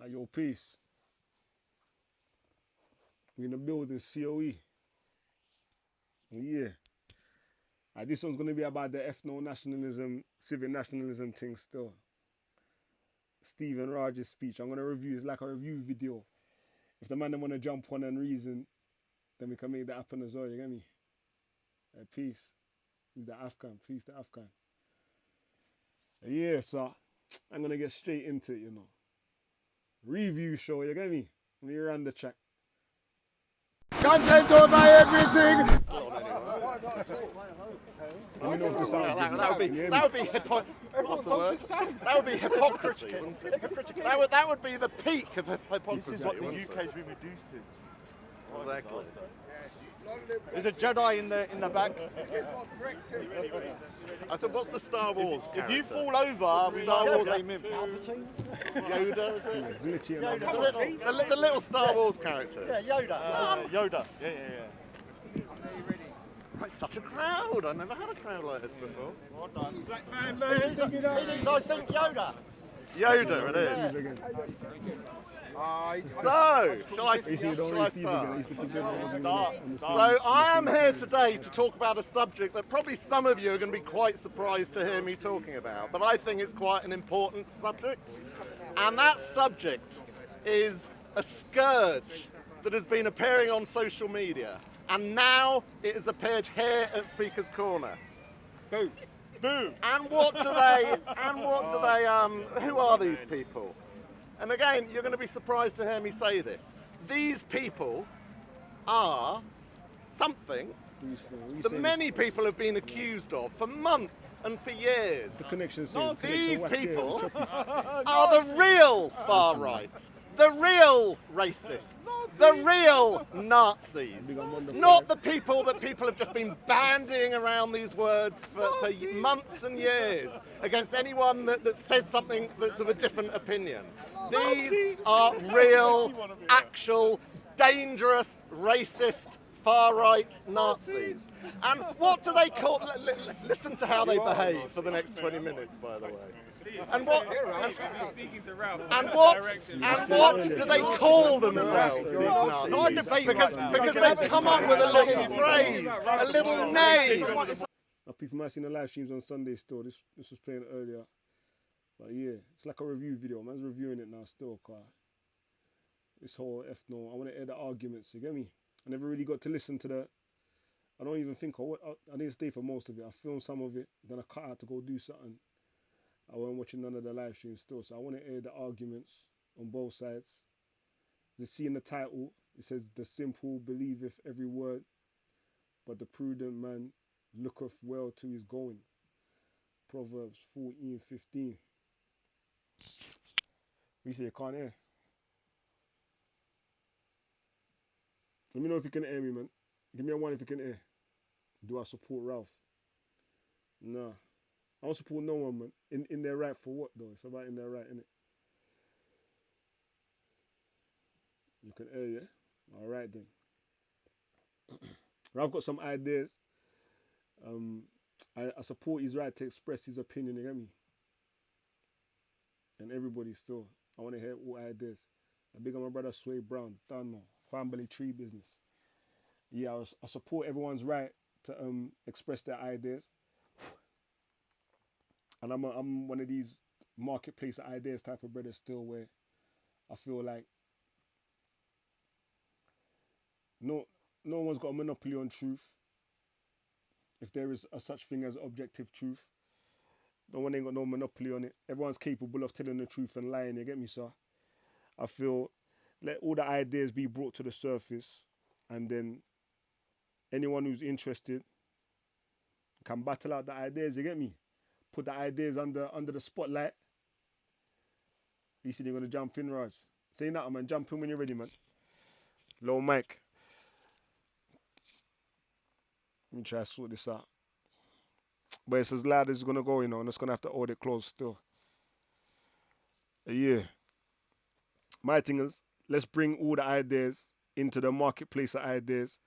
Yo, peace. We in the building, COE. Yeah. This one's going to be about the ethno-nationalism, civic nationalism thing still. Stephen Raj's speech. I'm going to review. It's like a review video. If the man don't want to jump on and reason, then we can make that happen as well. You get me? Peace. Who's the Afghan? Peace to Afghan. Yeah, so I'm going to get straight into it, you know. Review show, you get me? Let me run the track. Content over everything! That would be hypocrisy. That would be the peak of hypocrisy. This is what the UK's been reduced to. Exactly. There's a Jedi in the back. I thought, what's the Star Wars character? If you fall over, Star Wars aim in. Palpatine? Yoda, is it? Yoda. The little Star Wars character. Yeah, Yoda. Yoda. Yeah. Right, such a crowd. I've never had a crowd like this before. Well done. I think Yoda. Yoda, it is. So, shall I start? So, I am here today to talk about a subject that probably some of you are going to be quite surprised to hear me talking about, but I think it's quite an important subject. And that subject is a scourge that has been appearing on social media, and now it has appeared here at Speaker's Corner. Boom. And what do they, who are these people? And again, you're going to be surprised to hear me say this. These people are something that many people have been accused of for months and for years. The connection These people are the real far right, the real racists, the real Nazis, not the people that people have just been bandying around these words for months and years against anyone that says something that's of a different opinion. These are real, actual, dangerous, racist, far-right Nazis. And what do they call... Listen to how they behave for the next 20 minutes, by the way. And what do they call themselves, these Nazis? Because they've come up with a little phrase, a little name. People might have seen the live streams on Sunday still. This was playing earlier. But yeah, it's like a review video. Man's reviewing it now still, car. This whole ethno, I want to hear the arguments, you get me? I never really got to listen to the... I don't even think I didn't stay for most of it. I filmed some of it, then I cut out to go do something. I wasn't watching none of the live streams still, so I want to hear the arguments on both sides. You see in the title, it says, "The simple believeth every word, but the prudent man looketh well to his going." Proverbs 14:15. You say you can't hear? Let me know if you can hear me, man. Give me a 1 if you can hear. Do I support Ralph? Nah. I don't support no one, man. In their right for what, though? It's about in their right, innit? You can hear, yeah? All right, then. Ralph got some ideas. I support his right to express his opinion, you get me? And everybody still. I want to hear all ideas. I big on my brother Sway Brown, done now. Family tree business. Yeah, I support everyone's right to express their ideas. And I'm one of these marketplace ideas type of brother still, where I feel like no one's got a monopoly on truth. If there is a such thing as objective truth, no one ain't got no monopoly on it. Everyone's capable of telling the truth and lying, you get me, sir? I feel, let all the ideas be brought to the surface, and then anyone who's interested can battle out the ideas, you get me? Put the ideas under the spotlight. You see, they're going to jump in, Raj. Say that, man. Jump in when you're ready, man. Low mic. Let me try to sort this out. But it's as loud as it's going to go, you know, and it's going to have to hold it close still. Yeah. My thing is, let's bring all the ideas into the marketplace of ideas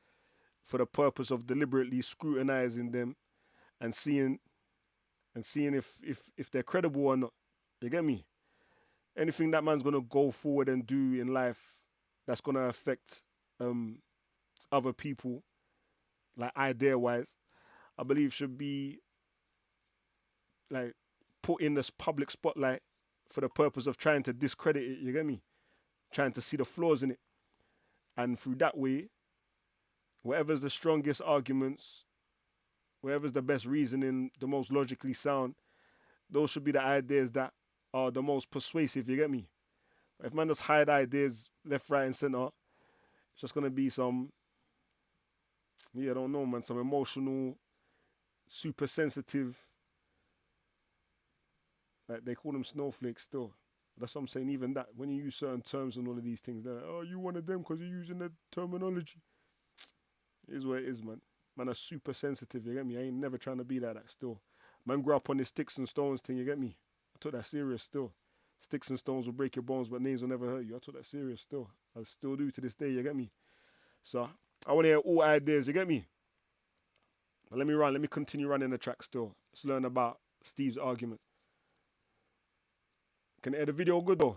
for the purpose of deliberately scrutinizing them and seeing if they're credible or not. You get me? anything that man's gonna go forward and do in life that's gonna affect other people, like idea-wise, I believe should be like put in this public spotlight for the purpose of trying to discredit it. You get me? Trying to see the flaws in it, and through that way, whatever's the strongest arguments, whatever's the best reasoning, the most logically sound, those should be the ideas that are the most persuasive. You get me? If man just hide ideas left, right, and center, it's just gonna be some, I don't know, man, some emotional, super sensitive, like they call them snowflakes still. That's what I'm saying. Even that, when you use certain terms and all of these things, they're like, oh, you one of them because you're using the terminology. It is what it is, man. Man are super sensitive, you get me? I ain't never trying to be like that still. Man grew up on this sticks and stones thing, you get me? I took that serious still. Sticks and stones will break your bones, but names will never hurt you. I took that serious still. I still do to this day, you get me? So, I want to hear all ideas, you get me? But let me continue running the track still. Let's learn about Steve's argument. Can you hear the video good though?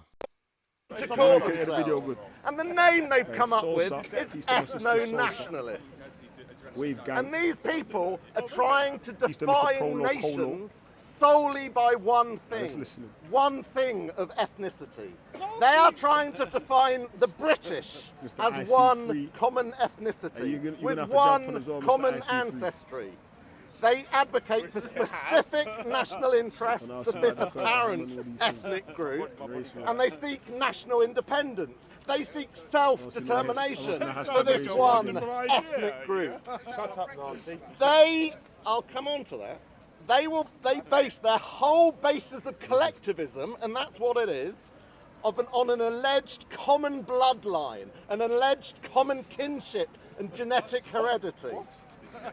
To Can call you hear the video themselves. good? And the name they've come up with Salsa. is Peace to my sister, Salsa. ethno-nationalists. Wave gang. And these people are trying to Mr. define Polo, nations solely by one Let's thing. listen. One thing of ethnicity. They are trying to define the British Mr. as IC3. one common ethnicity You're gonna with have to jump on one as well, Mr. common IC3. ancestry. They advocate for specific national interests And I'll of see this that person apparent on all these ethnic group, Race war. and they seek national independence. They seek self-determination I for this race one war. ethnic group. Shut up, Nancy. I'll come on to that. They base their whole basis of collectivism, and that's what it is, on an alleged common bloodline, an alleged common kinship and genetic heredity.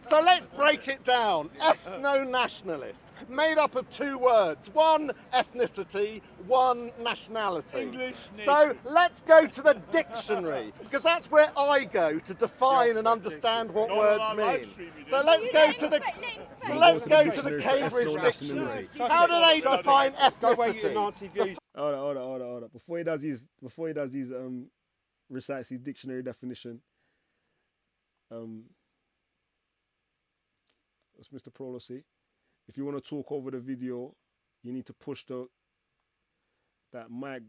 So let's break it down. Ethno-nationalist, made up of two words. One ethnicity, one nationality. English So let's go to the dictionary, because that's where I go to define and understand what words mean. So let's go to the Cambridge Dictionary. How do they define ethnicity? Hold on. Before he does his recites his dictionary definition, what's Mr. Prolo say? If you want to talk over the video, you need to push that mic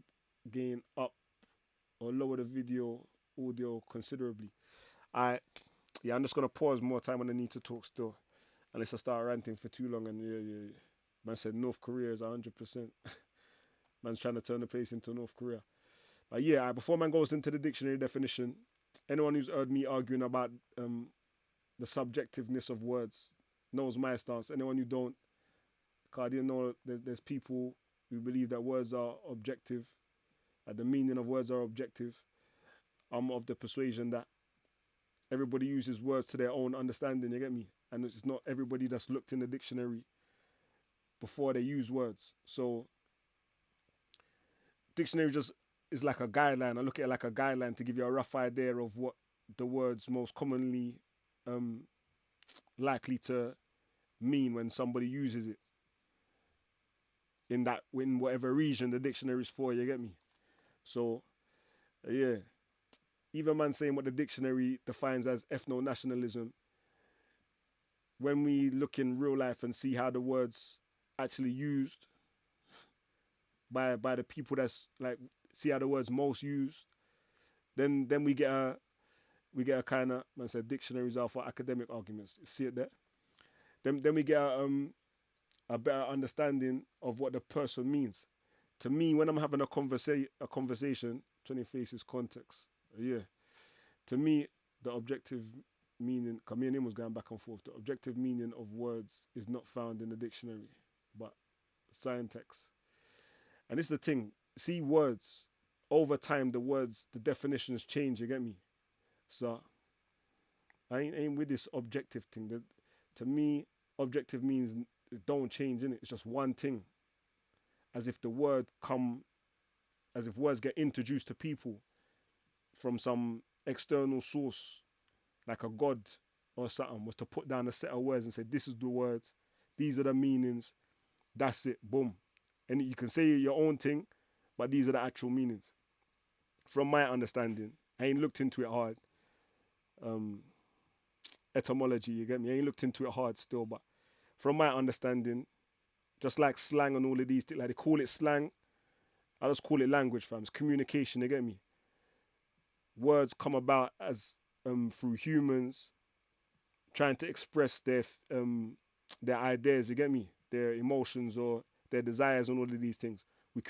gain up or lower the video audio considerably. I'm just gonna pause more time when I need to talk still, unless I start ranting for too long. And yeah. Man said North Korea is 100%. Man's trying to turn the place into North Korea. But yeah, before man goes into the dictionary definition, anyone who's heard me arguing about the subjectiveness of words knows my stance. Anyone who don't, because I didn't know there's people who believe that words are objective, that the meaning of words are objective. I'm of the persuasion that everybody uses words to their own understanding, you get me? And it's not everybody that's looked in the dictionary before they use words. So dictionary just is like a guideline. I look at it like a guideline to give you a rough idea of what the words most commonly likely to mean when somebody uses it in whatever region the dictionary is for, you get me? So yeah, even man saying what the dictionary defines as ethno-nationalism, when we look in real life and see how the words actually used by the people that's like, see how the words most used, then we get a kind of, man said dictionaries are for academic arguments. See it there? Then we get a better understanding of what the person means. To me, when I'm having a conversation, 20 faces context. Yeah. To me, the objective meaning, because me and him was going back and forth, the objective meaning of words is not found in the dictionary, but syntax. And this is the thing. See, words, over time, the definitions change, you get me? So, I ain't with this objective thing. To me, objective means it don't change, innit? It's just one thing. As if words get introduced to people from some external source, like a god or something, was to put down a set of words and say, this is the words, these are the meanings, that's it, boom. And you can say your own thing, but these are the actual meanings. From my understanding, I ain't looked into it hard. Etymology, you get me? I ain't looked into it hard still, but from my understanding, just like slang and all of these things, like they call it slang, I just call it language, fam. It's communication, you get me? Words come about as through humans trying to express their ideas, you get me? Their emotions or their desires and all of these things. We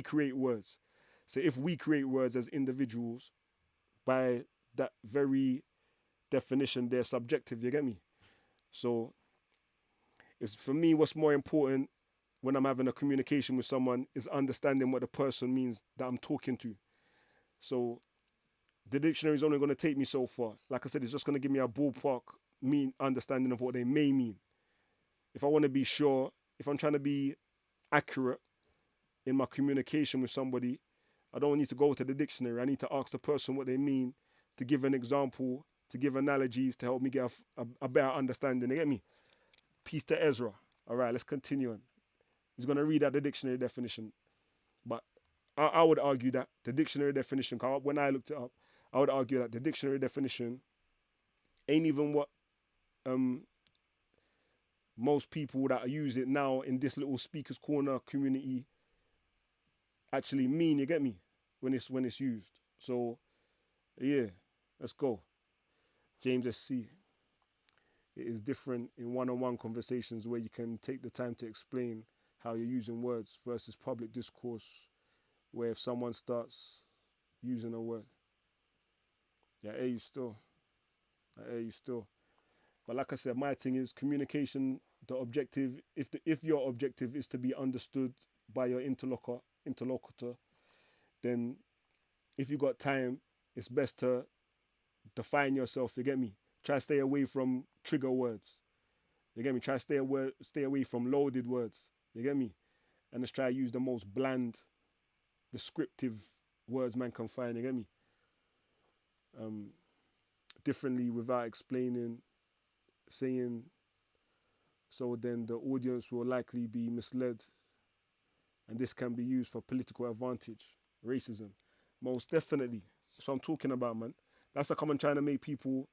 create words. So if we create words as individuals, by that very definition, they're subjective, you get me? So it's, for me, what's more important when I'm having a communication with someone is understanding what the person means that I'm talking to. So the dictionary is only going to take me so far. Like I said, it's just going to give me a ballpark understanding of what they may mean. If I want to be sure, if I'm trying to be accurate in my communication with somebody, I don't need to go to the dictionary. I need to ask the person what they mean, to give an example, to give analogies, to help me get a better understanding. You get me? Peace to Ezra. All right, let's continue on. He's going to read out the dictionary definition. But I would argue that the dictionary definition, when I looked it up, I would argue that the dictionary definition ain't even what most people that use it now in this little Speaker's Corner community actually mean, you get me, when it's used. So yeah, let's go. James SC. It is different in one-on-one conversations where you can take the time to explain how you're using words versus public discourse where if someone starts using a word. Yeah, I hear you still. But like I said, my thing is communication, the objective, if your objective is to be understood by your interlocutor, then if you got time, it's best to define yourself, you get me? Try to stay away from trigger words. You get me? Try to stay away from loaded words. You get me? And let's try to use the most bland, descriptive words man can find, you get me? Differently without explaining, saying, so then the audience will likely be misled and this can be used for political advantage. Racism. Most definitely. That's what I'm talking about, man. That's like I'm trying to make people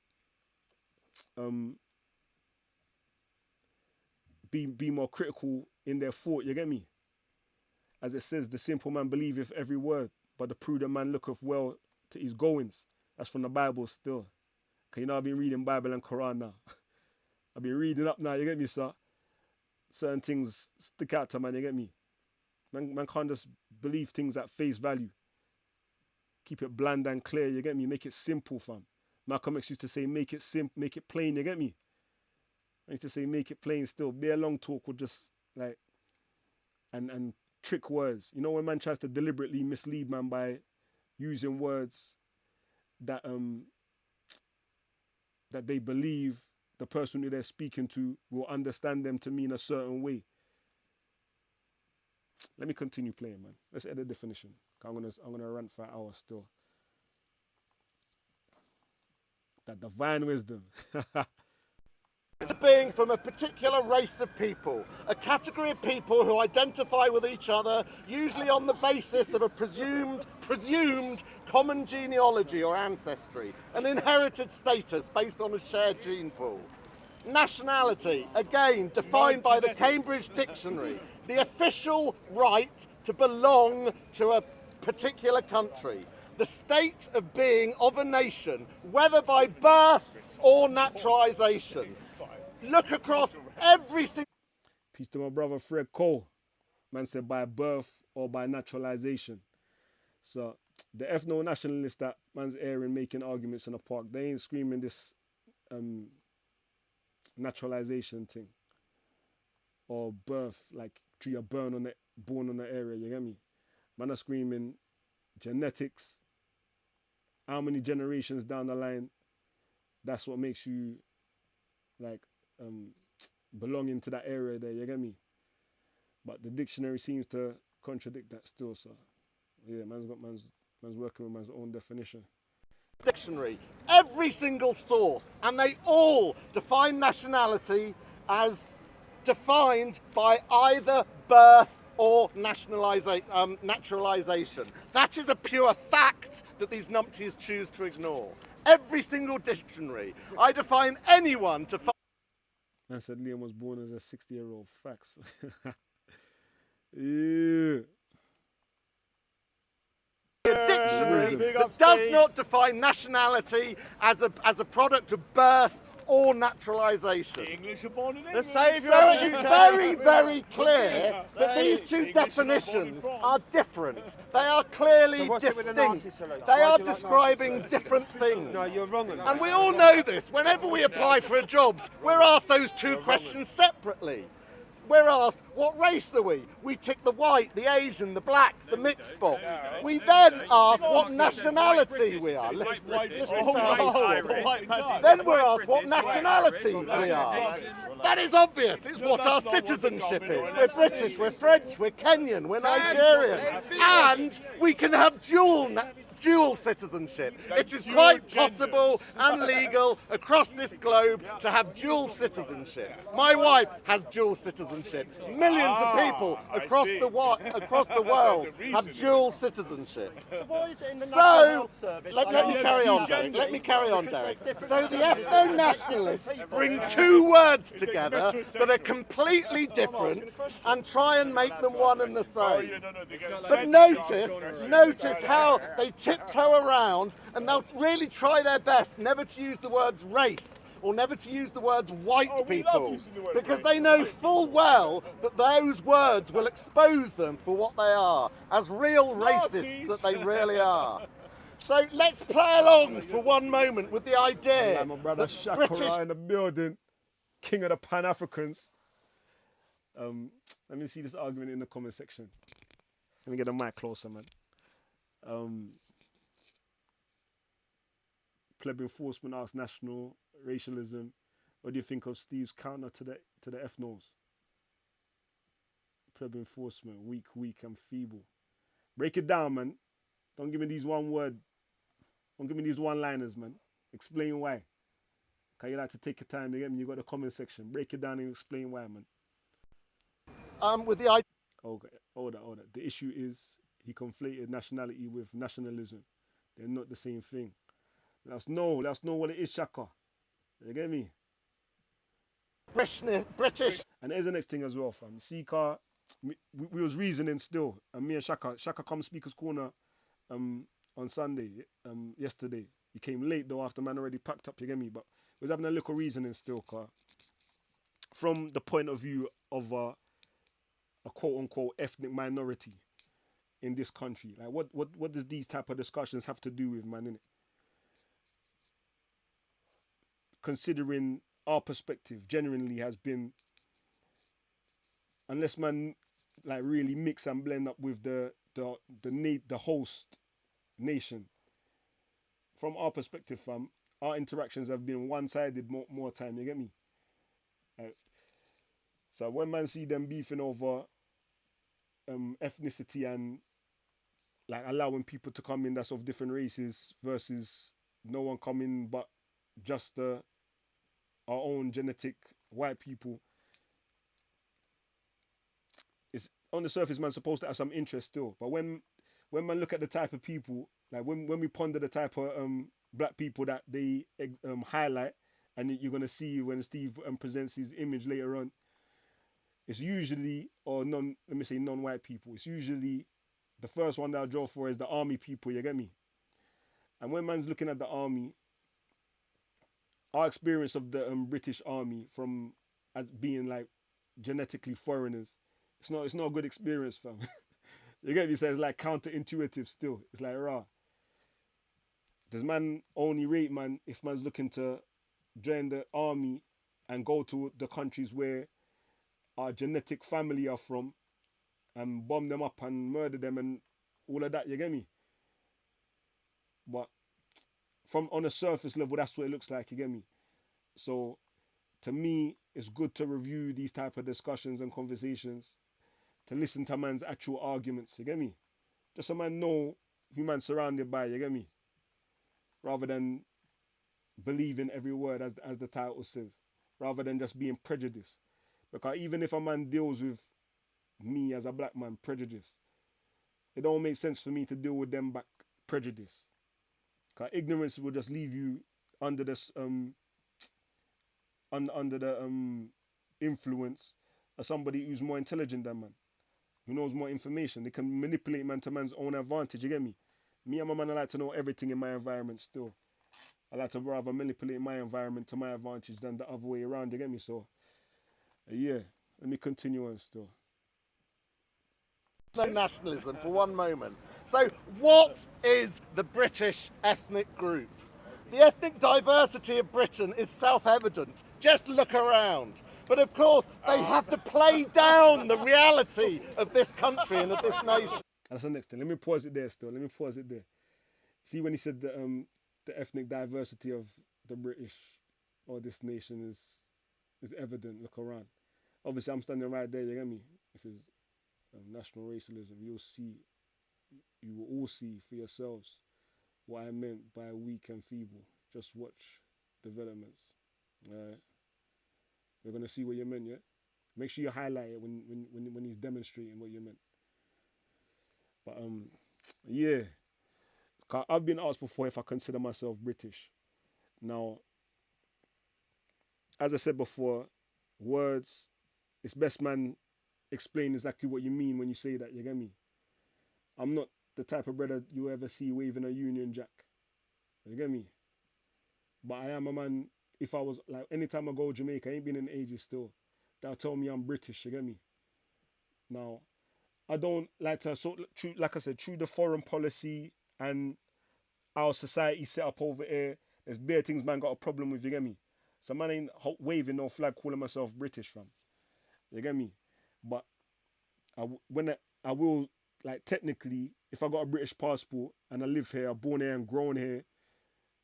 be more critical in their thought, you get me? As it says, the simple man believeth every word, but the prudent man looketh well to his goings. That's from the Bible still. Because you know I've been reading Bible and Quran now. I've been reading up now, you get me, sir? Certain things stick out to man, you get me? Man can't just believe things at face value. Keep it bland and clear, you get me? Make it simple, fam. Malcolm X used to say, make it simple, make it plain, you get me? I used to say, make it plain still. Be a long talk or just like, and trick words. You know when man tries to deliberately mislead man by using words that that they believe the person who they're speaking to will understand them to mean a certain way. Let me continue playing, man. Let's edit the definition. I'm gonna rant for an hour still. That divine wisdom. To being from a particular race of people, a category of people who identify with each other, usually on the basis of a presumed common genealogy or ancestry, an inherited status based on a shared gene pool. Nationality, again, defined by the Cambridge Dictionary, the official right to belong to a particular country, the state of being of a nation, whether by birth or naturalisation. Look across every single... Peace to my brother Fred Cole. Man said by birth or by naturalisation. So the ethno-nationalists that man's airing making arguments in the park, they ain't screaming this naturalisation thing. Or birth, like you're born on the area, you get me? Man are screaming genetics. How many generations down the line, that's what makes you like belonging to that area there, you get me? But the dictionary seems to contradict that still, so yeah, man's working with man's own definition. Dictionary, every single source, and they all define nationality as defined by either birth or naturalisation. That is a pure fact that these numpties choose to ignore. Every single dictionary, I define anyone to Man said Liam was born as a 60-year-old. Facts. Yeah. a dictionary Big that up, does Steve. not define nationality as a product of birth or naturalisation. English are born in England. The saviour So of it the is UK. very, very clear that these two English are not born in definitions France. are different. They are clearly what's it with the Nazi distinct. salute? They Why are do you like describing Nazi different things. No, you're wrong on that. And we all know this. Whenever we apply for a job, we're asked those two questions separately. We're asked, what race are we? We tick the white, the Asian, the black, the mixed box. We then ask what nationality we are. Listen to how Then we're asked what nationality we are. That is obvious. It's what our citizenship is. We're British, we're French, we're Kenyan, we're Nigerian. And we can have dual citizenship. It is quite possible and legal across this globe to have dual citizenship. My wife has dual citizenship. Millions of people across the world have dual citizenship. Why is it in the National So, Health Service? let me carry on, Derek. Let me carry on, Derek. So the ethno-nationalists bring two words together that are completely different and try and make them one and the same. But notice how they tiptoe around, and they'll really try their best never to use the words race or never to use the words white people, because they know full well that those words will expose them for what they are, as real racists that they really are. So let's play along for one moment with the idea Like my brother that Shakara British in the building, king of the Pan-Africans. Let me see this argument in the comment section. Let me get the mic closer, man. Pleb enforcement asks national racialism. What do you think of Steve's counter to the ethnos? Pleb enforcement, weak and feeble. Break it down, man. Don't give me these one-liners, man. Explain why. Cause you like to take your time. You got the comment section. Break it down and explain why, man. with the idea. Okay, hold on. The issue is he conflated nationality with nationalism. They're not the same thing. Let's know what it is, Shaka. You get me? British. And there's the next thing as well, fam. Sika, we was reasoning still, and me and Shaka come Speaker's Corner on Sunday, yesterday. He came late though after man already packed up, you get me? But we was having a little reasoning still, car. From the point of view of a quote-unquote ethnic minority in this country. Like what does these type of discussions have to do with, man, innit? Considering our perspective genuinely has been, unless man like really mix and blend up with the host nation. From our perspective, fam, our interactions have been one-sided more time, you get me? So when man see them beefing over ethnicity and like allowing people to come in that's of different races versus no one coming but just our own genetic white people, it's on the surface man supposed to have some interest still, but when man look at the type of people, like when we ponder the type of black people that they highlight, and you're gonna see when Steve presents his image later on, it's usually, or non-white people, it's usually the first one that I draw for is the army people, you get me? And when man's looking at the army, our experience of the British army from as being like genetically foreigners, it's not a good experience, fam. You get me? So it's like counterintuitive still. It's like, rah. Does man only rate man if man's looking to join the army and go to the countries where our genetic family are from and bomb them up and murder them and all of that, you get me? But from on a surface level, that's what it looks like, you get me? So to me, it's good to review these type of discussions and conversations, to listen to man's actual arguments, you get me? Just so man know who man's surrounded by, you get me? Rather than believing every word as the title says, rather than just being prejudiced. Because even if a man deals with me as a black man prejudice. It don't make sense for me to deal with them back prejudice. Cause ignorance will just leave you under this under the influence of somebody who's more intelligent than man, who knows more information. They can manipulate man to man's own advantage. You get me? Me, I'm a man. I like to know everything in my environment. Still, I like to rather manipulate my environment to my advantage than the other way around. You get me? So, yeah. Let me continue on still. No nationalism for one moment. So what is the British ethnic group? The ethnic diversity of Britain is self-evident. Just look around. But of course, they have to play down the reality of this country and of this nation. That's the next thing. Let me pause it there still. Let me pause it there. See when he said the ethnic diversity of the British or this nation is evident. Look around. Obviously, I'm standing right there. You get me? This is national racialism. You will all see for yourselves what I meant by weak and feeble. Just watch developments. Alright. We're gonna see what you meant, yeah? Make sure you highlight it when he's demonstrating what you meant. But yeah. I've been asked before if I consider myself British. Now, as I said before, words, it's best man explain exactly what you mean when you say that, you get me? I'm not the type of brother you ever see waving a Union Jack. You get me? But I am a man, if I was, like, anytime I go to Jamaica, I ain't been in ages still, they'll tell me I'm British, you get me? Now, I don't like to, like I said, through the foreign policy and our society set up over here, there's bare things man got a problem with, you get me? So man ain't waving no flag calling myself British, fam. You get me? But I will, like, technically, if I got a British passport and I live here, I'm born here and grown here,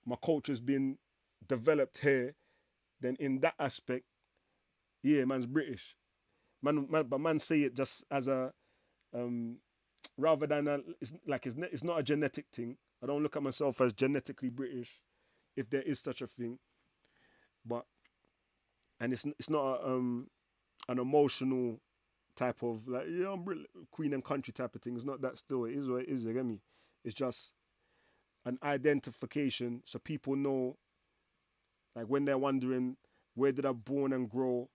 my culture's been developed here, then in that aspect, yeah, man's British. But man say it just as a, rather than it's not a genetic thing. I don't look at myself as genetically British, if there is such a thing. But, and it's not an emotional type of, like, yeah, I'm Queen and country type of thing. It's not that still. It is what it is, you get me? It's just an identification so people know, like, when they're wondering, where did I born and grow?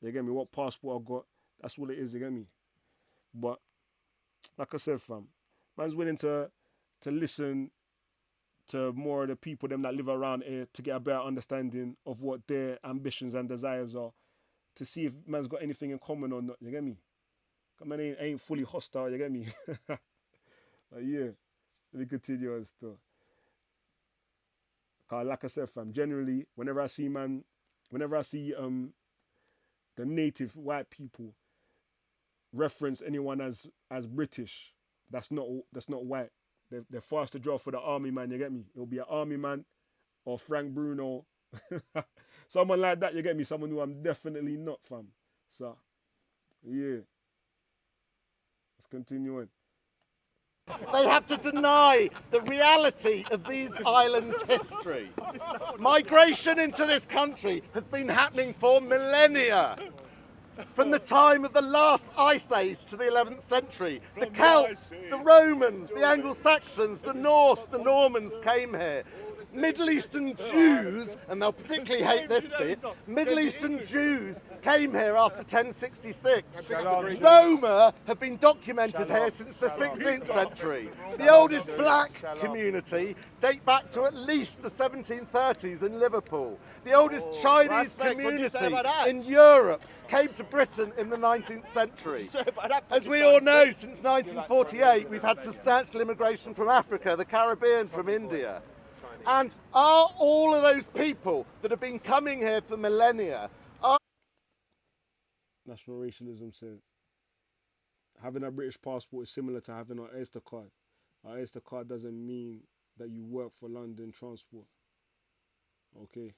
You get me? What passport I got? That's what it is, you get me? But, like I said, fam, man's willing to listen to more of the people them that live around here to get a better understanding of what their ambitions and desires are, to see if man's got anything in common or not, you get me? Cause man ain't fully hostile, you get me? Yeah, let me continue on still. Cause like I said, fam, generally, whenever I see the native white people reference anyone as British, that's not white. They're fast to draw for the army man, you get me? It'll be an army man or Frank Bruno. Someone like that, you get me? Someone who I'm definitely not, fam. So, yeah. Let's continue on. They have to deny the reality of these islands' history. Migration into this country has been happening for millennia. From the time of the last ice age to the 11th century, the Celts, the Romans, the Anglo-Saxons, the Norse, the Normans came here. Middle Eastern Jews, and they'll particularly hate this bit, Middle Eastern Jews came here after 1066. Roma have been documented here since the 16th century. The oldest black community date back to at least the 1730s in Liverpool. The oldest Chinese community in Europe came to Britain in the 19th century. As we all know, since 1948, we've had substantial immigration from Africa, the Caribbean, from India. And are all of those people that have been coming here for millennia, National racialism says having a British passport is similar to having an Oyster card. An Oyster card doesn't mean that you work for London Transport. Okay.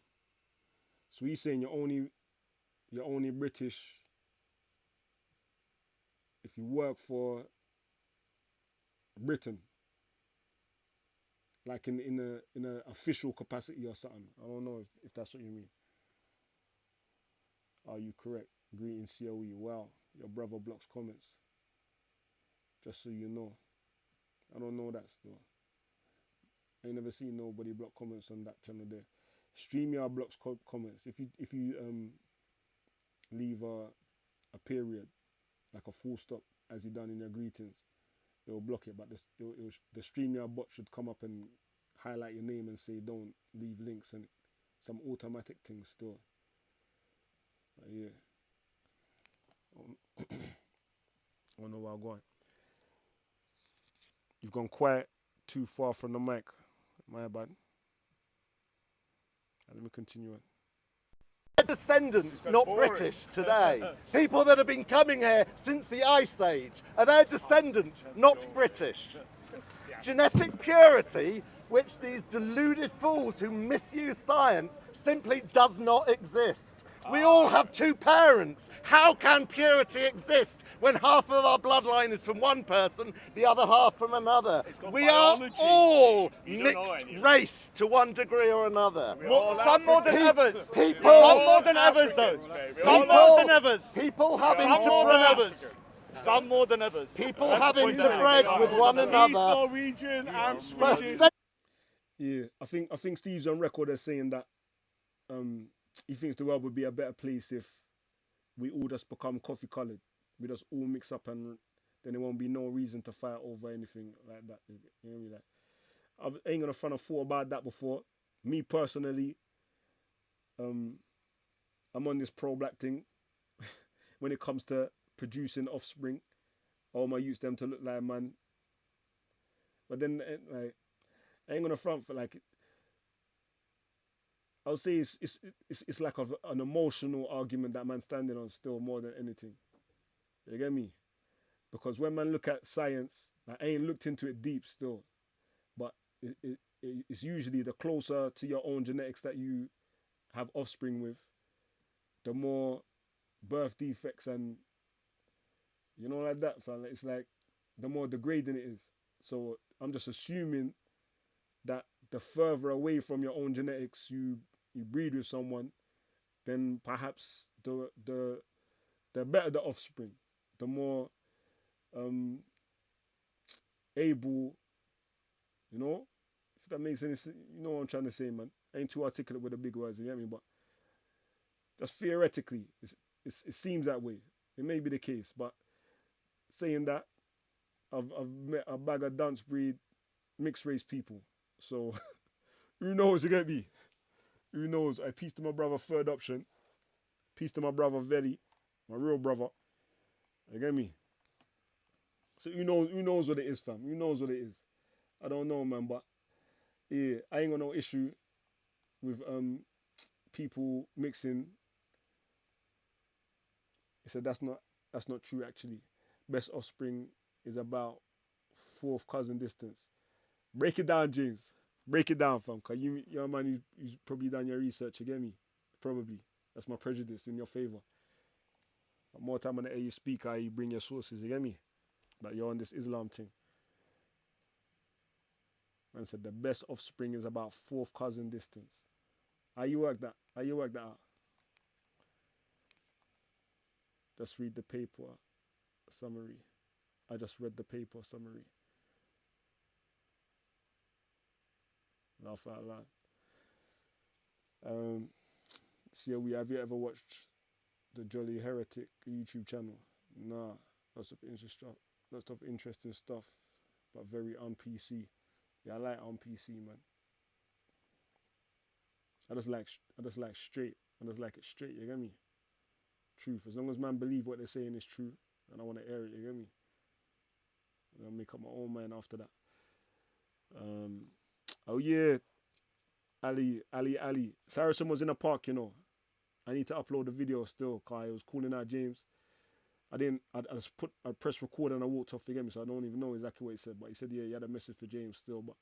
So he's saying you're only British if you work for Britain. Like in a official capacity or something. I don't know if that's what you mean. Are you correct? Greetings, COE. Wow. your brother blocks comments. Just so you know. I don't know that still. I ain't never seen nobody block comments on that channel there. StreamYard blocks comments. If you leave a period, like a full stop, as you done in your greetings, it will block it. But the StreamYard bot should come up and highlight your name and say don't leave links, and some automatic things still. But yeah. I don't know where I'm going. You've gone quite too far from the mic. My bad. Let me continue on. They're descendants, not British, today. People that have been coming here since the Ice Age are their descendants, not British. Genetic purity, which these deluded fools who misuse science, simply does not exist. We all have two parents. How can purity exist when half of our bloodline is from one person, the other half from another? We are all mixed race to one degree or another. Some more than others. People, Some more than others, though. Some more than others. People having Some to more than breed. others. Some more than others. People having to breed with one another. Norwegian and For Swedish. Yeah, I think Steve's on record as saying that he thinks the world would be a better place if we all just become coffee coloured. We just all mix up, and then there won't be no reason to fight over anything like that. You know what I mean? Like, I ain't gonna front a thought about that before. Me personally, I'm on this pro-black thing when it comes to producing offspring. All my youths them to look like man. But then like, I ain't gonna front for like. I'll say it's like an emotional argument that man's standing on still more than anything. You get me? Because when man look at science, like, I ain't looked into it deep still, but it's usually the closer to your own genetics that you have offspring with, the more birth defects and, you know, like that, fam. It's like the more degrading it is. So I'm just assuming that the further away from your own genetics you breed with someone, then perhaps the better the offspring, the more able, you know, if that makes any sense. You know what I'm trying to say, man. I ain't too articulate with the big words, you get me? But just theoretically, it seems that way. It may be the case, but saying that, I've met a bag of dance breed mixed race people. So who knows, you get me? Who knows? I peace to my brother, third option. Peace to my brother, Veli, my real brother. You get me? So who knows what it is, fam? Who knows what it is? I don't know, man, but yeah, I ain't got no issue with people mixing. He said that's not true actually. Best offspring is about fourth cousin distance. Break it down, James. Break it down, fam. Cause you're a man who's probably done your research, you get me? Probably. That's my prejudice in your favour. But more time when I hear you speak, how you bring your sources, you get me? But you're on this Islam thing. Man said the best offspring is about fourth cousin distance. How you work that out? Just read the paper summary. I just read the paper summary. Laugh out loud. Have you ever watched the Jolly Heretic YouTube channel? Nah, lots of interesting stuff, but very un-PC. Yeah, I like un-PC, man. I just like straight. I just like it straight, you get me? Truth. As long as man believe what they're saying is true, and I want to air it, you get me? I'll make up my own mind after that. Oh yeah, Ali. Saracen was in a park, you know. I need to upload the video still, cause I was calling out James. I pressed record and I walked off, you get me? So I don't even know exactly what he said, but he said, yeah, he had a message for James still, but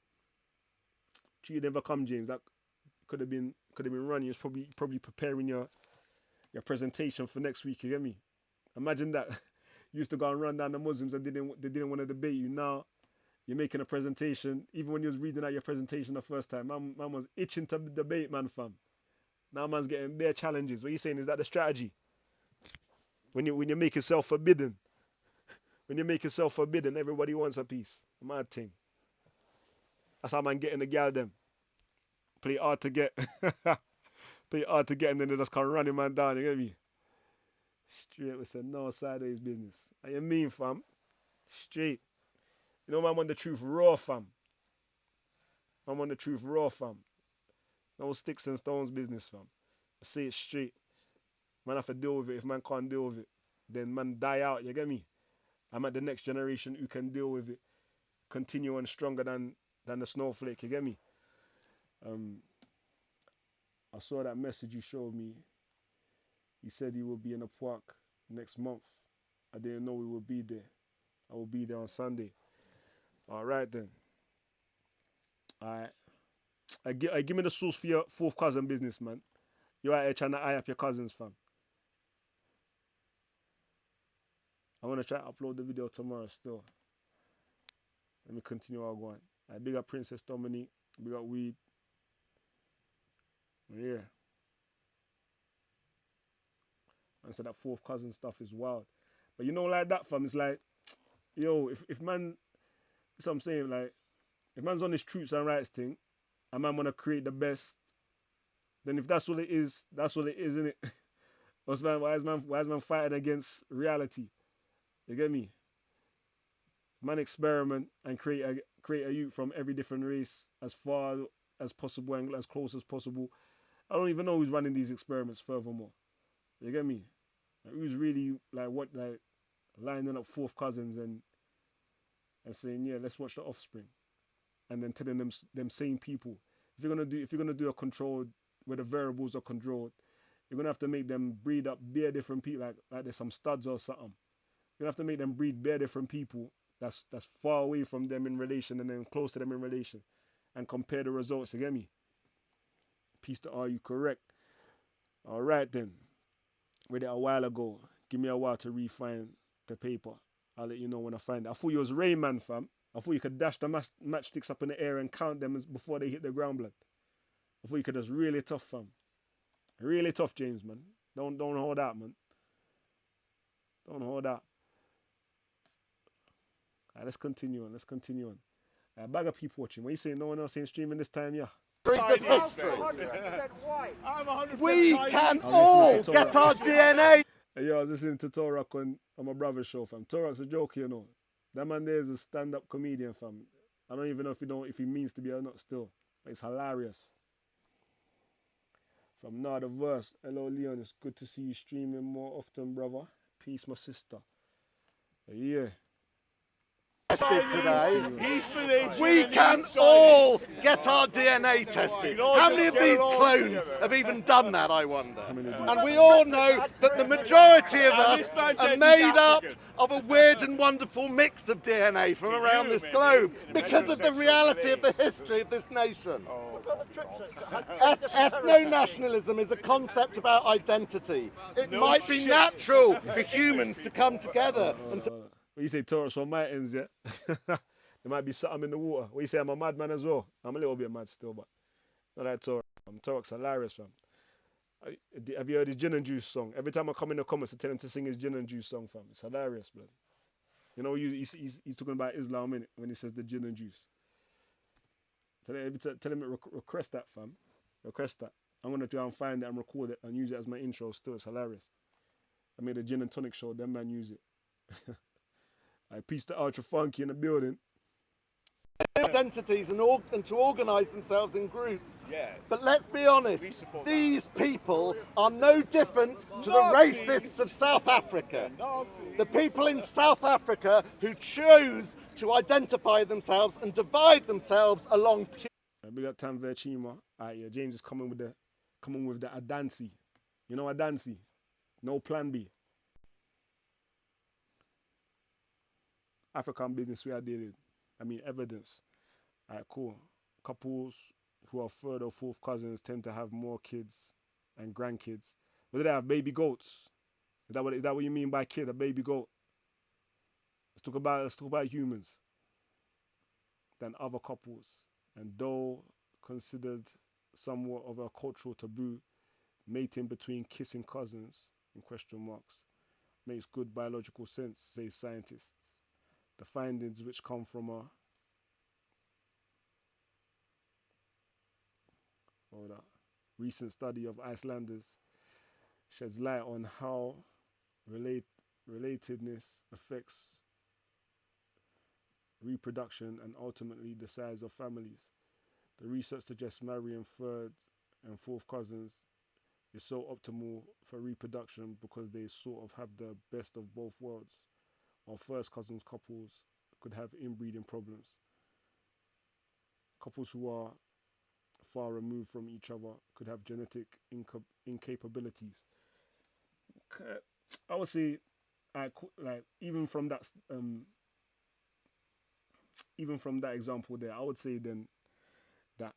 you never come, James. That could have been running. You was probably preparing your presentation for next week, you get me? Imagine that. You used to go and run down the Muslims and they didn't want to debate you. Now you're making a presentation. Even when you was reading out your presentation the first time, man was itching to debate, man, fam. Now man's getting bare challenges. What are you saying? Is that the strategy? When you make yourself forbidden. When you make yourself forbidden, everybody wants a piece. Mad thing. That's how man getting the gal them. Play hard to get. Play hard to get, and then they just come running man down, you get me? Straight with some no sideways business. And you mean, fam? Straight. You know, man, want the truth raw, fam. Man, want the truth raw, fam. No sticks and stones business, fam. I say it straight. Man have to deal with it. If man can't deal with it, then man die out, you get me? I'm at the next generation who can deal with it. Continue on stronger than the snowflake, you get me? I saw that message you showed me. He said he will be in the park next month. I didn't know we would be there. I will be there on Sunday. All right then. All right. Give me the source for your fourth cousin business, man. You're out here trying to eye up your cousins, fam. I'm going to try to upload the video tomorrow still. Let me continue our going. I big up Princess Dominique. Big up Weed. Yeah. And so that fourth cousin stuff is wild. But you know, like that, fam, it's like, yo, if man, that's what I'm saying, like, if man's on this truths and rights thing, and man want to create the best, then if that's what it is, isn't it? Why is man fighting against reality? You get me? Man experiment and create a youth from every different race as far as possible and as close as possible. I don't even know who's running these experiments furthermore. You get me? Like, who's really lining up fourth cousins and saying, yeah, let's watch The Offspring, and then telling them same people, if you're gonna do a controlled where the variables are controlled, you're gonna have to make them breed up bare different people, like there's some studs or something. You're gonna have to make them breed bare different people that's far away from them in relation and then close to them in relation, and compare the results. You get me? Piece to are you correct? All right then. Read it a while ago. Give me a while to refine the paper. I'll let you know when I find it. I thought you was Rayman, fam. I thought you could dash the matchsticks up in the air and count them before they hit the ground, blood. I thought you could just really tough, fam. Really tough, James, man. Don't hold out, man. Don't hold out. Alright, let's continue on. A bag of people watching. When you say no one else ain't streaming this time, yeah. Of history. I'm 100% We Chinese. can all get our DNA. Hey, yo, I was listening to Torak on my brother's show, fam. Torak's a joke, you know. That man there is a stand-up comedian, fam. I don't even know if he means to be or not still. But it's hilarious. From now the verse. Hello, Leon. It's good to see you streaming more often, brother. Peace, my sister. Yeah. Today, we can all get our DNA tested. How many of these clones have even done that, I wonder? And we all know that the majority of us are made up of a weird and wonderful mix of DNA from around this globe because of the reality of the history of this nation. Ethno-nationalism is a concept about identity. It might be natural for humans to come together and to... When you say Taurus from my ends, yeah? There might be something in the water. When you say I'm a madman as well, I'm a little bit mad still, but not like Taurus. Taurus hilarious, fam. Have you heard his Gin and Juice song? Every time I come in the comments, I tell him to sing his Gin and Juice song, fam. It's hilarious, blood. You know, he's talking about Islam, innit, when he says the Gin and Juice. Tell him request that, fam. Request that. I'm going to try and find it and record it and use it as my intro still. It's hilarious. I made a Gin and Tonic show, them man use it. I pieced the Ultra Funky in the building. Identities and to organise themselves in groups. Yes. But let's be honest, these people are no different to the racists of South Africa. The people in South Africa who chose to identify themselves and divide themselves along. Big up Tam Verchima. Yeah, James is coming with the Adansi. You know Adansi? No plan B. African business we are dealing. I mean evidence. Alright, cool. Couples who are third or fourth cousins tend to have more kids and grandkids. But do they have baby goats? Is that what you mean by kid? A baby goat? Let's talk about humans than other couples. And though considered somewhat of a cultural taboo, mating between kissing cousins in question marks makes good biological sense, say scientists. The findings which come from a recent study of Icelanders sheds light on how relatedness affects reproduction and ultimately the size of families. The research suggests marrying third and fourth cousins is so optimal for reproduction because they sort of have the best of both worlds, while first cousins couples could have inbreeding problems. Couples who are far removed from each other could have genetic incapabilities. I would say, like even from that example there, I would say then that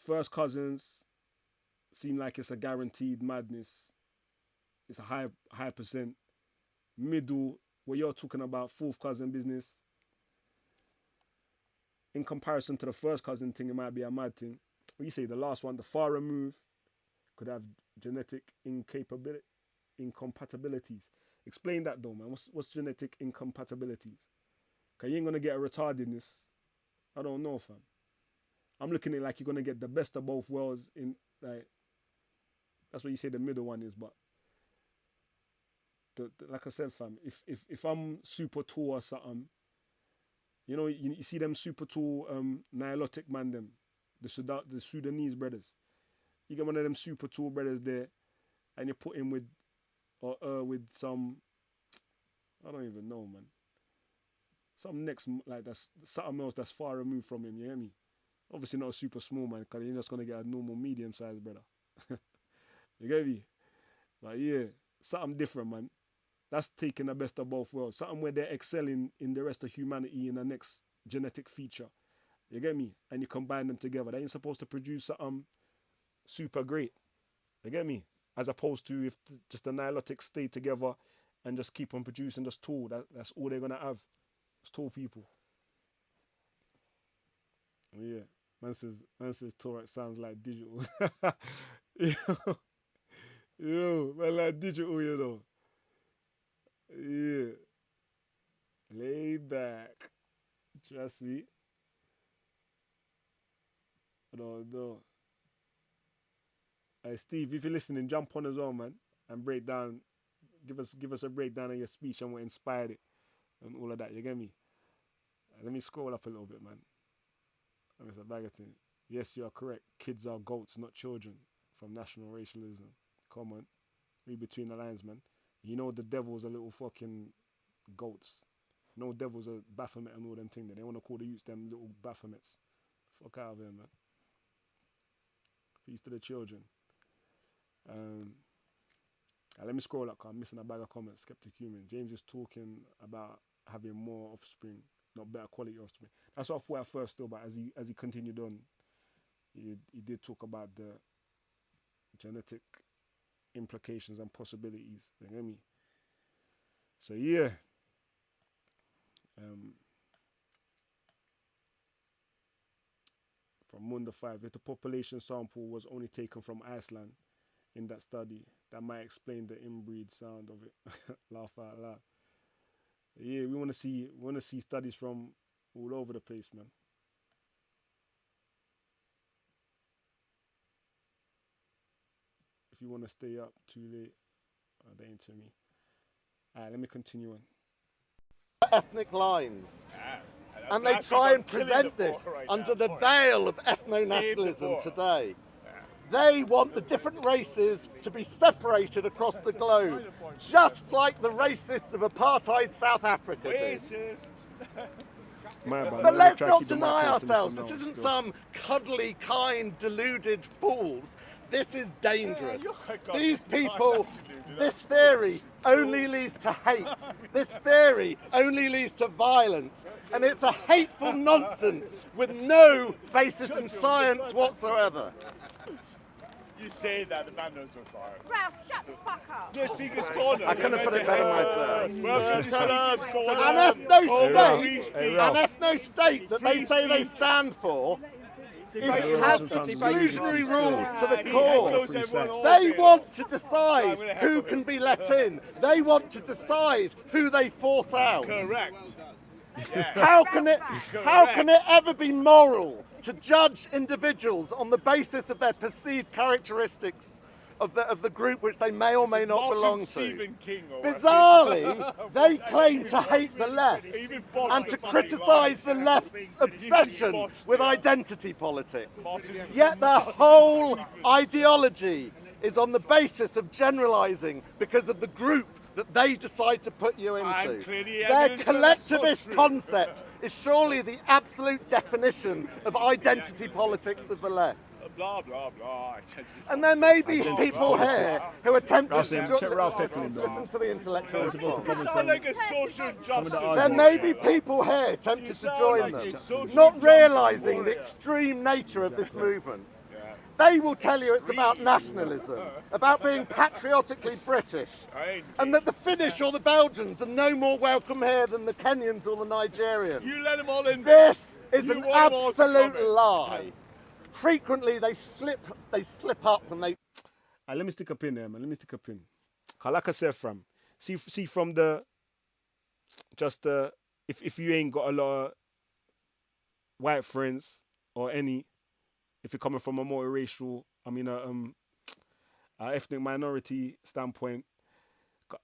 first cousins seem like it's a guaranteed madness. It's a high percent. Middle, where you're talking about fourth cousin business, in comparison to the first cousin thing, it might be a mad thing. What you say, the last one, the far removed, could have genetic incompatibilities. Explain that though, man. What's genetic incompatibilities? Because you ain't going to get a retardedness. I don't know, fam. I'm looking at it like you're going to get the best of both worlds in, like, that's what you say the middle one is, but like I said, fam, if I'm super tall or something, you know, you see them super tall Nilotic man, them, the Sudanese brothers. You get one of them super tall brothers there, and you put him with some, I don't even know, man. Some next, like that's something else that's far removed from him. You hear me? Obviously not a super small man, because you're just gonna get a normal medium sized brother. You get me? But yeah, something different, man. That's taking the best of both worlds. Something where they're excelling in the rest of humanity in the next genetic feature. You get me? And you combine them together. They ain't supposed to produce something super great. You get me? As opposed to if just the Nilotics stay together and just keep on producing just tall. That's all they're going to have. It's tall people. Yeah. Man says Torah sounds like digital. Yo, man, like digital, you know. Yeah. Lay back. Trust me. No. Hey, Steve, if you're listening, jump on as well, man, and break down. Give us a breakdown of your speech and what inspired it and all of that. You get me? Let me scroll up a little bit, man. It's a bag of thing. Yes, you are correct. Kids are goats, not children. From nationalism. Come on. Read between the lines, man. You know the devil's a little fucking goats. No devils are Baphomet and all them things. They want to call the youths them little Baphomets. Fuck out of here, man. Peace to the children. Let me scroll up because I'm missing a bag of comments. Skeptic Human. James is talking about having more offspring, not better quality offspring. That's what I thought at first though, but as he continued on, he did talk about the genetic implications and possibilities. You get me? So yeah. From Munda 5, if the population sample was only taken from Iceland in that study, that might explain the inbreed sound of it. Laugh out loud. Yeah, we want to see studies from all over the place, man. If you want to stay up too late, that ain't to me. All right, let me continue on. Ethnic lines. And they try and present this under the veil of ethno-nationalism today. They want the different races to be separated across the globe, just like the racists of apartheid South Africa did. But let's not deny ourselves. This isn't some cuddly, kind, deluded fools. This is dangerous. These people, this theory only leads to hate. This theory only leads to violence. And it's a hateful nonsense with no basis in science whatsoever. You say that, the man knows what's sorry. Ralph, shut the fuck up. No, Speaker's Corner. I couldn't put it better myself. Welcome to Speaker's Corner. An ethno-state that they say they stand for it has exclusionary rules to the core. Close everyone off They here. want to decide who can be let in. They want to decide who they force out. Correct. How can it ever be moral to judge individuals on the basis of their perceived characteristics of the group which they may or may not Martin belong to? Stephen King or Bizarrely, they claim to hate the left Even Bosch and is to fucking criticise the right. left's obsession Bosch, with yeah. identity politics. Martin- Yet their whole ideology is on the basis of generalising because of the group that they decide to put you I'm into. clearly Their evidence that that's not collectivist true. concept is surely the absolute definition of identity politics of the left. Blah, blah, blah. And there may be people here who are tempted Ralph, to check Ralph Ecklin, though. listen to the intellectual It's supposed to response. You sound like a social justice. There may be people here tempted to sound join like them, a social not justice realising the warrior. extreme nature of this movement. They will tell you it's about nationalism, about being patriotically British, and that the Finnish or the Belgians are no more welcome here than the Kenyans or the Nigerians. You let them all in. This is You an want them all to absolute come in. lie. Frequently they slip up and they. Let me stick a pin there, man. Let me stick a pin. 'Cause like I said, see from the if you ain't got a lot of white friends or any, if you're coming from a multiracial, ethnic minority standpoint,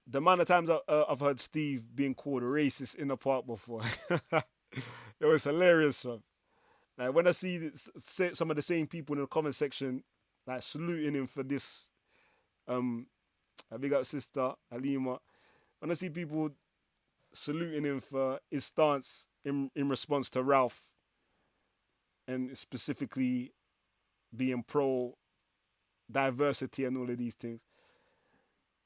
the amount of times I've heard Steve being called a racist in the park before, it was hilarious, man. Like when I see some of the same people in the comment section, like saluting him for this, a big up sister Alima. When I see people saluting him for his stance in response to Ralph, and specifically being pro diversity and all of these things,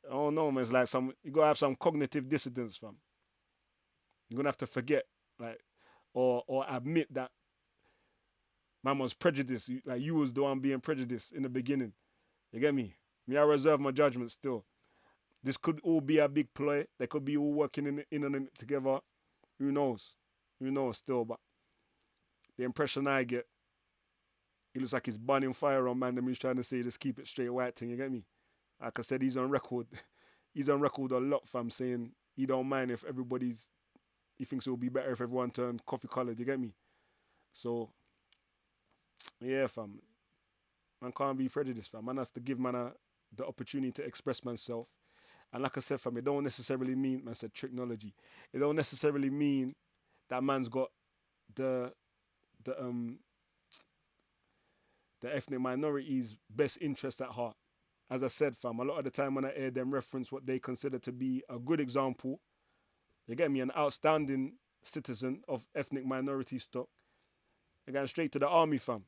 I don't know, man. It's like you gotta have some cognitive dissonance, fam. You're gonna have to forget, like, or admit that man was prejudiced. Like you was the one being prejudiced in the beginning. You get me? Me, I reserve my judgment still. This could all be a big play. They could be all working in on it together. Who knows? Who knows still? But the impression I get, it looks like he's burning fire on man. He's trying to say, just keep it straight white thing. You get me? Like I said, he's on record. He's on record a lot, fam, saying he don't mind if he thinks it would be better if everyone turned coffee colored. You get me? So, yeah, fam. Man can't be prejudiced, fam. Man have to give man the opportunity to express myself. And like I said, fam, it don't necessarily mean, man said technology. It don't necessarily mean that man's got the ethnic minorities' best interests at heart. As I said, fam, a lot of the time when I hear them reference what they consider to be a good example, you get me, an outstanding citizen of ethnic minority stock, they're going straight to the army, fam.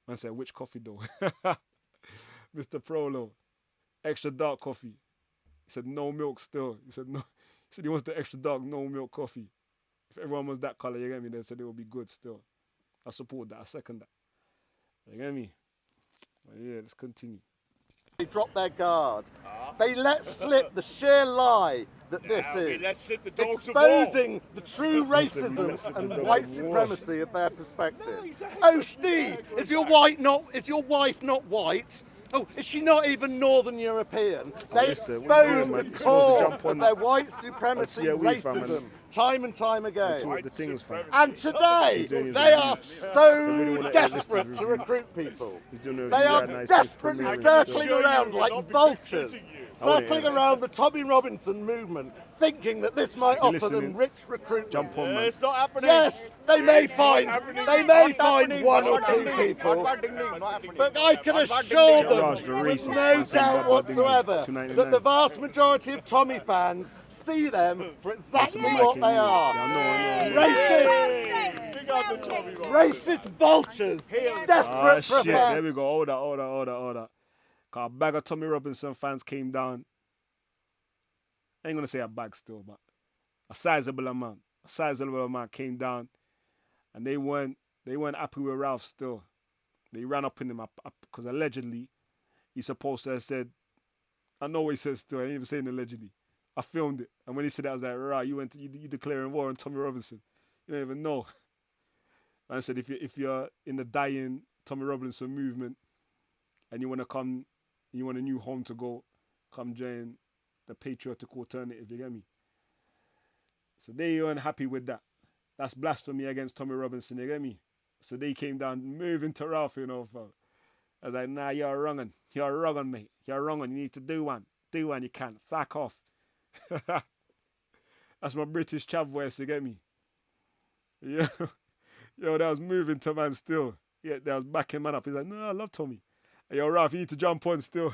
Man said, which coffee though? Mr. Prolo, extra dark coffee. He said, no milk still. He said, no. He said he wants the extra dark, no milk coffee. If everyone was that color, you get me, they said it would be good still. I support that. I second that. You get me? Well, yeah, let's continue. They drop their guard. They let slip the sheer lie that this Okay, is, let's slip the dogs to war. exposing the true racism and white supremacy of their perspective. Oh, Steve, is your wife not white? Oh, is she not even Northern European? They Mister, what are you expose doing, the man? You're supposed to core jump on of their white supremacy COE, fam, racism man. time and time again. The things, fam. And today, doing his they own are thing. so wanna desperate edit to this recruit people. He's doing a They are right nice desperately premiering circling still. around Sure, like you'll not be vultures, recruiting you. circling yeah. around the Tommy Robinson movement, thinking that this might you're offer them listening, rich recruitment. Jump on, man. It's not happening. Yes, they may find one or two people, but I can assure Josh, them the with racist, no man, saying doubt bad whatsoever $2.99. that the vast majority of Tommy fans see them for exactly what they are. I know. Racist, Big up the Tommy Robinson. racist vultures, desperate for Shit, fame. there we go. Hold that. Cause a bag of Tommy Robinson fans came down. I ain't gonna say a bag still, but a sizable amount came down, and they weren't happy with Ralph still. They ran up in him because allegedly he's supposed to have said, I know what he said still, I ain't even saying allegedly. I filmed it, and when he said that, I was like, right, you declaring war on Tommy Robinson. You don't even know. I said, if you're in the dying Tommy Robinson movement and you want to come, you want a new home to go, come join the patriotic alternative, you get me? So they weren't happy with that. That's blasphemy against Tommy Robinson, you get me? So they came down, moving to Ralph, you know, fam. I was like, nah, you're wrong on. You're wrong on, mate. You're wrong on. You need to do one. Do one, you can't. Fuck off. That's my British chav voice, you get me? Yeah. Yo, that was moving to man still. Yeah, that was backing man up. He's like, no, I love Tommy. Yo, Ralph, you need to jump on still.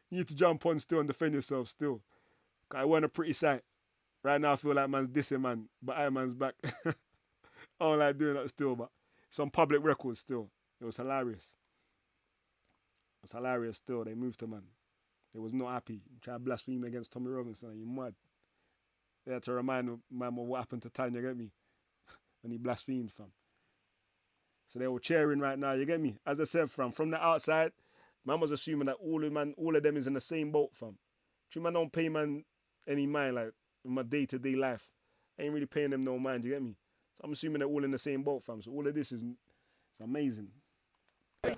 You need to jump on still and defend yourself still. I weren't a pretty sight. Right now I feel like man's dissing man, but I man's back. I don't like doing that still, but it's on public record still. It was hilarious. It was hilarious still. They moved to man. They was not happy. Try to blaspheme against Tommy Robinson. You mad. They had to remind man of what happened to Tanya, get me? And he blasphemed, fam. So they were cheering right now, you get me? As I said, from the outside, man was assuming that all of them is in the same boat, fam. True, man don't pay man any mind, like, in my day-to-day life. I ain't really paying them no mind, you get me? So I'm assuming they're all in the same boat, fam. So all of this is it's amazing.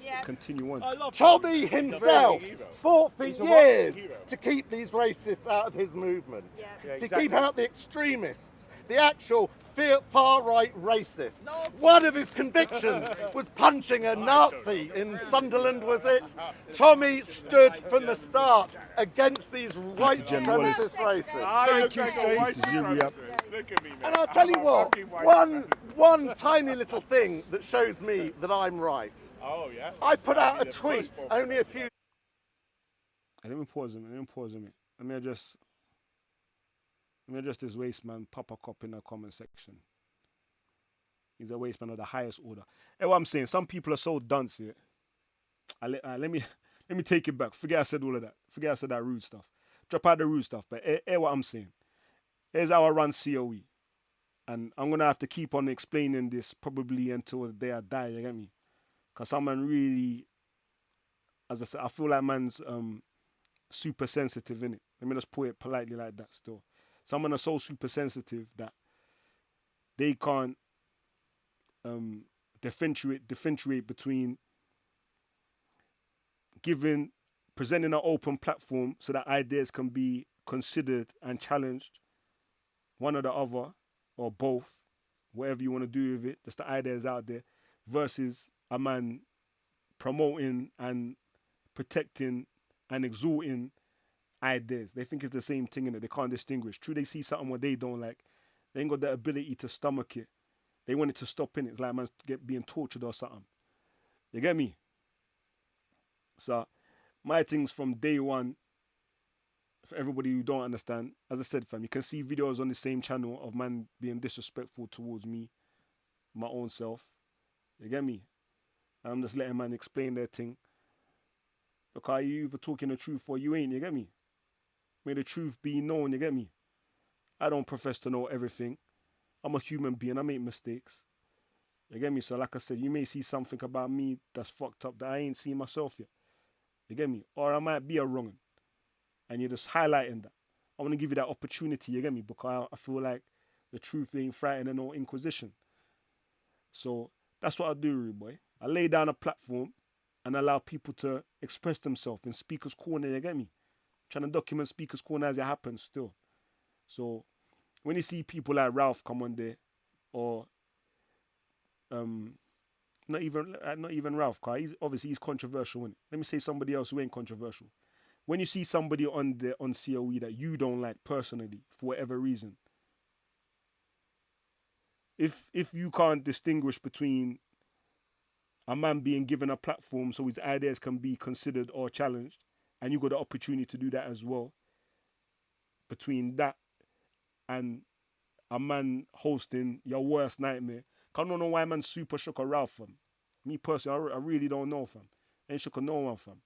Yeah. Continue on. Tommy himself fought for years to keep these racists out of his movement, Yeah. to keep out the extremists, the actual far-right racists. One of his convictions was punching a Nazi in Sunderland, was it? Tommy stood from the start against these white supremacist racists. Thank you, Steve. Look at me, man. And I'll tell you what, one tiny little thing that shows me that I'm right. Oh, yeah? I put out a tweet only a few... Let me pause a minute. Let me address this waste man, Papa Cop, in the comment section. He's a waste man of the highest order. Hey, what I'm saying, some people are so dunce here. Let me take it back. Forget I said all of that. Forget I said that rude stuff. Drop out the rude stuff. But hey, what I'm saying. Here's how I run COE. And I'm going to have to keep on explaining this probably until the day I die, you get me? Because someone really, as I said, I feel like man's super sensitive, innit? Let me just put it politely like that still. Someone are so super sensitive that they can't differentiate between presenting an open platform so that ideas can be considered and challenged, one or the other, or both, whatever you want to do with it, just the ideas out there, versus a man promoting and protecting and exalting ideas. They think it's the same thing, innit? They can't distinguish. True, they see something what they don't like. They ain't got the ability to stomach it. They want it to stop in it. It's like man's being tortured or something. You get me? So my things from day one, for everybody who don't understand, as I said, fam, you can see videos on the same channel of man being disrespectful towards me, my own self. You get me? And I'm just letting man explain their thing. Because you either talking the truth or you ain't, you get me? May the truth be known, you get me? I don't profess to know everything. I'm a human being, I make mistakes. You get me? So like I said, you may see something about me that's fucked up that I ain't seen myself yet. You get me? Or I might be a wrong one. And you're just highlighting that. I want to give you that opportunity, you get me? Because I feel like the truth ain't frightening no inquisition. So that's what I do, rude boy. I lay down a platform and allow people to express themselves in Speaker's Corner, you get me? Trying to document Speaker's Corner as it happens still. So when you see people like Ralph come on there, or not even Ralph, because he's controversial, innit? Let me say somebody else who ain't controversial. When you see somebody on COE that you don't like personally, for whatever reason, if you can't distinguish between a man being given a platform so his ideas can be considered or challenged, and you got the opportunity to do that as well, between that and a man hosting your worst nightmare, I don't know why man's super shook of Ralph, fam. Me personally, I really don't know, fam. Ain't shook of no one, fam.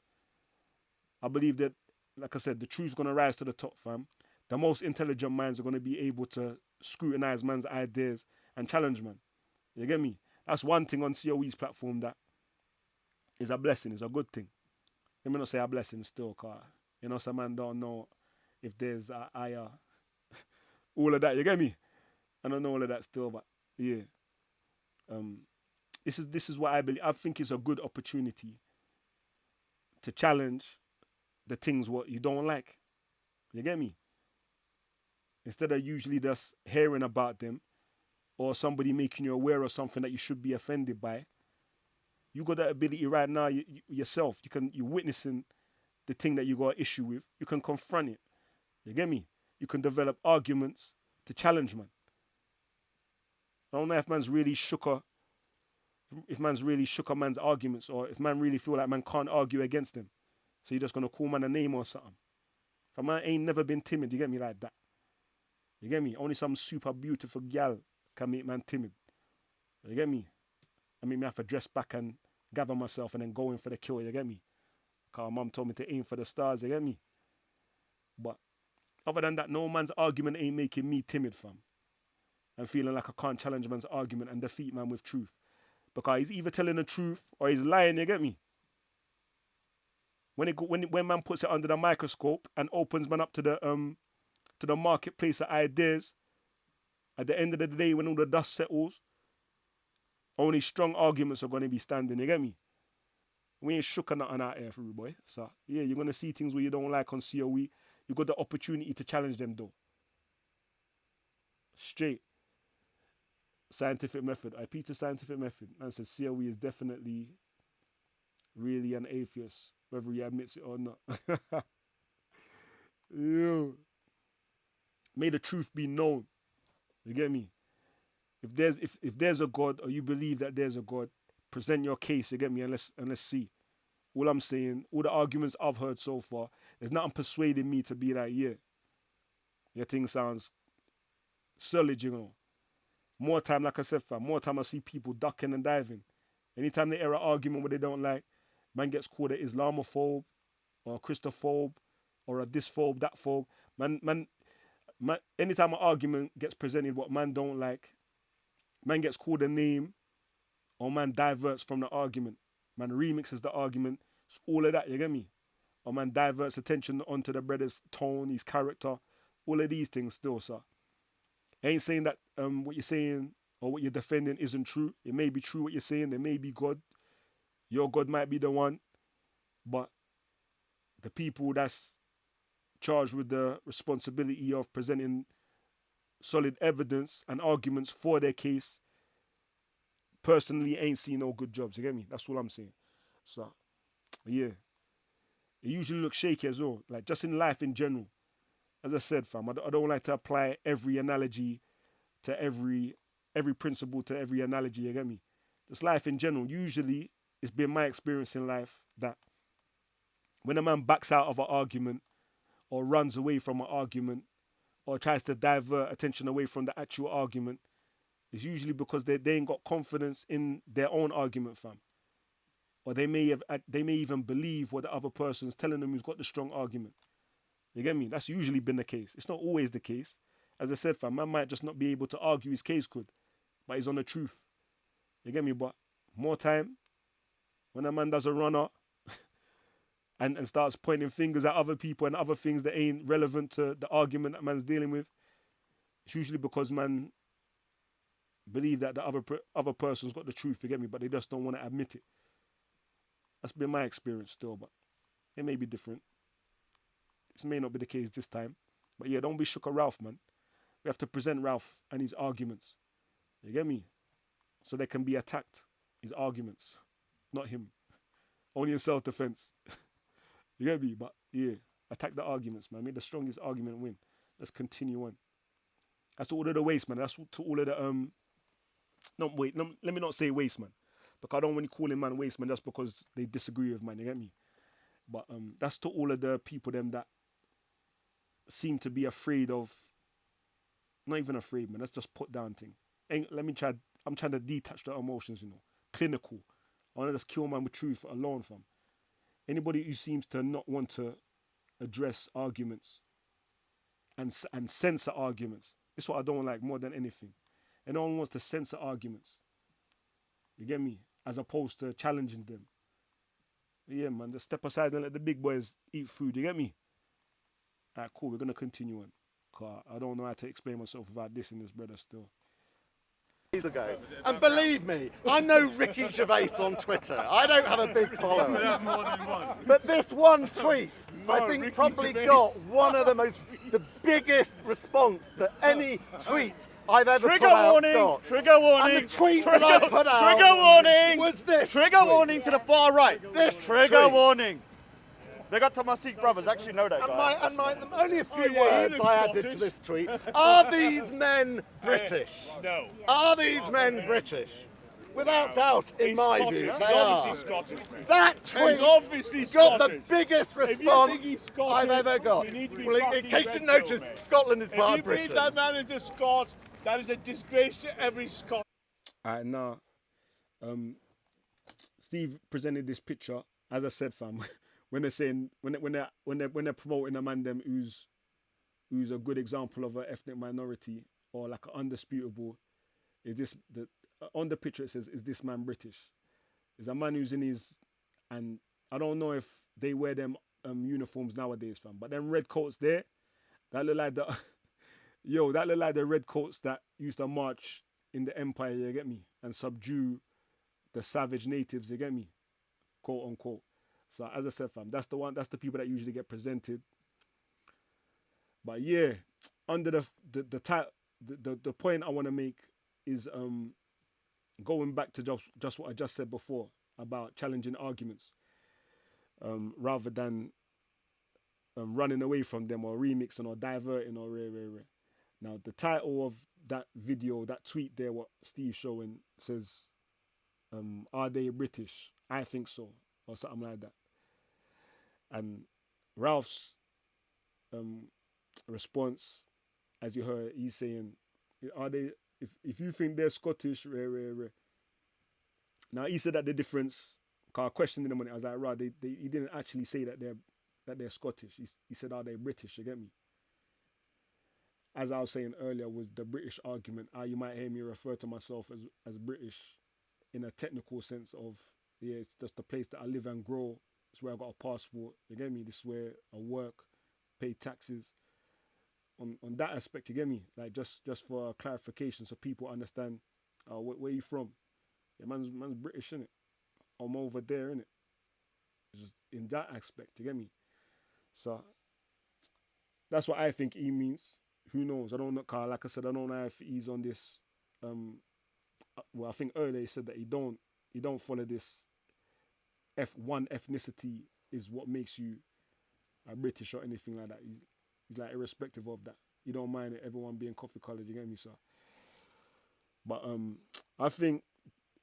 I believe that, like I said, the truth's going to rise to the top, fam. The most intelligent minds are going to be able to scrutinize man's ideas and challenge man. You get me? That's one thing on COE's platform that is a blessing, is a good thing. Let me not say a blessing still, because, you know, some man don't know if there's a higher, all of that, you get me? I don't know all of that still, but yeah. This is what I believe. I think it's a good opportunity to challenge the things what you don't like. You get me? Instead of usually just hearing about them or somebody making you aware of something that you should be offended by, you got that ability right now yourself. You're witnessing the thing that you got an issue with. You can confront it. You get me? You can develop arguments to challenge man. I don't know if man's really shook a man's arguments, or if man really feel like man can't argue against them. So you're just gonna call man a name or something. If a man ain't never been timid, you get me, like that. You get me? Only some super beautiful gal can make man timid. You get me? I mean, me have to dress back and gather myself and then go in for the kill, you get me? Cause mum told me to aim for the stars, you get me? But other than that, no man's argument ain't making me timid, fam. And feeling like I can't challenge man's argument and defeat man with truth. Because he's either telling the truth or he's lying, you get me? When man puts it under the microscope and opens man up to the marketplace of ideas, at the end of the day, when all the dust settles, only strong arguments are going to be standing, you get me? We ain't shook or nothing out here for you, boy. So, yeah, you're going to see things where you don't like on COE. You got the opportunity to challenge them, though. Straight. Scientific method. I Peter scientific method. Man said COE is definitely really an atheist, whether he admits it or not. Yo. May the truth be known. You get me? If there's a God, or you believe that there's a God, present your case, you get me, and let's see. All I'm saying, all the arguments I've heard so far, there's nothing persuading me to be like, yeah, your thing sounds solid, you know. More time, like I said, fam, more time I see people ducking and diving. Anytime they hear an argument where they don't like, man gets called an Islamophobe, or a Christophobe, or a dysphobe, that phobe. Man, anytime an argument gets presented what man don't like, man gets called a name, or man diverts from the argument. Man remixes the argument. It's all of that, you get me? Or man diverts attention onto the brother's tone, his character, all of these things still, sir. I ain't saying that what you're saying or what you're defending isn't true. It may be true what you're saying. There may be God. Your God might be the one. But the people that's charged with the responsibility of presenting solid evidence and arguments for their case, personally ain't seen no good jobs. You get me? That's all I'm saying. So, yeah. It usually looks shaky as well. Like, just in life in general. As I said, fam, I don't like to apply every analogy to every principle to every analogy, you get me? Just life in general. Usually, it's been my experience in life that when a man backs out of an argument or runs away from an argument or tries to divert attention away from the actual argument, it's usually because they ain't got confidence in their own argument, fam. Or they may even believe what the other person's telling them who's got the strong argument. You get me? That's usually been the case. It's not always the case. As I said, fam, man might just not be able to argue his case good, but he's on the truth. You get me? But more time, when a man does a runner and starts pointing fingers at other people and other things that ain't relevant to the argument that man's dealing with, it's usually because man believe that the other person's got the truth, you get me? But they just don't want to admit it. That's been my experience still, but it may be different. This may not be the case this time. But yeah, don't be shook at Ralph, man. We have to present Ralph and his arguments. You get me? So they can be attacked. His arguments. Not him. Only in self-defense. You get me? But yeah, attack the arguments, man. Make the strongest argument win. Let's continue on. That's to all of the waste, man. That's to all of the let me not say waste, man. Because I don't want to call him man waste, man, just because they disagree with man, you get me? But that's to all of the people them that seem to be afraid of, not even afraid, man, let's just put down thing. I'm trying to detach the emotions, you know. Clinical. I want to just kill man with truth alone, fam. Anybody who seems to not want to address arguments and censor arguments. This is what I don't like more than anything. And no one wants to censor arguments. You get me? As opposed to challenging them. Yeah, man, just step aside and let the big boys eat food. You get me? Alright, cool. We're going to continue on. Cause I don't know how to explain myself without dissing this brother still. days ago. And believe me, I'm no Ricky Gervais on Twitter. I don't have a big following. But this one tweet, I think, Ricky probably Gervais. got one of the biggest response that any tweet I've ever Trigger put out warning! got. Trigger warning! And the tweet that I put out Trigger warning! was this Trigger tweet. warning to the far right! This Trigger tweet. warning! They got to my Sikh brothers, actually know that guy. Only a few yeah, he words looks I added Scottish. to this tweet. Are these men British? No. Are these men British? Without doubt, in He's my Scottish. view, He's they are. obviously Scottish. That tweet obviously got the Scottish. biggest If you response think he's Scottish, I've ever got. you need to be Well, in fucking case you red noticed, pill, mate. Scotland is If part you of believe Britain. that man is a Scot, that is a disgrace to every Scot. Alright, now, Steve presented this picture. As I said, fam, when they're saying when they're promoting a man them who's a good example of an ethnic minority or like an undisputable, is this on the picture it says, is this man British? Is a man who's in his, and I don't know if they wear them uniforms nowadays, fam, but them red coats there, that look like the that look like the red coats that used to march in the empire, you get me, and subdue the savage natives, you get me, quote unquote. So as I said, fam, that's the people that usually get presented. But yeah, under the point I want to make is going back to just what I just said before about challenging arguments, rather than running away from them or remixing or diverting or rare. Now the title of that video, that tweet there, what Steve's showing, says, "Are they British? I think so," or something like that. And Ralph's response, as you heard, he's saying, "Are they? If you think they're Scottish, rare." Now he said that the difference. Cause I questioned him on it. I was like, "Right, he didn't actually say that they're Scottish. He said, are they British? You get me?" As I was saying earlier, was the British argument. You might hear me refer to myself as British in a technical sense of, yeah, it's just the place that I live and grow. It's where I got a passport. You get me? This is where I work, pay taxes. On that aspect, you get me? Like just for clarification, so people understand, where you from? Yeah, man's British, innit? I'm over there, innit? Just in that aspect, you get me? So that's what I think he means. Who knows? I don't know, Carl. Like I said, I don't know if he's on this. Well, I think earlier he said that he don't follow this. One ethnicity is what makes you a British or anything like that. He's like irrespective of that. You don't mind everyone being coffee coloured. You get me, sir? But I think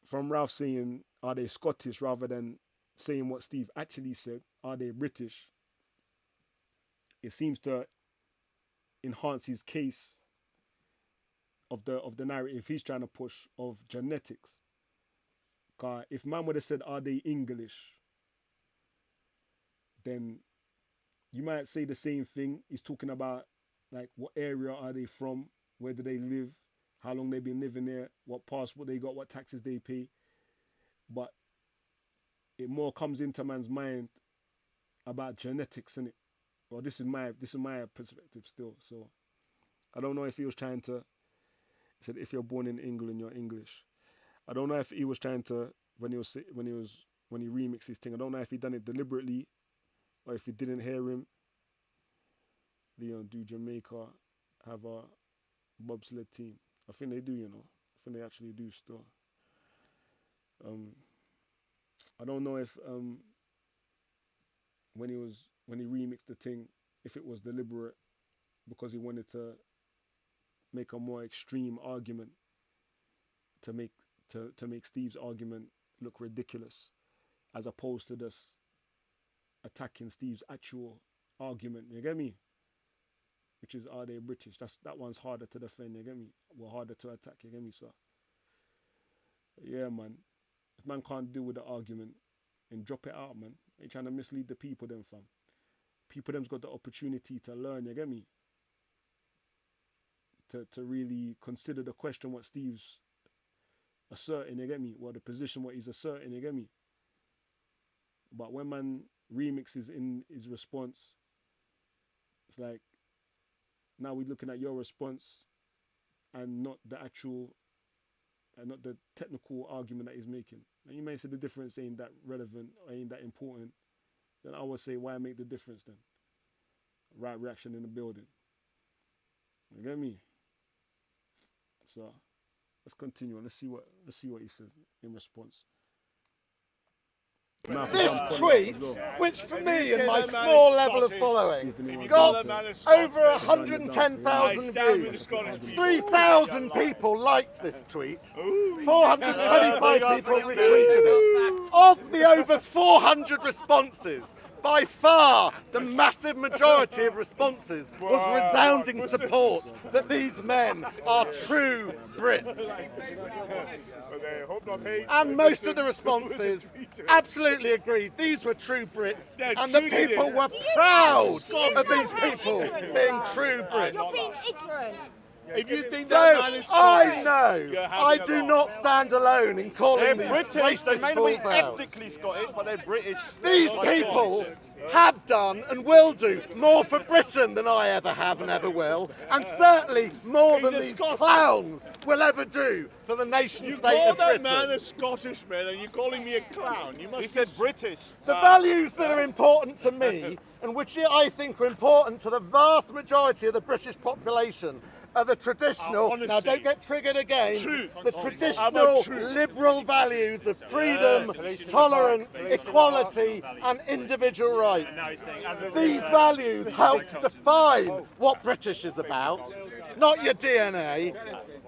from Ralph saying, are they Scottish, rather than saying what Steve actually said, are they British? It seems to enhance his case of the narrative he's trying to push of genetics. Cause if man would have said, are they English, then you might say the same thing. He's talking about like what area are they from, where do they live, how long they've been living there, what passport they got, what taxes they pay. But it more comes into man's mind about genetics, innit? Well, this is my perspective still. So I don't know if he was trying to. He said, if you're born in England, you're English. I don't know if he was trying to when he remixed his thing. I don't know if he done it deliberately or if he didn't hear him. Leon, do Jamaica have a bobsled team? I think they do. You know, I think they actually do still. I don't know if when he remixed the thing, if it was deliberate because he wanted to make a more extreme argument to make Steve's argument look ridiculous, as opposed to just attacking Steve's actual argument. You get me? Which is, are they British? That one's harder to defend. You get me? Well, harder to attack. You get me, sir? But yeah, man. If man can't deal with the argument, then drop it out, man. Ain't trying to mislead the people, them, fam. People them's got the opportunity to learn. You get me? To really consider the question what Steve's asserting, you get me? Well, the position what he's asserting, you get me? But when man remixes in his response, it's like, now we're looking at your response and not the actual and not the technical argument that he's making. And you may say the difference ain't that relevant or ain't that important. Then I would say, why make the difference then? Right reaction in the building. You get me? So let's continue. Let's see what he says in response. This tweet, which for me and my small level of following, got over 110,000 views. 3,000 people liked this tweet. 425 people retweeted it. Of the over 400 responses, by far the massive majority of responses was resounding support that these men are true Brits. And most of the responses absolutely agreed these were true Brits, and the people were proud of these people being true Brits. You're being ignorant. If you think that man is I know I do not stand alone in calling these British, they racist may not fools be out. ethnically Scottish, but they're British. These people have done and will do more for Britain than I ever have and ever will, and certainly more than these clowns will ever do for the nation You state call of that man Britain. a Scottishman and you're calling me a clown. You must He said British. The values that are important to me, and which I think are important to the vast majority of the British population, are the traditional, honesty. now don't get triggered again, Truth. the How traditional about truth? liberal values of freedom, tolerance, equality and individual rights. These values help to define what British is about, not your DNA,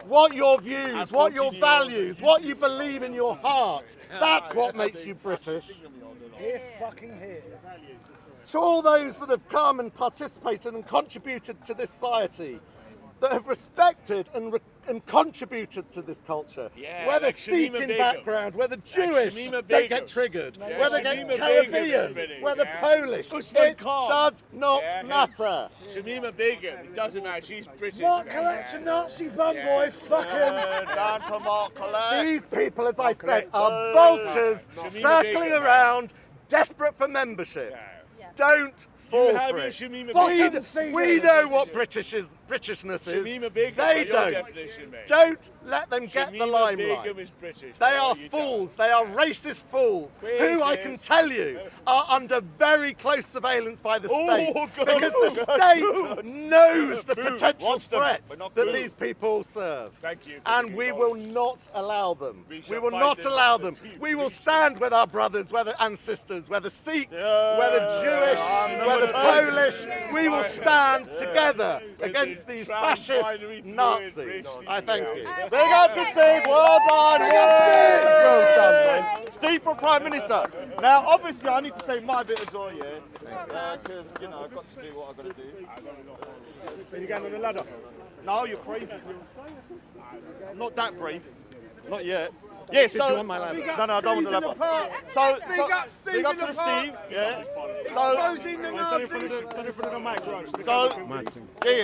what your views, what your values, what you believe in your heart. That's what makes you British. Here, fucking here. To all those that have come and participated and contributed to this society, that have respected and contributed to this culture, whether like Sikh Shamima in Begum. background, whether Jewish, Shamima don't Begum. get triggered, Yeah, whether Shamima Caribbean, Begum. whether Yeah. Polish, Usman it Khan. does not Yeah. matter. Shamima Begum, it doesn't matter, she's British. Mark man. Collect's a Nazi bum boy, fuck him. Down to Mark Collette. These people, as I said, are vultures Shamima circling Begum. around, desperate for membership. Don't fall have for your it. Shamima Bottom Begum. feeder. We know what Britishness is. Shamima Begum, They by your don't. definition, mate. Don't let them get the Shamima limelight. Begum is British. They by are what you tell fools, they are racist fools, who I can tell you are under very close surveillance by the state, Oh, God. because the state knows the potential Watch them, threat but not that boo. these people serve. Thank you. And we will not allow them. We We shall will fight not them allow to them. the teeth. We will stand with our brothers, whether and sisters, whether Sikh, whether Jewish, whether Polish. We will stand together against these fascist Nazis. I thank you. Big up to Steve, well done. Well done, Steve for Prime Minister. Now, obviously, I need to say my bit as well, yeah? Because, you know, I've got to do what I've got to do. Then you going on the ladder. No, you're crazy. I'm not that brave. Not yet. Yeah, so... No, I don't want the ladder. So, big up to the Steve, yeah?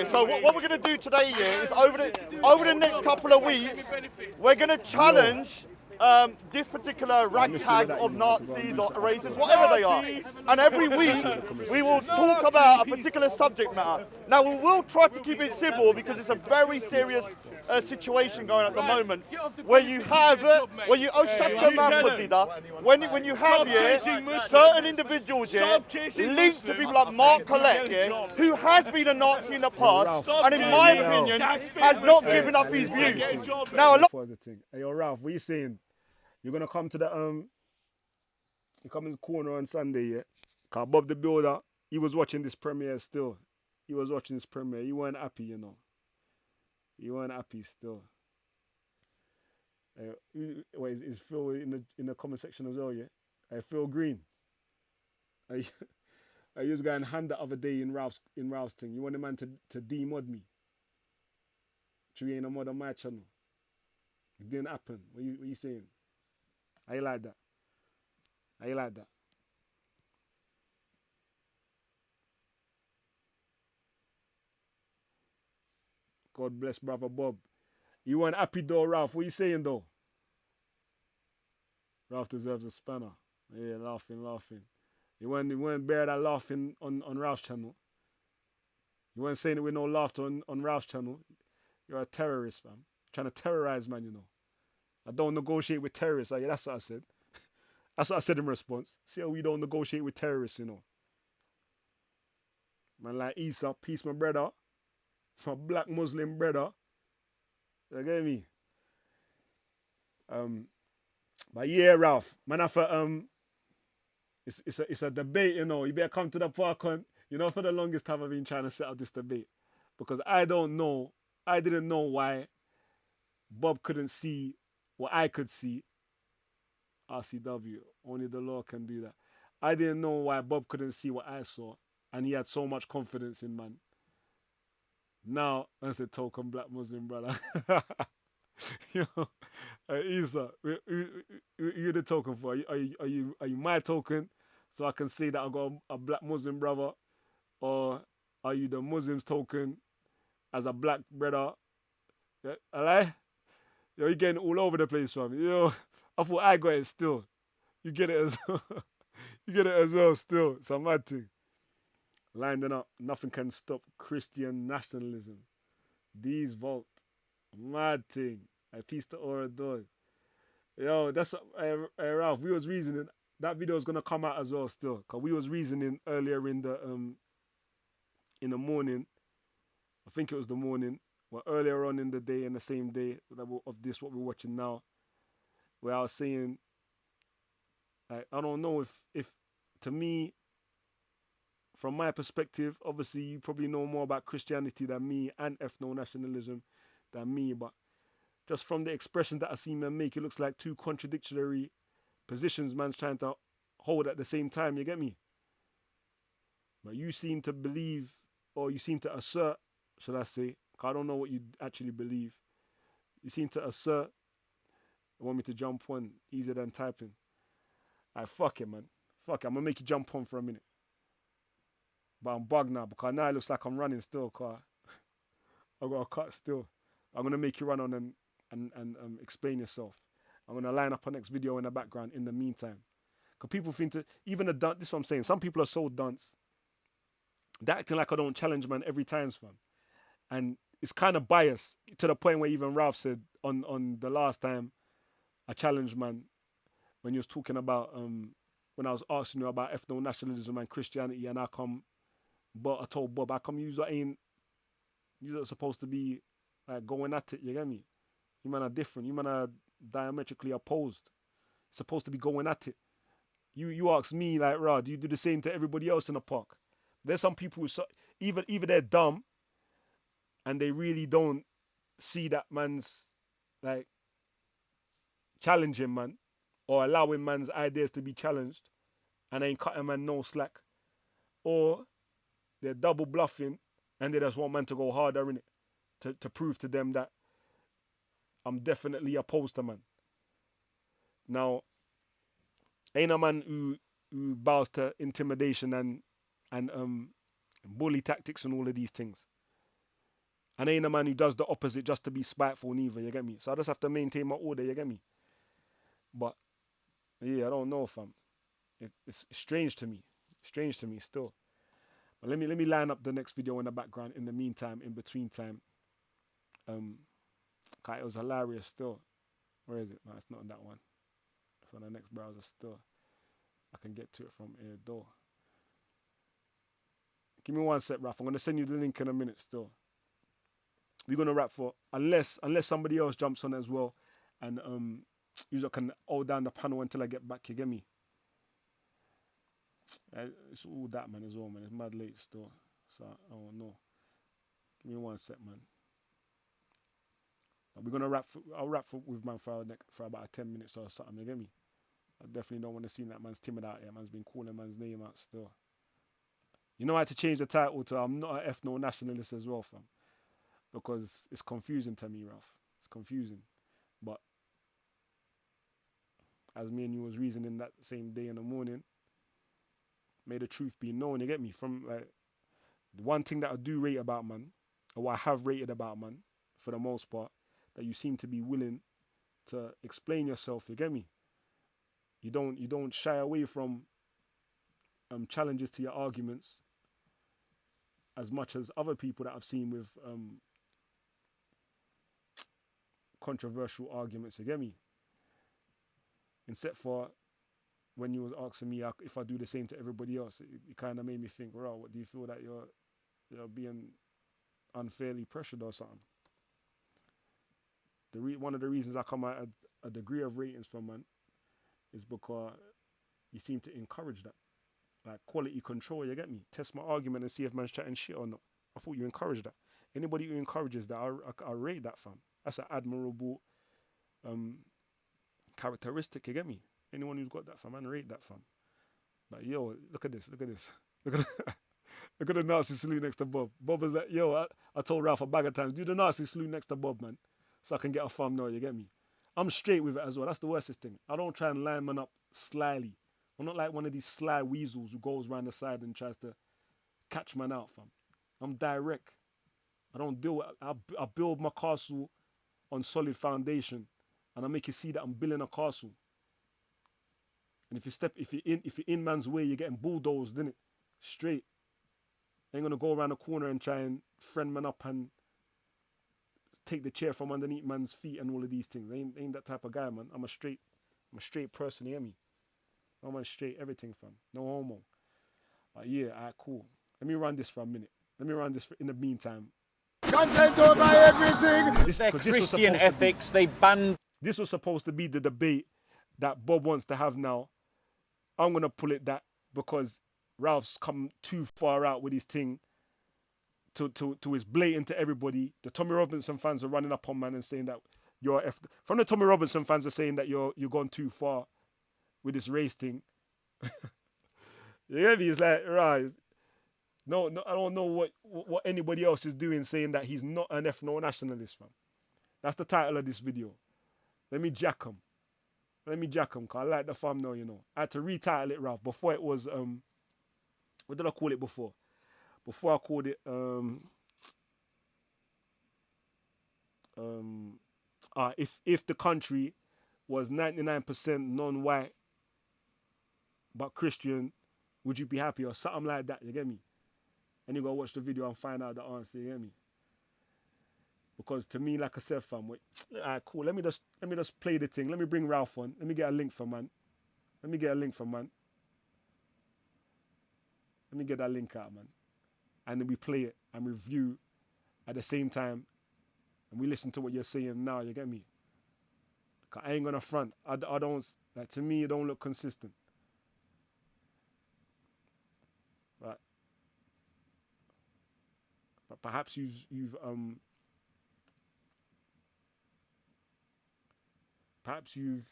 So what we're going to do today, yeah, is over the next couple of weeks, we're going to challenge this particular ragtag of Nazis or racists, whatever they are. And every week, we will talk about a particular subject matter. Now, we will try to keep it civil because it's a very serious situation going at the moment, where you have, shut your mouth, Madida. When you have, certain individuals, linked to people like Mark Collette, who has been a Nazi in the past, and in my opinion, has not given up his views. Now, a lot. Was the thing. Hey, yo, Ralph, what you saying? You're gonna come to the you come in the corner on Sunday, yeah? Cause Bob the Builder, he was watching this premiere still. He was watching this premiere. He weren't happy, you know. He weren't happy still. Is Phil in the comment section as well, yeah? Phil Green. I used to go and hand the other day in Ralph's thing. You want the man to demod me? You ain't a mod on my channel. It didn't happen. What you saying? How you like that? How you like that? God bless brother Bob. You weren't happy though, Ralph. What you saying though? Ralph deserves a spanner. Yeah, laughing. You weren't bare that laughing on Ralph's channel. You weren't saying it with no laughter on Ralph's channel. You're a terrorist, fam. Trying to terrorize man, you know. I don't negotiate with terrorists. Yeah, that's what I said. That's what I said in response. See how we don't negotiate with terrorists, you know. Man like Isa, peace my brother. My black Muslim brother. You get me? But yeah, Ralph, man, I thought it's a debate, you know. You better come to the park on, you know, for the longest time I've been trying to set up this debate. Because I didn't know why Bob couldn't see what I could see. RCW, only the law can do that. I didn't know why Bob couldn't see what I saw, and he had so much confidence in man. Now, that's a token black Muslim brother. Yo, Isa, you're the token for. Are you my token, so I can say that I got a black Muslim brother, or are you the Muslims token as a black brother? Yeah, alright? Yo, you're getting all over the place, fam. Yo, I thought I got it still. You get it as well. You get it as well still. It's a mad thing. Lining up, nothing can stop Christian nationalism. These vote. Mad thing. I pieced the aura dog. Yo, that's Ralph. We was reasoning. That video is gonna come out as well still. Cause we was reasoning earlier in the morning. I think it was the morning. Well, earlier on in the day, in the same day of this, what we're watching now, where I was saying, I don't know if to me, from my perspective, obviously you probably know more about Christianity than me and ethno-nationalism than me, but just from the expression that I see men make, it looks like two contradictory positions man's trying to hold at the same time, you get me? But you seem to believe, or you seem to assert, should I say, 'cause I don't know what you actually believe. You seem to assert, you want me to jump on easier than typing. Fuck it, man. Fuck it, I'm gonna make you jump on for a minute. But I'm bugged now, because now it looks like I'm running still, car. I got a cut still. I'm gonna make you run on and explain yourself. I'm gonna line up a next video in the background in the meantime. Because people think to, even this is what I'm saying, some people are so dunce. They're acting like I don't challenge man every time, fam. And it's kind of biased to the point where even Ralph said on the last time I challenged man, when he was talking about, when I was asking you about ethno-nationalism and Christianity, and I told Bob, how come you're supposed to be like going at it, you get me? You man are different, you man are diametrically opposed. Supposed to be going at it. You ask me like, rah, do you do the same to everybody else in the park? There's some people who either they're dumb and they really don't see that man's like challenging man or allowing man's ideas to be challenged and ain't cutting man no slack, or they're double bluffing and they just want man to go harder in it to prove to them that I'm definitely opposed to man. Now, ain't a man who bows to intimidation and bully tactics and all of these things. And ain't a man who does the opposite just to be spiteful neither, you get me? So I just have to maintain my order, you get me? But yeah, I don't know, fam. It's strange to me. Strange to me still. But let me line up the next video in the background in the meantime, in between time. It was hilarious still. Where is it? No, it's not on that one. It's on the next browser still. I can get to it from here door. Give me 1 sec, Raf. I'm gonna send you the link in a minute still. We're gonna wrap for unless somebody else jumps on as well, and you can hold down the panel until I get back. You get me? It's all that man as well, man. It's mad late still, so I don't know. Give me 1 sec, man. But we're gonna wrap. I'll wrap with man for about 10 minutes or something. You get me? I definitely don't want to see that man's timid out here. Man's been calling man's name out still. You know I had to change the title to I'm not an ethno-nationalist as well, fam. Because it's confusing to me, Ralph. It's confusing. But as me and you was reasoning that same day in the morning, may the truth be known, you get me? From like the one thing that I do rate about man, or what I have rated about man, for the most part, that you seem to be willing to explain yourself, you get me? You don't shy away from challenges to your arguments as much as other people that I've seen with controversial arguments, you get me? Except for when you was asking me if I do the same to everybody else, it kind of made me think, well, what do you feel that you're being unfairly pressured or something? One of the reasons I come at a degree of ratings from, man, is because you seem to encourage that. Like quality control, you get me? Test my argument and see if man's chatting shit or not. I thought you encouraged that. Anybody who encourages that, I rate that, fam. That's an admirable characteristic, you get me? Anyone who's got that, fam, man, rate that, fam. Like, yo, look at this. Look at the Nazi salute next to Bob. Bob was like, yo, I told Ralph a bag of times, do the Nazi salute next to Bob, man, so I can get a thumbnail, you get me? I'm straight with it as well. That's the worstest thing. I don't try and line man up slyly. I'm not like one of these sly weasels who goes around the side and tries to catch man out, fam. I'm direct. I don't do it. I build my castle on solid foundation, and I make you see that I'm building a castle. And if you're in man's way, you're getting bulldozed, innit? Straight. I ain't gonna go around the corner and try and friend man up and take the chair from underneath man's feet and all of these things. I ain't that type of guy, man. I'm a straight person, you hear me? I'm a straight everything, fam. No homo. Yeah, alright, cool. Let me run this for a minute. In the meantime. Content over everything. Their Christian ethics, they banned. This was supposed to be the debate that Bob wants to have now. I'm going to pull it that because Ralph's come too far out with his thing to his blatant to everybody. The Tommy Robinson fans are running up on man and saying that from the Tommy Robinson fans are saying that you're gone too far with this race thing. You get me? It's like, right. No, I don't know what anybody else is doing saying that he's not an ethno-nationalist, fam. That's the title of this video. Let me jack him, because I like the thumbnail, you know. I had to retitle it, Ralph. Before it was, what did I call it before? Before I called it, if the country was 99% non-white but Christian, would you be happy? Or something like that, you get me? And you go watch the video and find out the answer, you get me? Because to me, like I said, fam, alright, cool. Let me just play the thing. Let me bring Ralph on. Let me get a link from man. Let me get that link out, man. And then we play it and review at the same time. And we listen to what you're saying now, you get me? I ain't gonna front. I don't, like, to me, it don't look consistent. Right. But perhaps perhaps you've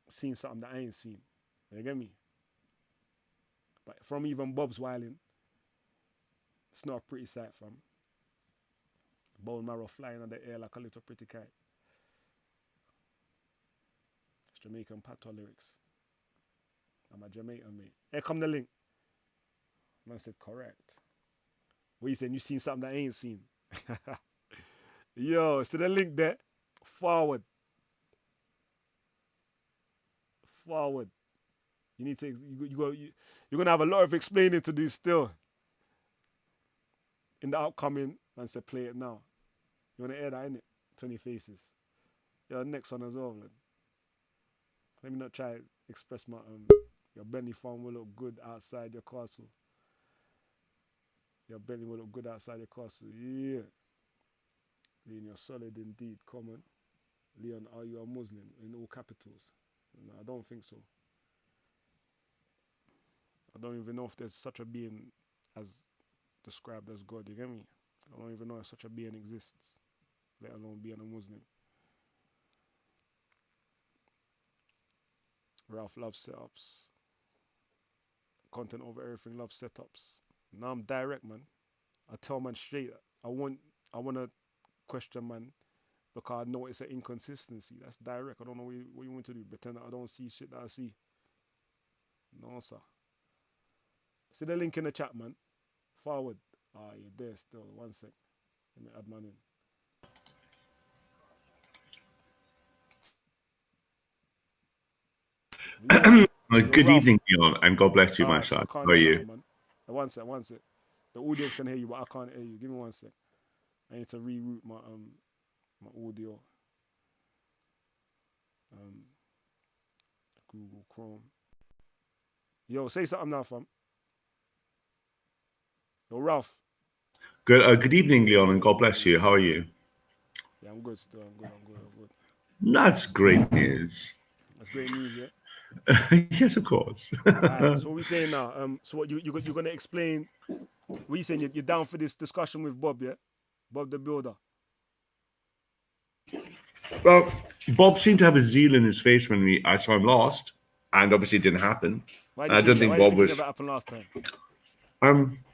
seen something that I ain't seen. You get me? But from even Bob's wilding, it's not a pretty sight, fam. Bone marrow flying on the air like a little pretty kite. It's Jamaican patois lyrics. I'm a Jamaican, mate. Here come the link. Man said, correct. What you saying? You seen something that I ain't seen? Yo, so the link there. Forward. You need to, you're gonna have a lot of explaining to do still. In the upcoming, man said, play it now. You wanna hear that, innit? 20 faces. Yeah, next one as well, man. Let me not try to express my your Bentley farm will look good outside your castle. Your Bentley will look good outside your castle. Yeah. Leon, you're solid indeed. Come on. Leon, are you a Muslim? In all capitals. No, I don't think so. I don't even know if there's such a being as described as God. You get me? I don't even know if such a being exists, let alone being a Muslim. Ralph loves setups. Content over everything, loves setups. Now I'm direct, man. I tell man straight. I want to question man because I know it's an inconsistency. That's direct. I don't know what you want to do. Pretend that I don't see shit that I see. No, sir. See the link in the chat, man. Forward. You're there still. 1 sec. Let me add man in. Good evening, Neil, and God bless you, my son. How are you? Man. 1 sec. The audience can hear you, but I can't hear you. Give me 1 sec. I need to reroute my my audio. Google Chrome. Yo, say something now, fam. Yo, Ralph. Good evening, Leon, and God bless you. How are you? Yeah, I'm good still. I'm good. That's great news. That's great news, yeah? Yes, of course. Alright, so what we saying now? So what you're gonna explain? What you saying? You're down for this discussion with Bob, yeah? Bob the Builder. Well, Bob seemed to have a zeal in his face when I saw him last, and obviously it didn't happen. Why I don't think Bob was. It never happened last time?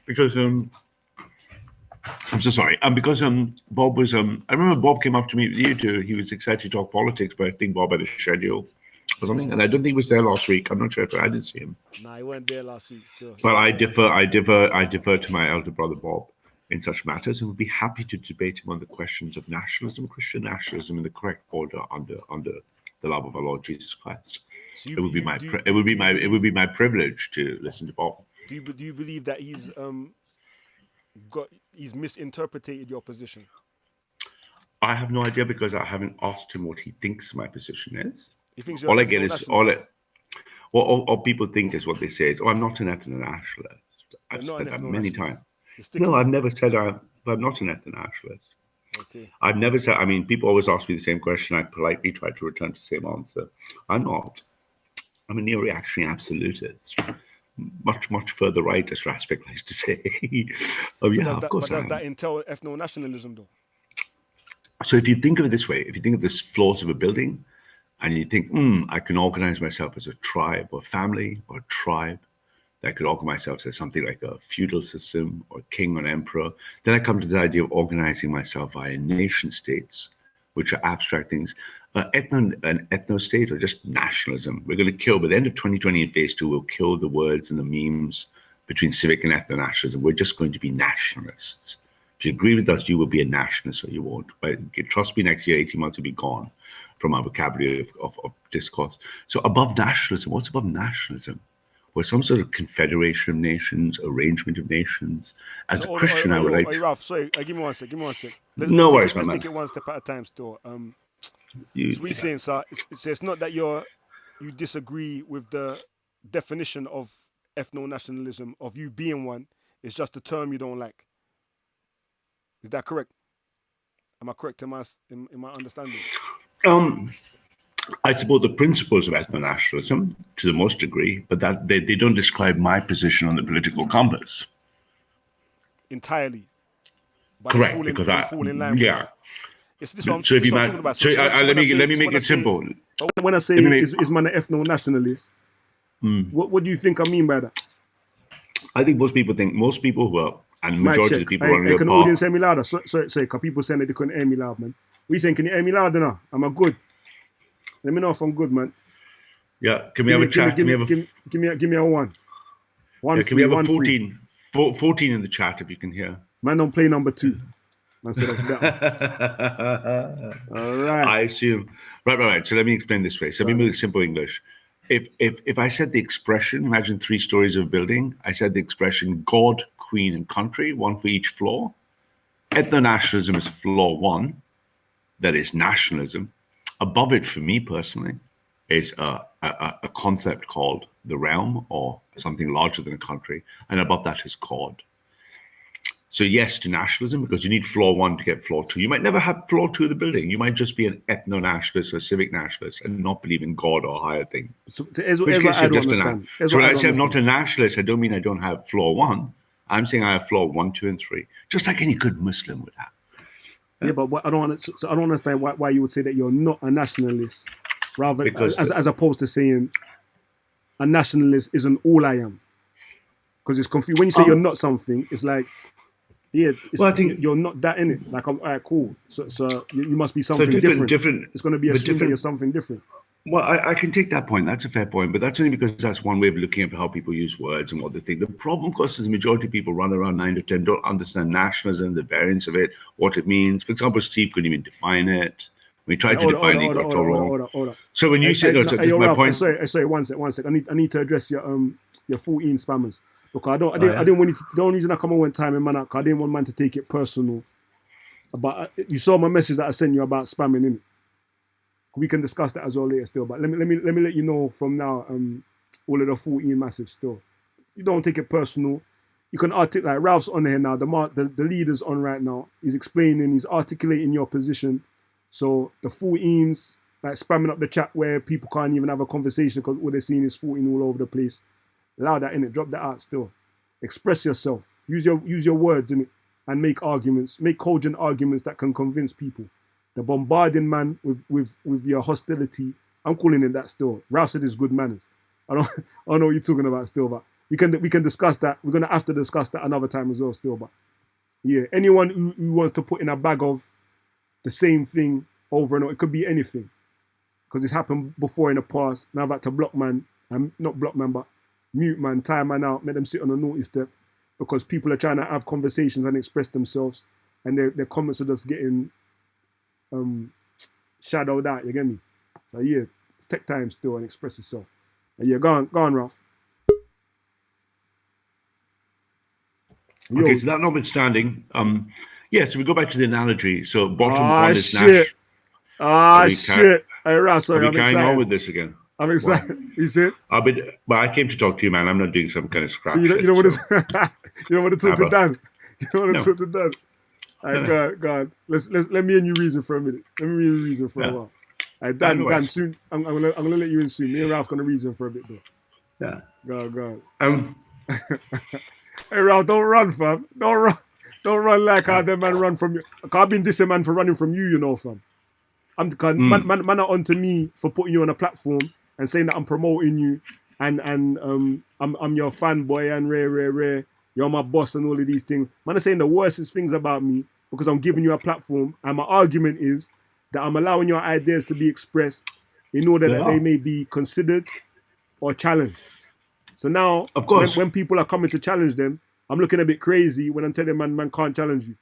Because I'm so sorry. Because Bob was I remember Bob came up to me with you too. He was excited to talk politics, but I think Bob had a schedule or something, and I don't think he was there last week. I'm not sure if I didn't see him. Nah, he weren't there last week still. But I defer to my elder brother Bob in such matters, and would be happy to debate him on the questions of nationalism, Christian nationalism, in the correct order under the love of our Lord Jesus Christ. So It would be my privilege to listen to Bob. Do you believe that he's misinterpreted your position? I have no idea because I haven't asked him what he thinks my position is. He thinks all I get is all people think is what they say is, "Oh, I'm not an ethno-nationalist." I've said that many times. No, I've never said I'm not an ethno-nationalist. Okay. I've never said. I mean, people always ask me the same question. I politely try to return the same answer. I'm not. I'm a neo-reactionary absolutist. Much further right, as Raspik likes to say. Oh yeah, of course. But does that entail ethno-nationalism though? So if you think of it this way, if you think of the floors of a building, and you think, I can organize myself as a tribe or family or a tribe, that I could organize myself as something like a feudal system or king or emperor, then I come to the idea of organizing myself via nation states, which are abstract things. An ethno state or just nationalism. We're going to kill, by the end of 2020 in phase 2, we'll kill the words and the memes between civic and ethno-nationalism. We're just going to be nationalists. If you agree with us, you will be a nationalist or you won't. But trust me, next year, 18 months will be gone from our vocabulary of discourse. So above nationalism, what's above nationalism? Well, some sort of confederation of nations, arrangement of nations. As a Christian, I would like... Hey, Ralph, sorry, give me one sec. No worries, let's man. take it one step at a time still. So we're saying, sir, it's not that you disagree with the definition of ethno-nationalism, of you being one. It's just a term you don't like. Is that correct? Am I correct in my understanding? I support the principles of ethno-nationalism to the most degree, but that they don't describe my position on the political compass. Entirely. Correct, because yeah. So if you let me make it simple. When I say is man an ethno-nationalist, what do you think I mean by that? I think most people who are, and majority of the people on your can the part. audience hear me louder? Sorry, because people saying that they couldn't hear me loud, man. We saying, can you hear me louder now? Am I good? Let me know if I'm good, man. Yeah, can we have a chat? Give me a one. Can we have a 14 in the chat if you can hear? Man, don't play number 2. Man said that's better. All right. I assume. Right. So let me explain this way. So let me make simple English. If I said the expression, imagine 3 stories of a building, I said the expression God, Queen, and country, one for each floor. Ethno-nationalism is floor 1. That is nationalism. Above it, for me personally, is a concept called the realm, or something larger than a country, and above that is God. So yes to nationalism, because you need floor 1 to get floor 2. You might never have floor 2 of the building. You might just be an ethno-nationalist or civic nationalist and not believe in God or higher things. So when I say I'm not a nationalist, I don't mean I don't have floor 1. I'm saying I have floor 1, 2, and 3, just like any good Muslim would have. Yeah, but I don't understand why you would say that you're not a nationalist, rather as opposed to saying a nationalist isn't all I am. Because it's confused. When you say you're not something, it's like, yeah, I think you're not that in it. Like, all right, cool. So you must be something different. It's going to be assumed that you're something different. Well, I can take that point. That's a fair point, but that's only because that's one way of looking at how people use words and what they think. The problem, of course, is the majority of people run around 9 to 10, don't understand nationalism, the variance of it, what it means. For example, Steve couldn't even define it. We tried to define it, got it all wrong. So when you say, my point. Sorry, one sec. I need to address your 14 spammers. Because I didn't want you to, the only reason I come on one time in man, I didn't want man to take it personal. But you saw my message that I sent you about spamming, innit? We can discuss that as well later still. But let me let you know from now. All of the 14 massive still. You don't take it personal. You can articulate. Like Ralph's on here now. The leader's on right now. He's explaining. He's articulating your position. So the 14s like spamming up the chat where people can't even have a conversation because all they're seeing is 14 all over the place. Allow that in it. Drop that out still. Express yourself. Use your words in it and make arguments. Make cogent arguments that can convince people. The bombarding man with your hostility. I'm calling it that still. Ralph said it's good manners. I don't know what you're talking about still, but we can discuss that. We're gonna have to discuss that another time as well still. But yeah, anyone who wants to put in a bag of the same thing over and over, it could be anything. Because it's happened before in the past. Now I've had to block man, not block man, but mute man, time man out, make them sit on a naughty step because people are trying to have conversations and express themselves and their comments are just getting shadowed out, you get me? So yeah, it's take time still and express yourself. And yeah, go on, Ralph. Okay, so that notwithstanding, so we go back to the analogy. So bottom one is shit. Shit. Hey, Ralph, sorry, I'm excited. On with this again. I'm excited. Wow. You see it? But I came to talk to you, man. I'm not doing some kind of scratch. You don't want to talk to Dan. You don't want to talk to Dan. All right, go on. Let me and you reason for a minute. Let me reason for a while. All right, Dan, soon. I'm gonna let you in soon. Me and Ralph gonna reason for a bit though. Yeah. Go on. Hey Ralph, don't run, fam. Don't run like how them man run from you. I've been dissing man for running from you, you know, fam. Man are onto me for putting you on a platform and saying that I'm promoting you and I'm your fanboy and rare. You're my boss and all of these things. Man are saying the worstest things about me because I'm giving you a platform, and my argument is that I'm allowing your ideas to be expressed in order that they may be considered or challenged. So now, of course, when people are coming to challenge them, I'm looking a bit crazy when I'm telling man can't challenge you.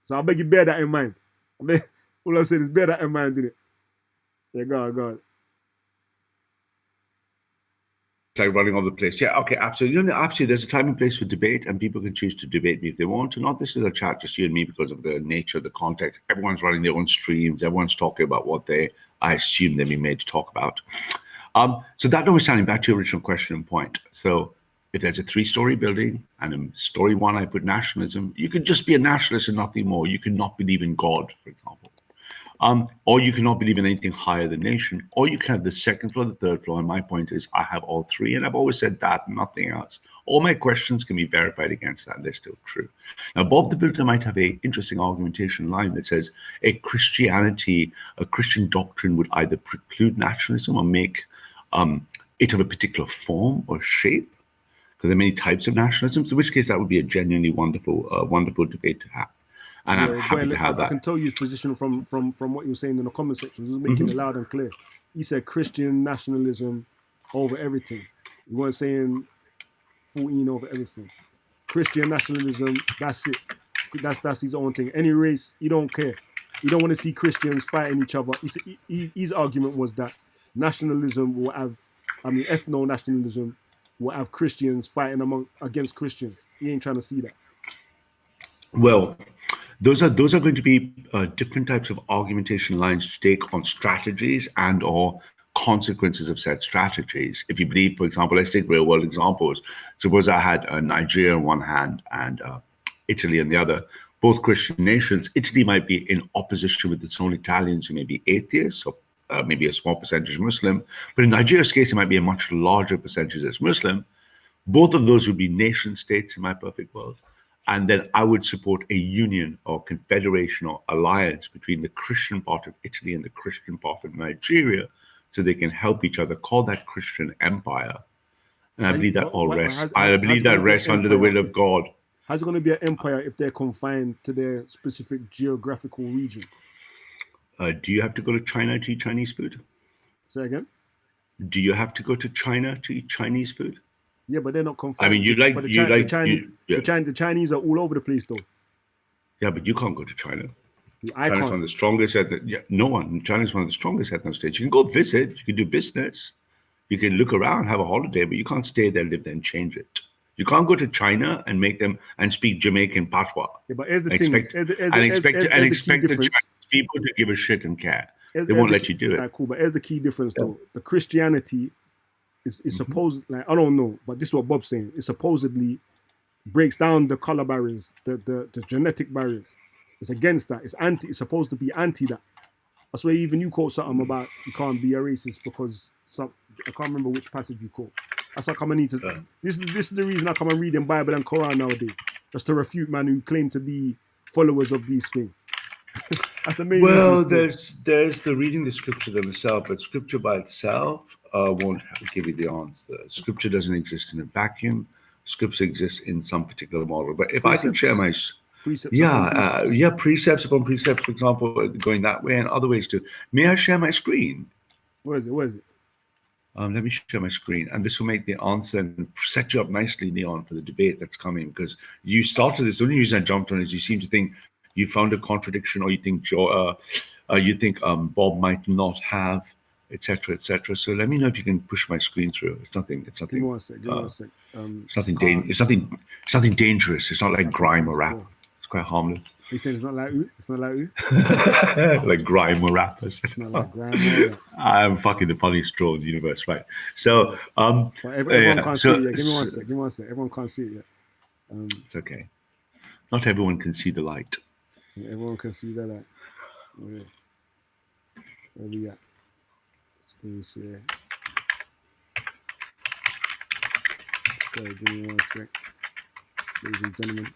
So I beg you bear that in mind. All I said is bear that in mind, didn't it? Yeah, go on. Like running all the place. Yeah, okay, absolutely. Absolutely, there's a time and place for debate, and people can choose to debate me if they want to. Not this is a chat, just you and me, because of the nature of the context. Everyone's running their own streams. Everyone's talking about what I assume they've been made to talk about. So that notwithstanding, back to your original question and point. So if there's a 3-story building and in story 1 I put nationalism, you could just be a nationalist and nothing more. You can not believe in God, for example. Or you cannot believe in anything higher than nation, or you can have the 2nd floor, the 3rd floor, and my point is I have all 3, and I've always said that, nothing else. All my questions can be verified against that, and they're still true. Now, Bob the Builder might have an interesting argumentation line that says a Christian doctrine would either preclude nationalism or make it of a particular form or shape, because there are many types of nationalism, in which case that would be a genuinely wonderful debate to have. And I'm happy to have that. I can tell you his position from what you were saying in the comment section. Just making it loud and clear. He said Christian nationalism over everything. He wasn't saying 14 over everything. Christian nationalism, that's it. That's his own thing. Any race, he don't care. He don't want to see Christians fighting each other. His argument was that nationalism will have, ethno-nationalism will have Christians fighting against Christians. He ain't trying to see that. Well, those are going to be different types of argumentation lines to take on strategies and or consequences of said strategies. If you believe, for example, let's take real world examples. Suppose I had Nigeria on one hand and Italy on the other, both Christian nations. Italy might be in opposition with its own Italians who may be atheists or maybe a small percentage Muslim. But in Nigeria's case, it might be a much larger percentage that's Muslim. Both of those would be nation states in my perfect world. And then I would support a union or confederation or alliance between the Christian part of Italy and the Christian part of Nigeria so they can help each other, call that Christian empire. And I believe that all rests. I believe that rests under the will of God. How's it going to be an empire if they're confined to their specific geographical region? Do you have to go to China to eat Chinese food? Say again? Do you have to go to China to eat Chinese food? Yeah, but they're not confined. I mean, the Chinese are all over the place, though. Yeah, but you can't go to China. I China's can't. one of the strongest. No one. China's one of the strongest ethno states. You can go visit. You can do business. You can look around, have a holiday, but you can't stay there, live there, and change it. You can't go to China and make them and speak Jamaican patois. Yeah, but here's the thing. Expect the Chinese people to give a shit and care. They won't let you do it. Right, cool, but here's the key difference though. The Christianity is supposed, like, I don't know, but this is what Bob's saying. It supposedly breaks down the color barriers, the genetic barriers. It's against that. It's supposed to be anti that. That's why even you quote something about you can't be a racist because I can't remember which passage you quote. That's how come I need to. This is the reason I come and read in Bible and Quran nowadays, just to refute man who claim to be followers of these things. That's the main reason. There's the reading the scripture themselves, but scripture by itself won't give you the answer. Scripture doesn't exist in a vacuum. Scripture exists in some particular model. But if precepts. I can share my precepts precepts upon precepts, for example, going that way, and other ways too. May I share my screen? Where is it? Let me share my screen, and this will make the answer and set you up nicely, Leon, for the debate that's coming. Because you started this. The only reason I jumped on is you seem to think you found a contradiction, or you think Bob might not have, etc., etc. So let me know if you can push my screen through. It's nothing. Give me one sec. It's nothing dangerous. It's not like grime or rap. It's quite harmless. You saying it's not like who? It's not like who? Like grime or rap. It's not like grime or rap. I'm fucking the funniest troll in the universe, right? So everyone can't see it yet. Give me one sec. Everyone can't see it yet. It's okay. Not everyone can see the light. Yeah, everyone can see that light. Where we at? Screen share. So give me one sec, ladies and gentlemen.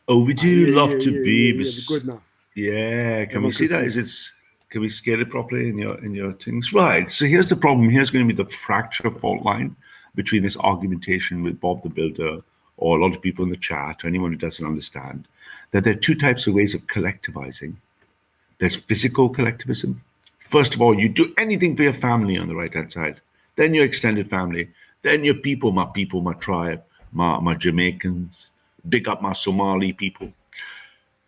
Oh, we do love to be. Good now. Yeah, can we see that? Can we scale it properly in your things? Right. So here's the problem. Here's going to be the fracture fault line between this argumentation with Bob the Builder, or a lot of people in the chat, or anyone who doesn't understand that there are two types of ways of collectivizing. There's physical collectivism. First of all, you do anything for your family on the right-hand side, then your extended family, then your people, my tribe, my Jamaicans, big up my Somali people.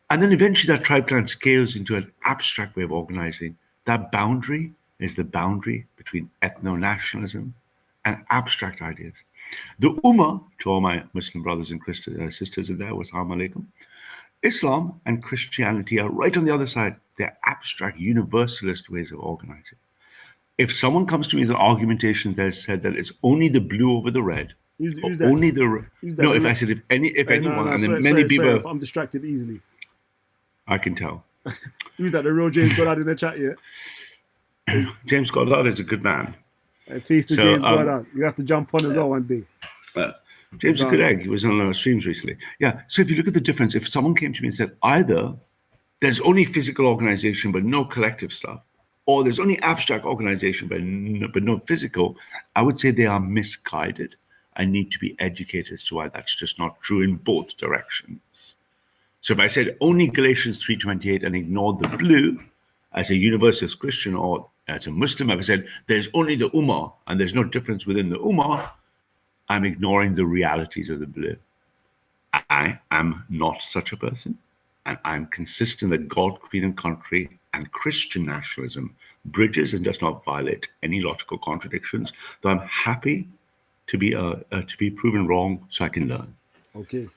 And then eventually that tribe clan scales into an abstract way of organizing. That boundary is the boundary between ethno-nationalism and abstract ideas. The Ummah, to all my Muslim brothers and sisters in there, wassalamu alaikum, Islam and Christianity are right on the other side. They're abstract, universalist ways of organizing. If someone comes to me with an argumentation that said that it's only the blue over the red, only the no, if I said if anyone, and then many people, if I'm distracted easily, I can tell. Who's that? The real James Goddard in the chat, yeah? James Goddard is a good man. Peace to James Goddard. You have to jump on as well one day. James is a good egg. He was on our streams recently. Yeah. So if you look at the difference, if someone came to me and said either there's only physical organization but no collective stuff, or there's only abstract organization but no physical, I would say they are misguided and need to be educated as to why that's just not true in both directions. So if I said only Galatians 3:28 and ignored the blue as a universalist Christian or as a Muslim, if I said there's only the Ummah and there's no difference within the Ummah, I'm ignoring the realities of the blue. I am not such a person, and I'm consistent that God, Queen and Country and Christian nationalism bridges and does not violate any logical contradictions, though I'm happy to be proven wrong so I can learn. Okay.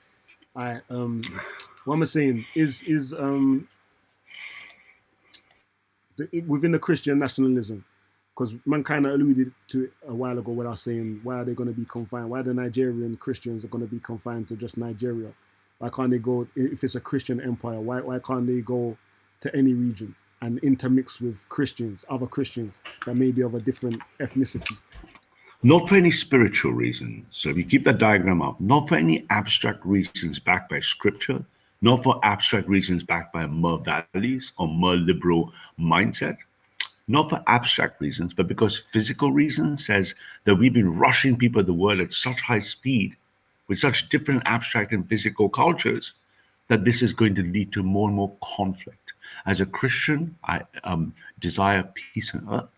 What am I saying is within the Christian nationalism, because man kind of alluded to it a while ago when I was saying, why are they going to be confined? Why the Nigerian Christians are going to be confined to just Nigeria? Why can't they go, if it's a Christian empire, why can't they go to any region and intermix with Christians, other Christians that may be of a different ethnicity? Not for any spiritual reasons. So if you keep that diagram up, not for any abstract reasons backed by scripture, not for abstract reasons backed by more values or more liberal mindset, not for abstract reasons, but because physical reasons says that we've been rushing people of the world at such high speed with such different abstract and physical cultures that this is going to lead to more and more conflict. As a Christian, I desire peace on earth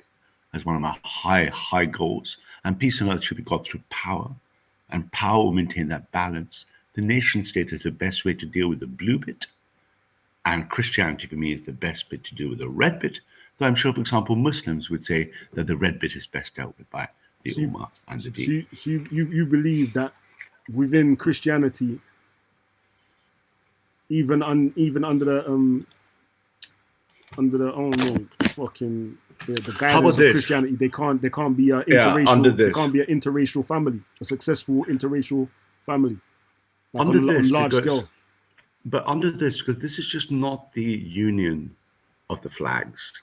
as one of my high goals. And peace on earth should be got through power. And power will maintain that balance. The nation state is the best way to deal with the blue bit. And Christianity for me is the best bit to deal with the red bit, So I'm sure, for example, Muslims would say that the red bit is best dealt with by the So you- Ummah and the Deen. So you believe that within Christianity, even under the I don't know, fucking the guidance of this? Christianity, they can't be a Yeah, interracial. under They this. can't be an interracial family, a successful interracial family, like Under on this, large because- scale. But under this, because this is just not the union of the flags.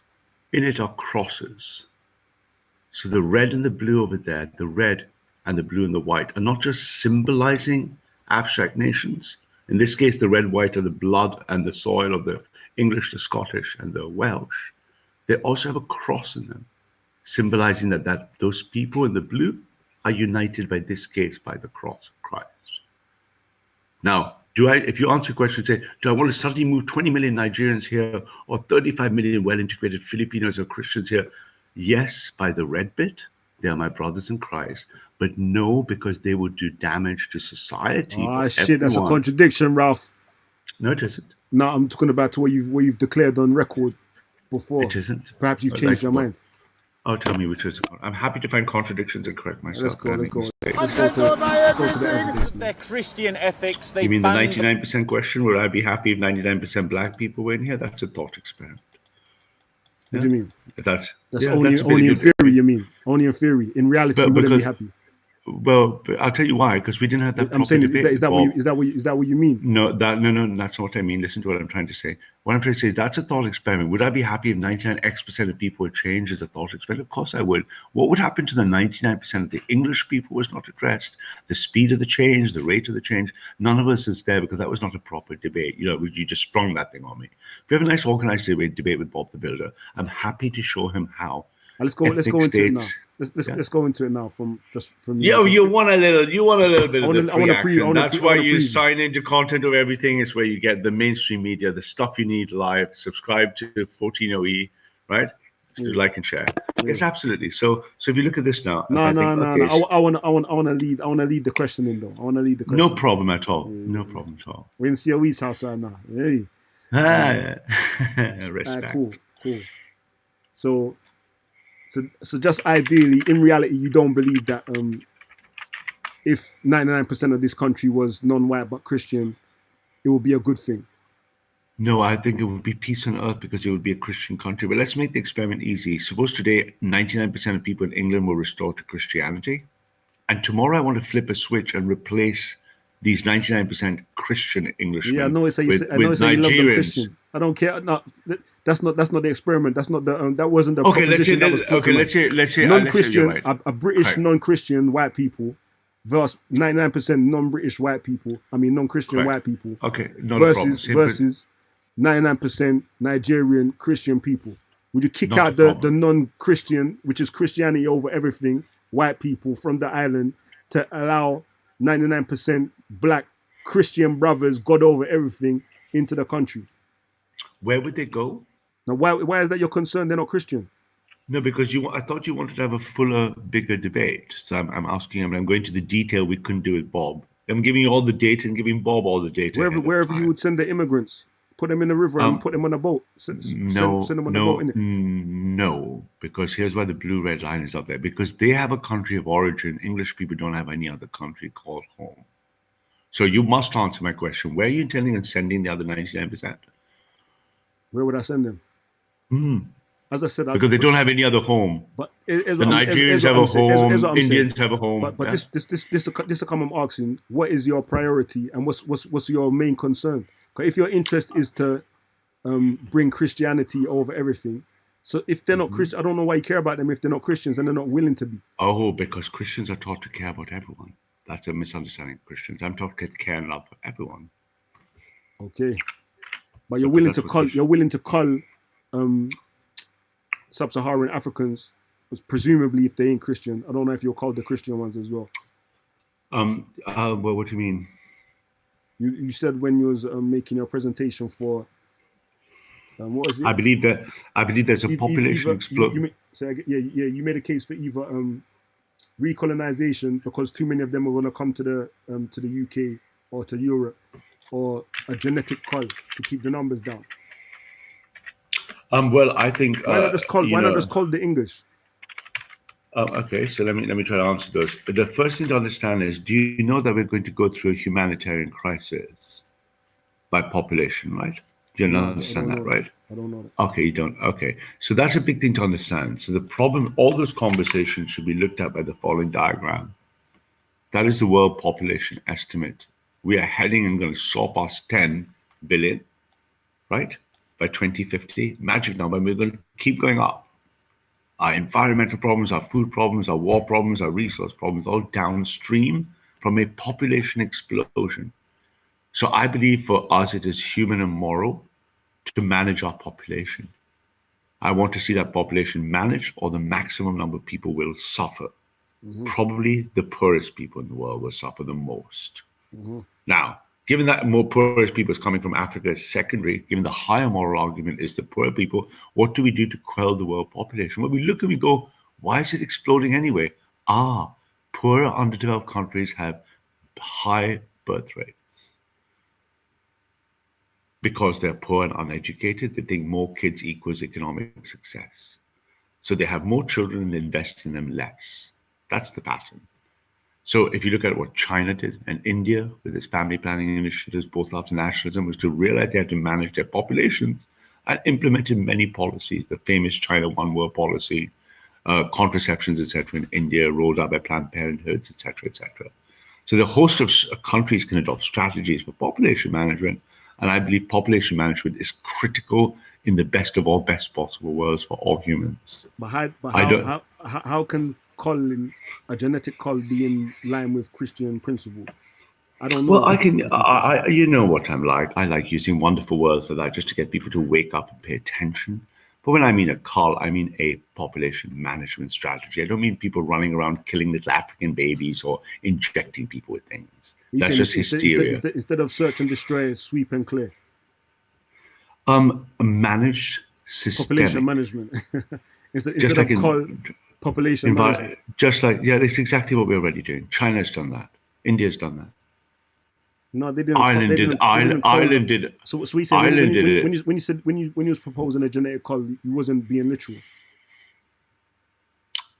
In it are crosses. So the red and the blue over there, the red and the blue and the white are not just symbolizing abstract nations. In this case, the red, white are the blood and the soil of the English, the Scottish, and the Welsh. They also have a cross in them, symbolizing that those people in the blue are united by this case by the cross of Christ. Now, if you answer your question, say, do I want to suddenly move 20 million Nigerians here or 35 million well-integrated Filipinos or Christians here? Yes, by the red bit, they are my brothers in Christ, but no, because they would do damage to society. Ah, for shit, that's a everyone. contradiction, Ralph. No, it isn't. No, I'm talking about what you've declared on record before. It isn't. Perhaps you've changed your mind. Oh, tell me which is. I'm happy to find contradictions and correct myself. Let's go. but I Let's make go. mistakes. Let's go to the evidence. Their Christian ethics, they You mean the banned 99% question? Would I be happy if 99% black people were in here? That's a thought experiment. What do you mean? That's That's yeah, only that's a very in good- theory. You mean only in theory? In reality, But you wouldn't be because- happy. Well, but I'll tell you why. Because we didn't have that. I'm proper saying debate, is that Bob. what you mean? No, that's not what I mean. Listen to what I'm trying to say. What I'm trying to say is that's a thought experiment. Would I be happy if 99% of people would change as a thought experiment? Of course I would. What would happen to the 99% of the English people was not addressed? The speed of the change, the rate of the change, none of us is there because that was not a proper debate. You just sprung that thing on me. If we have a nice organized debate with Bob the Builder, I'm happy to show him how. Let's go into it now. Let's go into it now from. Yo, you want a little bit of the I wanna pre-action. That's why you preview. sign into Content of Everything. It's where you get the mainstream media, the stuff you need live. Subscribe to 14OE, right? Like and share. Yes, absolutely. So if you look at this now, No. I want to lead the questioning though. I want to lead the question. No problem at all. No problem at all. We're in COE's house right now. Hey. Respect. Cool. So just ideally, in reality, you don't believe that if 99% of this country was non-white but Christian, it would be a good thing. No, I think it would be peace on earth because it would be a Christian country. But let's make the experiment easy. Suppose today 99% of people in England were restored to Christianity. And tomorrow I want to flip a switch and replace these 99% Christian Englishmen. Yeah, I know it's you with love them Nigerians. Christian. I don't care. No, that's not the experiment. That's not the that wasn't the Okay, let's say proposition that was put to mind. let's say Non-Christian, let's say you're right. a British Right. non-Christian white people versus 99% non-British white people. I mean non-Christian Right. white people Okay, not a problem. versus 99% Nigerian Christian people. Would you kick Not a out the problem. non-Christian, which is Christianity over everything, white people from the island, to allow 99% black Christian brothers, God over everything, into the country? Where would they go? Now, why is that your concern? They're not Christian. No, because I thought you wanted to have a fuller, bigger debate. So I'm asking him. I'm going to the detail we couldn't do with Bob. I'm giving you all the data and giving Bob all the data. Wherever you would send the immigrants, put them in the river and put them on a boat. Send them on the boat, innit? No, because here's why the blue red line is up there. Because they have a country of origin. English people don't have any other country called home. So you must answer my question. Where are you intending on sending the other 99%? Where would I send them? As I said, Because they don't have any other home. But The Nigerians have a home. Indians have a home. But yeah? this come I'm asking, what is your priority and what's your main concern? Because if your interest is to bring Christianity over everything, so if they're not Christian, I don't know why you care about them if they're not Christians and they're not willing to be. Oh, because Christians are taught to care about everyone. That's a misunderstanding of Christians. I'm taught to care and love for everyone. Okay, but you're willing to cull sub-Saharan Africans, presumably if they ain't Christian. I don't know if you're called the Christian ones as well. Well, what do you mean? You said when you was making your presentation for what was it? I believe there's a population explosion. You made a case for either recolonization because too many of them are going to come to the UK or to Europe, or a genetic cull to keep the numbers down. Well, I think Why not just call? Why not just call the English? Okay, so let me try to answer those. The first thing to understand is, do you know that we're going to go through a humanitarian crisis by population, right? Do you understand that, right? I don't know that. Okay, you don't. Okay, so that's a big thing to understand. So the problem, all those conversations should be looked at by the following diagram. That is the world population estimate. We are heading and going to soar past 10 billion, right? By 2050, magic number, and we're going to keep going up. Our environmental problems, our food problems, our war problems, our resource problems, all downstream from a population explosion. So I believe for us, it is human and moral to manage our population. I want to see that population managed, or the maximum number of people will suffer. Probably the poorest people in the world will suffer the most. Now, given that more poorest people is coming from Africa is secondary, given the higher moral argument is the poor people, what do we do to quell the world population? Well, we look and we go, why is it exploding anyway? Poorer underdeveloped countries have high birth rates. Because they're poor and uneducated, they think more kids equals economic success. So they have more children and invest in them less. That's the pattern. So if you look at what China did and India with its family planning initiatives, both after nationalism, was to realize they had to manage their populations and implemented many policies, the famous China One World policy, contraceptions, etc. in India, rolled out by Planned Parenthoods, etc., etc. So the host of countries can adopt strategies for population management, and I believe population management is critical in the best of all best possible worlds for all humans. But how can calling a genetic call be in line with Christian principles? I don't know. Well, you know what I'm like. I like using wonderful words like that just to get people to wake up and pay attention. But when I mean a call, I mean a population management strategy. I don't mean people running around killing little African babies or injecting people with things. That's just hysteria. Instead of search and destroy, sweep and clear. Managed systemic. Population management. instead of call population management. Just like, yeah, that's exactly what we're already doing. China's done that. India's done that. No, they didn't. Ireland did. So we said when you was proposing a genetic call, you wasn't being literal.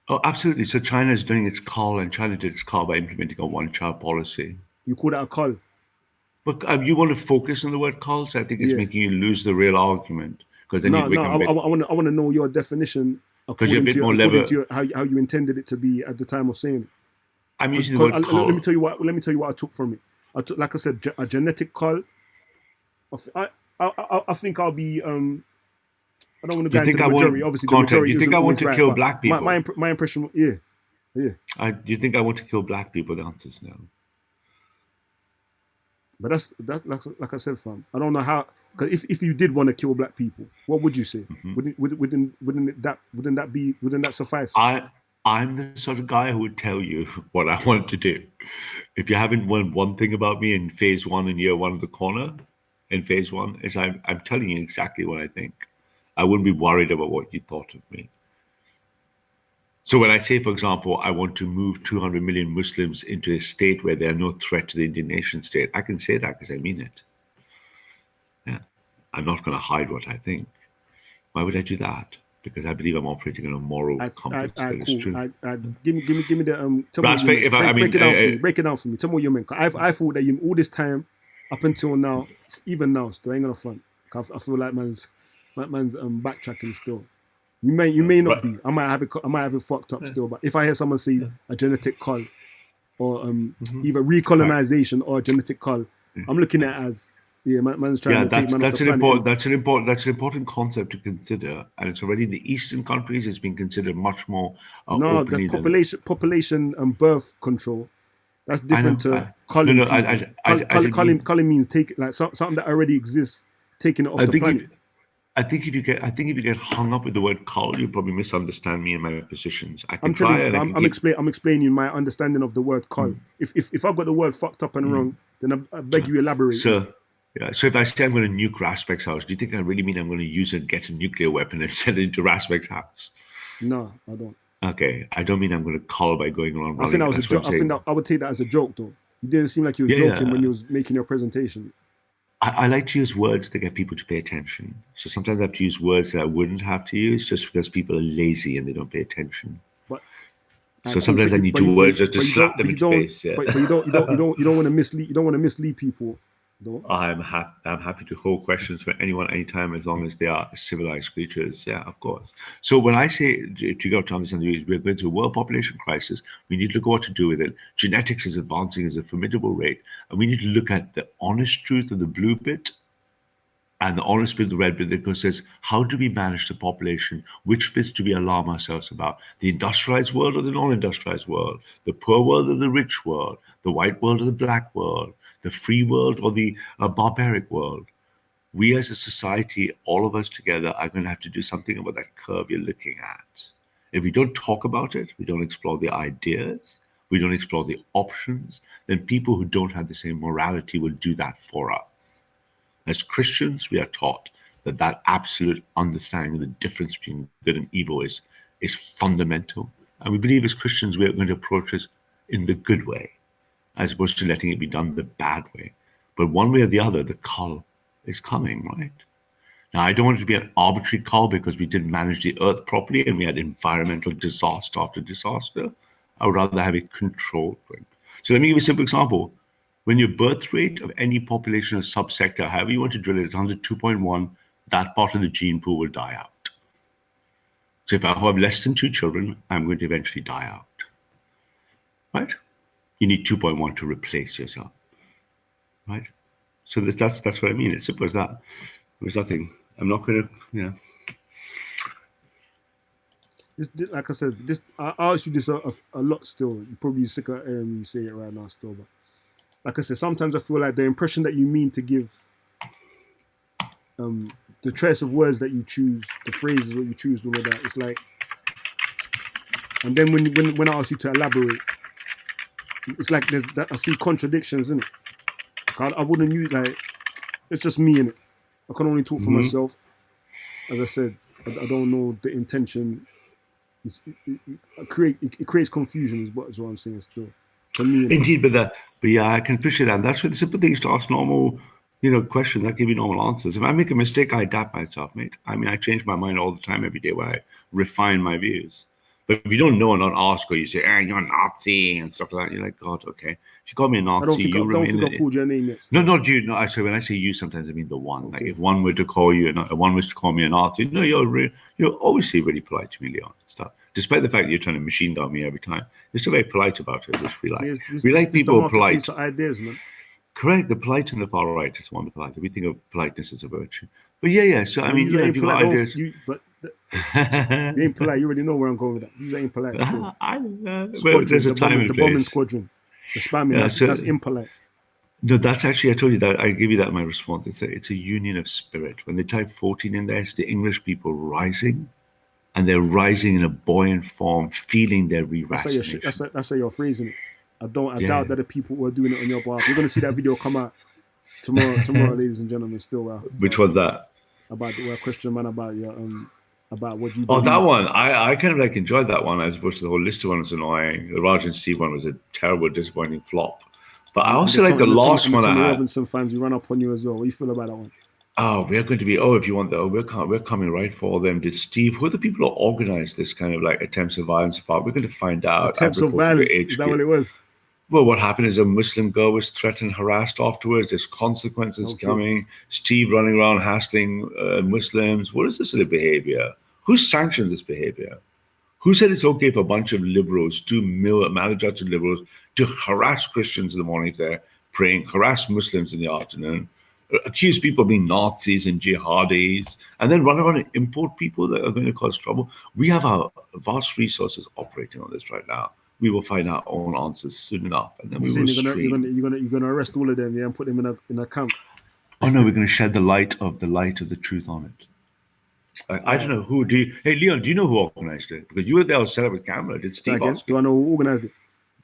Oh, absolutely. So China is doing its call, and China did its call by implementing a one-child policy. You call that a call? But you want to focus on the word call, so I think it's making you lose the real argument. Because then I want to know your definition according to how you intended it to be at the time of saying it. I'm using the word call. Let me tell you what I took from it. I took, like I said, a genetic call. I think I'll be. I don't want to go into the majority. Obviously, the majority. You think I want to kill black people? My impression, yeah. Do you think I want to kill black people? The answer is no. But that's like I said, fam. I don't know how. Because if you did want to kill black people, what would you say? Wouldn't that suffice? I'm the sort of guy who would tell you what I want to do. If you haven't learned one thing about me in phase one and year one of the corner, in phase one, is I'm telling you exactly what I think. I wouldn't be worried about what you thought of me. So when I say, for example, I want to move 200 million Muslims into a state where they are no threat to the Indian nation state, I can say that because I mean it. Yeah, I'm not going to hide what I think. Why would I do that? Because I believe I'm operating on a moral compass that is true. Give me the break it down for me. Tell me what you mean. I thought that all this time up until now, even now, still ain't gonna front. I feel like man's backtracking still. You may not be. I might have it fucked up still. But if I hear someone say a genetic call or either recolonization or a genetic call, I'm looking at it as man's trying to take man off the planet. That's an important concept to consider, and it's already in the Eastern countries. It's been considered much more. The population and birth control. That's different to calling. Calling means take like something that already exists, taking it off the planet. I think if you get hung up with the word "call," you probably misunderstand me and my positions. I'm explaining my understanding of the word "call." If I've got the word fucked up and wrong, then I beg you elaborate. So if I say I'm going to nuke Raspek's house, do you think I really mean I'm going to use and get a nuclear weapon and send it into Raspek's house? No, I don't. Okay, I don't mean I'm going to call by going around. I think that was a joke. I would take that as a joke, though. You didn't seem like you were joking when you was making your presentation. I like to use words that get people to pay attention. So sometimes I have to use words that I wouldn't have to use just because people are lazy and they don't pay attention. But So sometimes I need to words just to slap them in the face. Yeah. But you don't want to mislead. You don't want to mislead people. Though. I'm happy to hold questions for anyone, anytime, as long as they are civilized creatures. Yeah, of course. So when I say to go to understand, we're going through a world population crisis. We need to look at what to do with it. Genetics is advancing at a formidable rate, and we need to look at the honest truth of the blue bit and the honest bit of the red bit, because says, how do we manage the population? Which bits do we alarm ourselves about? The industrialized world or the non-industrialized world? The poor world or the rich world? The white world or the black world? The free world or the barbaric world? We as a society, all of us together, are going to have to do something about that curve you're looking at. If we don't talk about it, we don't explore the ideas, we don't explore the options, then people who don't have the same morality will do that for us. As Christians, we are taught that absolute understanding of the difference between good and evil is fundamental. And we believe as Christians, we are going to approach this in the good way, as opposed to letting it be done the bad way. But one way or the other, the cull is coming, right? Now, I don't want it to be an arbitrary cull because we didn't manage the earth properly and we had environmental disaster after disaster. I would rather have a controlled thing. So let me give you a simple example. When your birth rate of any population or subsector, however you want to drill it, is under 2.1, that part of the gene pool will die out. So if I have less than 2 children, I'm going to eventually die out, right? You need 2.1 to replace yourself, right? So that's what I mean. It's simple as that. There's nothing. I'm not going to, This, like I said, I ask you this a lot still. You're probably sick of hearing me say it right now still, but like I said, sometimes I feel like the impression that you mean to give, the choice of words that you choose, the phrases that you choose, all of that, it's like, and then when I ask you to elaborate, it's like I see contradictions in it. I wouldn't use, like, it's just me in it. I can only talk for myself. As I said, I don't know the intention. It creates confusion is what I'm saying still. For me, indeed, but yeah, I can appreciate that. And that's where the simple things to ask normal, questions that give you normal answers. If I make a mistake, I adapt myself, mate. I mean, I change my mind all the time, every day, where I refine my views. But if you don't know and not ask, or you say, you're a Nazi and stuff like that, you're like, God, okay. If you call me a Nazi, I don't think I called your name yet. No, not you. No, I say when I say you, sometimes I mean the one. Okay. Like if one were to call you, one was to call me a Nazi, no, you're obviously really polite to me, Leon. Stuff. Despite the fact that you're trying to machine gun me every time, you're still very polite about it, which we like. We like people who are polite. Ideas, man. Correct. The polite and the far right is wonderful. We think of politeness as a virtue. But yeah. So I mean, if you've got ideas. You ain't polite. You already know where I'm going with that. You ain't polite. Well, there's a time and the place. bombing squadron, the spamming. That's impolite. No, that's actually, I told you that. I give you that in my response. It's a union of spirit. When they type 14 in there, it's the English people rising, and they're rising in a buoyant form, feeling their re-rationation. That's how you're phrasing it. I doubt that the people who are doing it on your behalf. You're going to see that video come out tomorrow, ladies and gentlemen. Still, which one's that? About the question, man. About your about what you. Oh, that one. I kind of enjoyed that one as opposed to the whole Lister one was annoying. The Raj and Steve one was a terrible, disappointing flop. But I also like the last one I had. Robinson fans, we run up on you as well. What do you feel about that one? Oh, we're going to be. If you want we're coming right for them. Did Steve? Who are the people who organized this kind of attempts of violence apart? We're going to find out. Attempts of violence. Is that what it was? Well, what happened is a Muslim girl was threatened, harassed afterwards. There's consequences coming. Steve running around hassling Muslims. What is this sort of behavior? Who sanctioned this behavior? Who said it's okay for a bunch of liberals, maladjusted liberals, to harass Christians in the morning if they're praying, harass Muslims in the afternoon, accuse people of being Nazis and jihadis, and then run around and import people that are going to cause trouble? We have our vast resources operating on this right now. We will find our own answers soon enough, and then we will you're gonna arrest all of them, and put them in a camp. Oh no, we're going to shed the light of the truth on it. I don't know who. Hey Leon, do you know who organized it? Because you were there, set up a camera. Did Steve ask you? Do I know who organized it?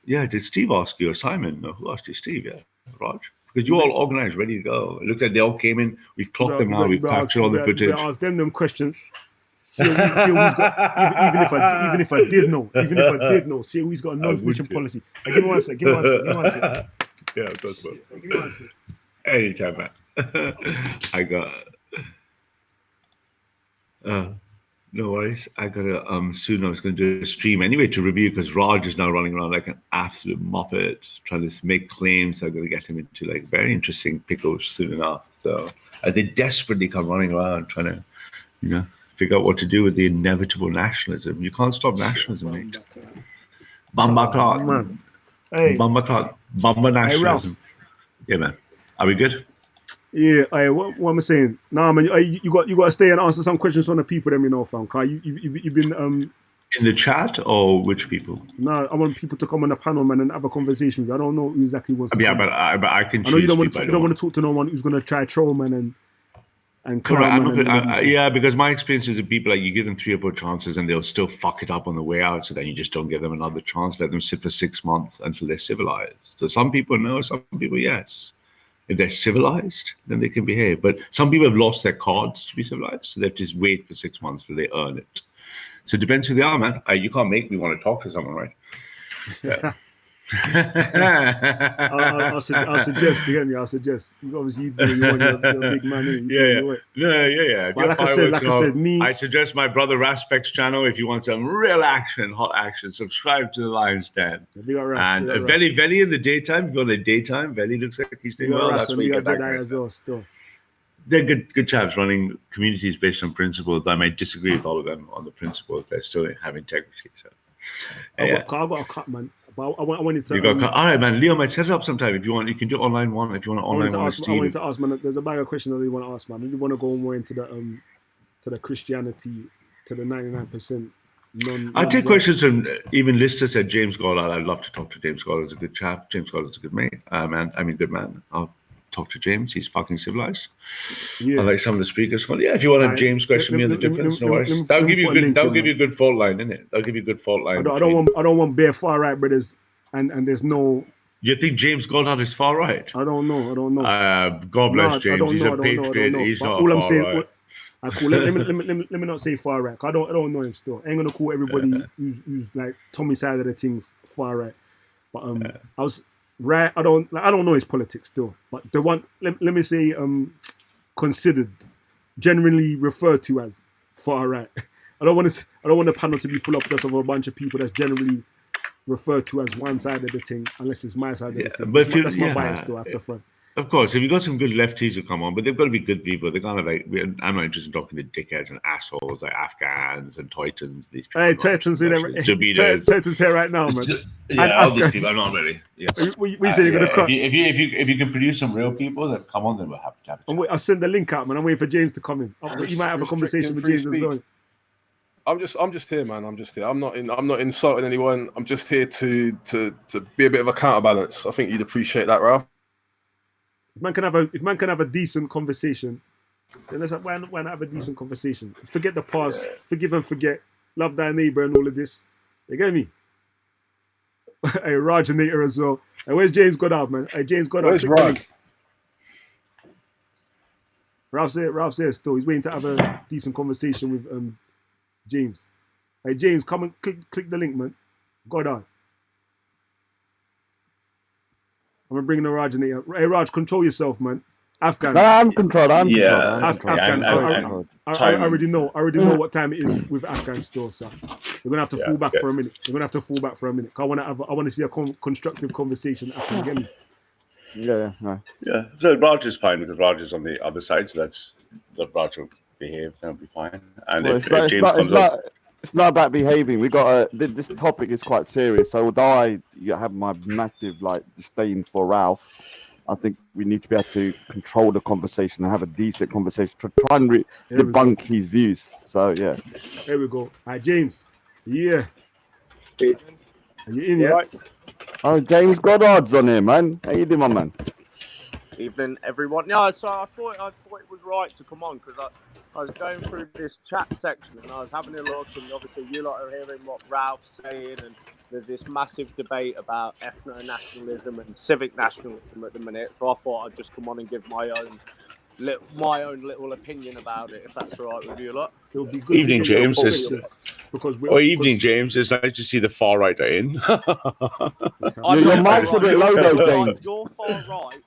Yeah, did Steve ask you or Simon? No, who asked you? Steve, yeah, Raj. Because you all organized, ready to go. It looks like they all came in. We've clocked them now. We've captured all the footage. We asked them questions. See who's got. Even if I did know, see who's got a non-snitching policy. Give me one sec. Yeah, of course, bro. Give me one sec. Anytime, man. I got. No worries. I gotta soon. I was going to do a stream anyway to review because Raj is now running around like an absolute muppet, trying to make claims. I'm going to get him into like very interesting pickles soon enough. So they desperately come running around trying to, figure out what to do with the inevitable nationalism. You can't stop nationalism, mate. Bamba clock, man. Hey, Bamba nationalism. Yeah, man. Are we good? Yeah, what am I saying? Nah, man, you got to stay and answer some questions from the people, them, fam. Cause you've been in the chat or which people? Nah, I want people to come on the panel, man, and have a conversation with you. I don't know who exactly wants to. Yeah, come. but I can. I know you don't want to talk to no one who's gonna try troll, man, and correct. Yeah, because my experience is that people like you give them 3 or 4 chances and they'll still fuck it up on the way out. So then you just don't give them another chance. Let them sit for 6 months until they're civilized. So some people no, some people yes. If they're civilized, then they can behave. But some people have lost their cards to be civilized, so they have to just wait for 6 months till they earn it. So it depends who they are, man. You can't make me want to talk to someone, right? Yeah. I'll suggest, you get me? I'll suggest. Obviously, you're a big man. Yeah. But like I said, I suggest my brother Raspek's channel if you want some real action, hot action. Subscribe to the Lion's Den. And Veli in the daytime, if you're in the daytime, Veli looks like he's doing well. That's where you get that as well, still. They're good chaps running communities based on principles. I might disagree with all of them on the principles. They're still have integrity. So, I got a cut, man. But I wanted to. All right, man. Leo might set it up sometime if you want. You can do online one if you want. Online one. I wanted to ask, man. There's a bag of questions I really want to ask, man. I really want to go more into the Christianity, to the 99% non. I take questions from even Lister said James Goddard. I'd love to talk to James Goddard. He's a good chap. James Goddard's a good mate. Good man. I'll talk to James. He's fucking civilized. Yeah. I like some of the speakers. Well, yeah, if you want a James question me on the difference, no worries. That'll give you a good fault line, innit? That'll give you a good fault line. I don't want bare far right brothers, and there's no. You think James Goddard is far right? I don't know. God bless James. He's a patriot. He's not all I'm saying. Let me not say far right. I don't know him still. I ain't gonna call everybody who's like Tommy side of the things far right. But I was. Right, I don't know his politics still, but the one let me say considered, generally referred to as far right. I don't want the panel to be full up just of a bunch of people that's generally referred to as one side of the thing, unless it's my side of the thing. But that's my bias still after fun. Of course, if you've got some good lefties who come on, but they've got to be good people. They're kind of like, I'm not interested in talking to dickheads and assholes like Afghans and Titans. These people. Hey, Titans here right now, man. Yeah, all these people. I'm not really. Yeah. We say you're gonna cut. If you can produce some real people that come on, then we're happy to have it. I'll send the link out, man. I'm waiting for James to come in. You might have a conversation with James as well. I'm just here, man. I'm just here. I'm not insulting anyone. I'm just here to be a bit of a counterbalance. I think you'd appreciate that, Ralph. If man can have a decent conversation, then why not have a decent conversation? Forget the past, forgive and forget, love thy neighbor and all of this. You get me? Hey, Raj and Nater as well. Hey, where's James Goddard, man? Hey, James Goddard. Where's Raj? Ralph's there still. He's waiting to have a decent conversation with James. Hey, James, come and click the link, man. Goddard. I'm gonna bring the Raj in here. Hey, Raj, control yourself, man. Afghan. No, I'm controlled. Afghan. I already know what time it is with Afghan still, so we're gonna have to fall back for a minute. I want to see a constructive conversation after again. Yeah. So Raj is fine because Raj is on the other side, so that Raj will behave. That'll be fine. And if James comes up. It's not about behaving. We got this topic is quite serious. So although I have my massive disdain for Ralph, I think we need to be able to control the conversation and have a decent conversation to try and debunk his views. So yeah. There we go. All right, James. Yeah. Are you in yet? Right. Oh, James Goddard's on here, man. How you doing, my man? Evening, everyone. No, so I thought it was right to come on because I was going through this chat section and I was having a look, and obviously you lot are hearing what Ralph's saying, and there's this massive debate about ethno-nationalism and civic nationalism at the minute. So I thought I'd just come on and give my own little opinion about it, if that's all right with you lot. It'll be good. Evening, James. because we're. Oh, evening, because- James. It's nice to see the far right are in. Your mic's a bit low though, James. You're far right.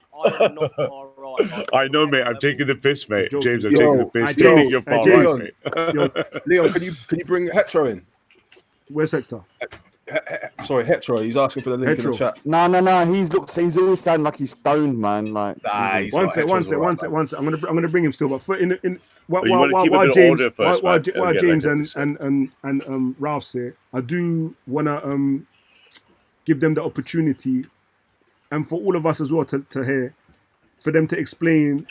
I am not far right. I know, mate. I'm taking the piss, mate. joking. James, I'm Yo, taking the piss. James, You think you're far James, right, mate. Yo, Leon, can you bring Hetero in? where's Hector? Sorry, Hetero. He's asking for the link in Hetero. the chat. No. He's always sounding like he's stoned, man. Like, Nah, he's One not. sec. Hetero's all right, man. I'm gonna bring him still, but for in But you wanna keep a bit of James, order first, while man. Don't get James like and Ralph say, I do wanna give them the opportunity, and for all of us as well to hear, for them to explain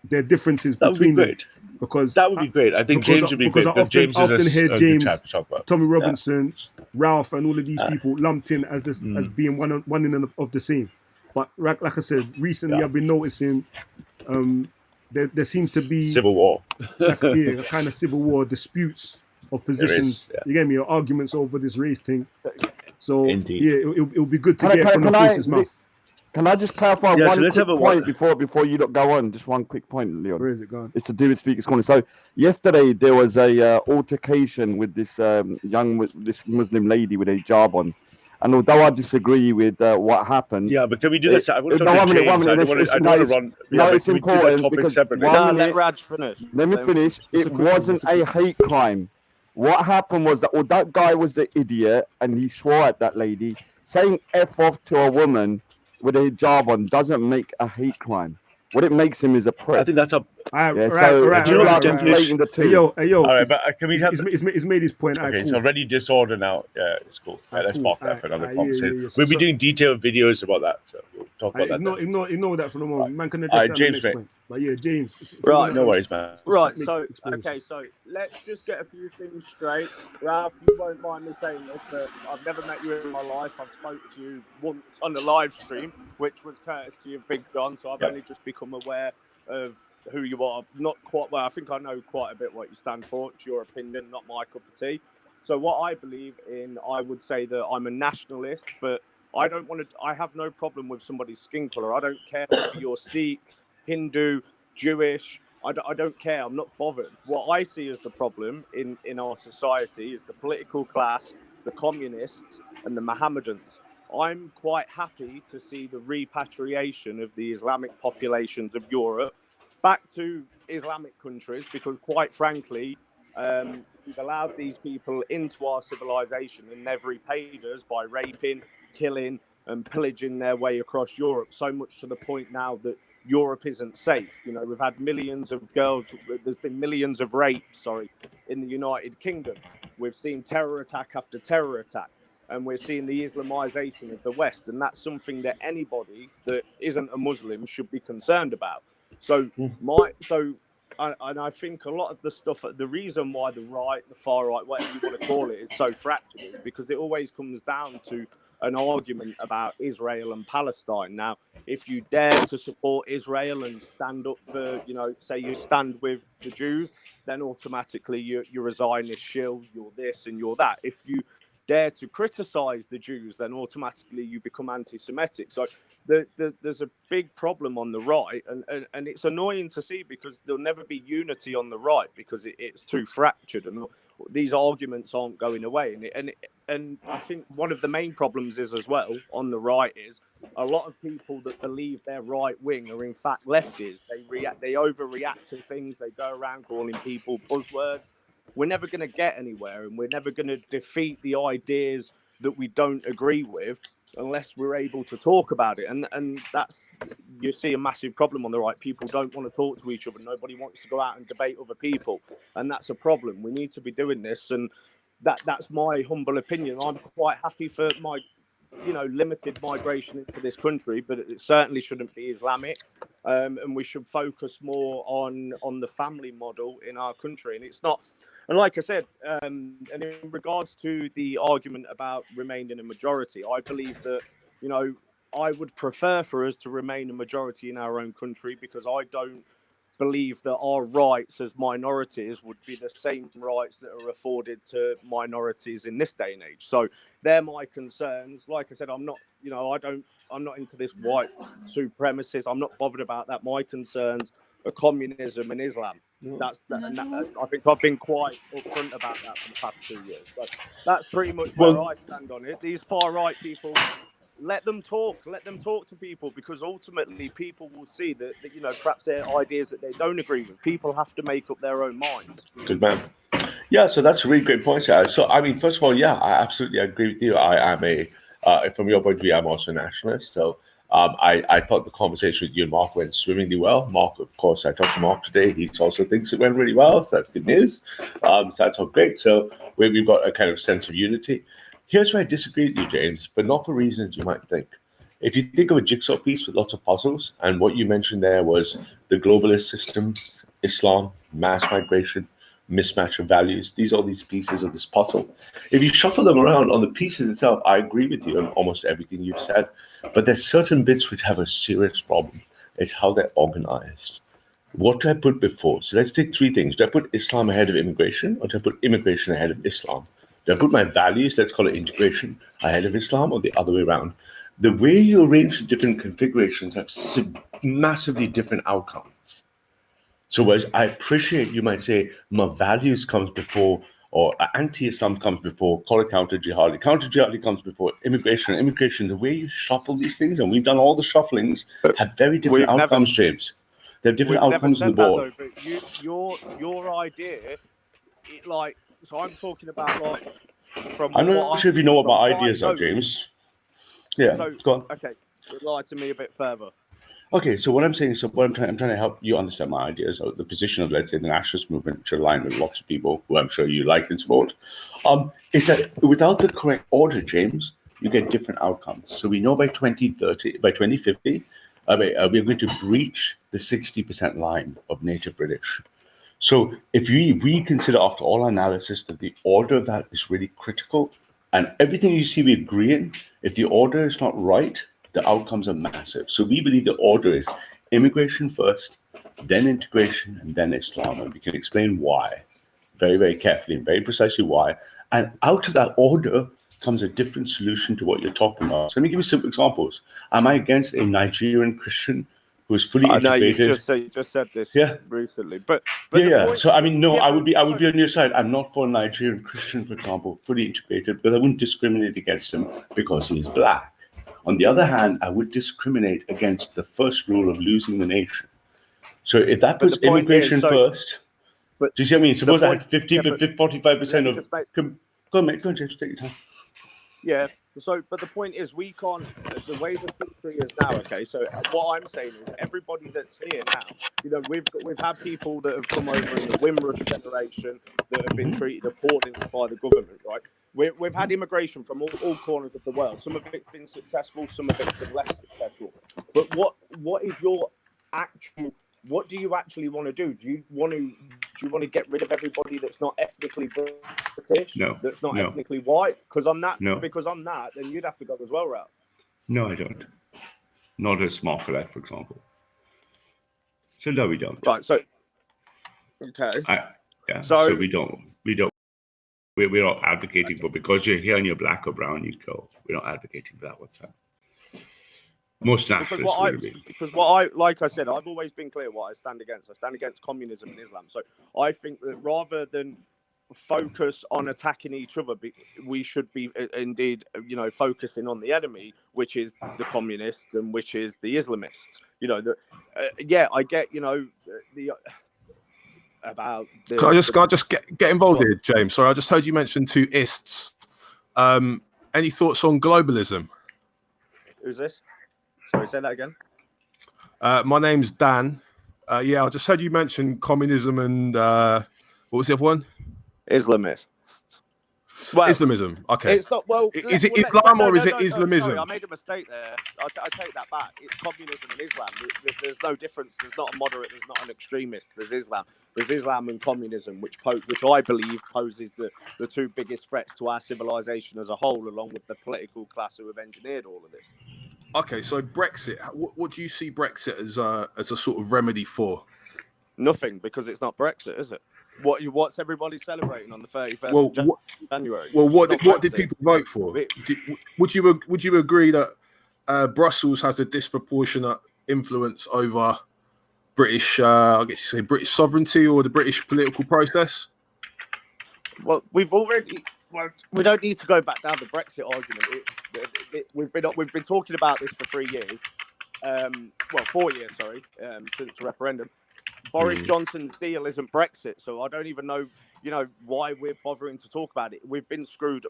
their differences That would be between them, great. because That would be great. I think because James would be because great. I Because James often is hear a good James, chap to talk about. Tommy Robinson, Ralph, and all of these people lumped in as this Mm. as being one of the same. But like I said, recently I've been noticing there seems to be Civil war. a kind of civil war, disputes of positions. yeah. You get me? Or arguments over this race thing. So Indeed. yeah, it'll be good to Can I- get it from the can I- horse's mouth. can I just clarify Yeah, so one let's quick have a point before you go on? Just one quick point, Leon. Where is it gone? It's to do with Speaker's Corner. So yesterday there was a altercation with this this Muslim lady with a hijab on, and although I disagree with what happened, Yeah, but can we do this? I want to no, talk one to minute, James. one minute. I don't want to run. No, Yeah, but it's can we do that important topic because separately? one No, minute, let Raj finish. let me finish. It's It a quick one, wasn't it's a a hate crime. What happened was that guy was the idiot, and he swore at that lady. Saying "f off" to a woman with a hijab on doesn't make a hate crime. What it makes him is a prick. I think that's a. All right, Yeah, right, so all right, do you all know right, the all right. definition? conflating the two. Hey yo, All right, he's- but can we have? he's made his point. All right, Okay, cool. so already disorder now. Yeah, it's cool. Alright, Let's cool. park that Alright, for another alright, conversation. yeah. We'll be So- doing detailed videos about that. So we'll talk about that. Ignore that for the moment. Man can address Alright, that on James, the next mate. point. But yeah, James. if you Right, wanna, No worries, man. Right, make so experiences. okay, so let's just get a few things straight. Ralph, you won't mind me saying this, but I've never met you in my life. I've spoken to you once on the live stream, which was courtesy of Big John, so I've Yeah. only just become aware of who you are. Not quite well. I think I know quite a bit what you stand for. It's your opinion, not my cup of tea. So what I believe in, I would say that I'm a nationalist, but I don't want to. I have no problem with somebody's skin color. I don't care if you're Sikh, Hindu, Jewish. I don't care. I'm not bothered. What I see as the problem in our society is the political class, the communists, and the Mohammedans. I'm quite happy to see the repatriation of the Islamic populations of Europe back to Islamic countries because, quite frankly, we've allowed these people into our civilization and they've repaid us by raping, killing, and pillaging their way across Europe, so much to the point now that Europe isn't safe. You know, we've had millions of girls, there's been millions of rapes, in the United Kingdom. We've seen terror attack after terror attack, and we're seeing the Islamization of the West, and that's something that anybody that isn't a Muslim should be concerned about. So, and I think a lot of the stuff, the reason why the right, the far right, whatever you want to call it, is so fractured is because it always comes down to an argument about Israel and Palestine. Now, if you dare to support Israel and stand up for, say you stand with the Jews, then automatically you're a Zionist shill, you're this and you're that. If you dare to criticize the Jews, then automatically you become anti-Semitic. So there's a big problem on the right, and it's annoying to see because there'll never be unity on the right because it's too fractured and these arguments aren't going away. And I think one of the main problems is as well on the right is a lot of people that believe they're right wing are in fact lefties. They overreact to things. They go around calling people buzzwords. We're never going to get anywhere, and we're never going to defeat the ideas that we don't agree with unless we're able to talk about it. And that's, you see a massive problem on the right. People don't want to talk to each other. Nobody wants to go out and debate other people. And that's a problem. We need to be doing this. And that's my humble opinion. I'm quite happy for my, limited migration into this country, but it certainly shouldn't be Islamic. And we should focus more on the family model in our country. And it's not, and like I said, and in regards to the argument about remaining a majority, I believe that, I would prefer for us to remain a majority in our own country because I don't believe that our rights as minorities would be the same rights that are afforded to minorities in this day and age. So they're my concerns. Like I said, I'm not, I'm not into this white supremacist. I'm not bothered about that. My concerns are communism and Islam. I think I've been quite upfront about that for the past 2 years. So that's pretty much where I stand on it. These far right people, let them talk to people, because ultimately people will see that perhaps they're ideas that they don't agree with. People have to make up their own minds. Good man. Yeah, so that's a really great point, Sarah. So, I mean, first of all, yeah, I absolutely agree with you. I am from your point of view, I'm also a nationalist. So I thought the conversation with you and Mark went swimmingly well. Mark, of course, I talked to Mark today. He also thinks it went really well. So that's good news. So that's all great. So we've got a kind of sense of unity. Here's where I disagree with you, James, but not for reasons you might think. If you think of a jigsaw piece with lots of puzzles, and what you mentioned there was the globalist system, Islam, mass migration, mismatch of values, all these pieces of this puzzle. If you shuffle them around on the pieces itself, I agree with you on almost everything you've said, but there's certain bits which have a serious problem. It's how they're organized. What do I put before? So let's take three things. Do I put Islam ahead of immigration, or do I put immigration ahead of Islam? Do I put my values, let's call it integration, ahead of Islam, or the other way around? The way you arrange the different configurations have massively different outcomes. So whereas I appreciate you might say my values comes before, or anti-Islam comes before, call it counter-jihadi. Counter-jihadi comes before immigration. Immigration, the way you shuffle these things, and we've done all the shufflings, have very different outcomes, James. They have different outcomes on the board. Though, but your idea, so I'm talking about from. I'm not sure if you know what my ideas are, James. Yeah, so, go on. Okay, lie to me a bit further. Okay, so what I'm saying is, I'm trying to help you understand my ideas, or the position of, let's say, the nationalist movement, which align with lots of people who I'm sure you like and support, is that without the correct order, James, you get different outcomes. So we know by 2050, we're going to breach the 60% line of native British. So if we consider, after all our analysis, that the order of that is really critical, and everything you see we agree in, if the order is not right, the outcomes are massive. So we believe the order is immigration first, then integration, and then Islam. And we can explain why, very, very carefully and very precisely why. And out of that order comes a different solution to what you're talking about. So let me give you simple examples. Am I against a Nigerian Christian who is fully integrated? You just said this recently. But So I mean, no, I would be on your side. I'm not for a Nigerian Christian, for example, fully integrated, but I wouldn't discriminate against him because he is black. On the other hand, I would discriminate against the first rule of losing the nation. So if that puts immigration first, do you see what I mean? Suppose I had 45% of... Go on, mate. Go on, James. Take your time. Yeah. So, but the point is, we can't. The way the country is now. Okay. So, what I'm saying is, everybody that's here now, we've had people that have come over in the Windrush generation that have been treated appallingly by the government, right? We've had immigration from all corners of the world. Some of it's been successful, some of it's been less successful. But what is your actual? What do you actually want to do? Do you want to get rid of everybody that's not ethnically British? No. That's not ethnically white? Because I'm that. No. Because I'm that, then you'd have to go as well, Ralph. No, I don't. Not as smart for that, for example. So no, we don't. Right. So. Okay. So we don't. We're not advocating for, because you're here and you're black or brown, you go. We're not advocating for that whatsoever. Most nationalists because like I said, I've always been clear what I stand against. I stand against communism and Islam. So I think that rather than focus on attacking each other, we should be indeed, focusing on the enemy, which is the communists and which is the Islamists. I get, about the, Can I just get involved here, James? Sorry, I just heard you mention two ists. Any thoughts on globalism? Who's this? Sorry, say that again. My name's Dan. I just heard you mention communism and what was the other one? Islamist. Well, Islamism. Okay. It's not. Well, is it Islam or is it Islamism? Sorry, I made a mistake there. I take that back. It's communism and Islam. There's no difference. There's not a moderate. There's not an extremist. There's Islam. There's Islam and communism, which I believe poses the two biggest threats to our civilization as a whole, along with the political class who have engineered all of this. Okay, so Brexit. What do you see Brexit as a sort of remedy for? Nothing, because it's not Brexit, is it? What's everybody celebrating on the 31st of January? Well, what did people vote for? Would you agree that Brussels has a disproportionate influence over British, I guess you say British sovereignty or the British political process? Well, we don't need to go back down the Brexit argument. We've been talking about this for 3 years. 4 years, sorry, since the referendum. Boris Johnson's deal isn't Brexit, so I don't even know, why we're bothering to talk about it. We've been screwed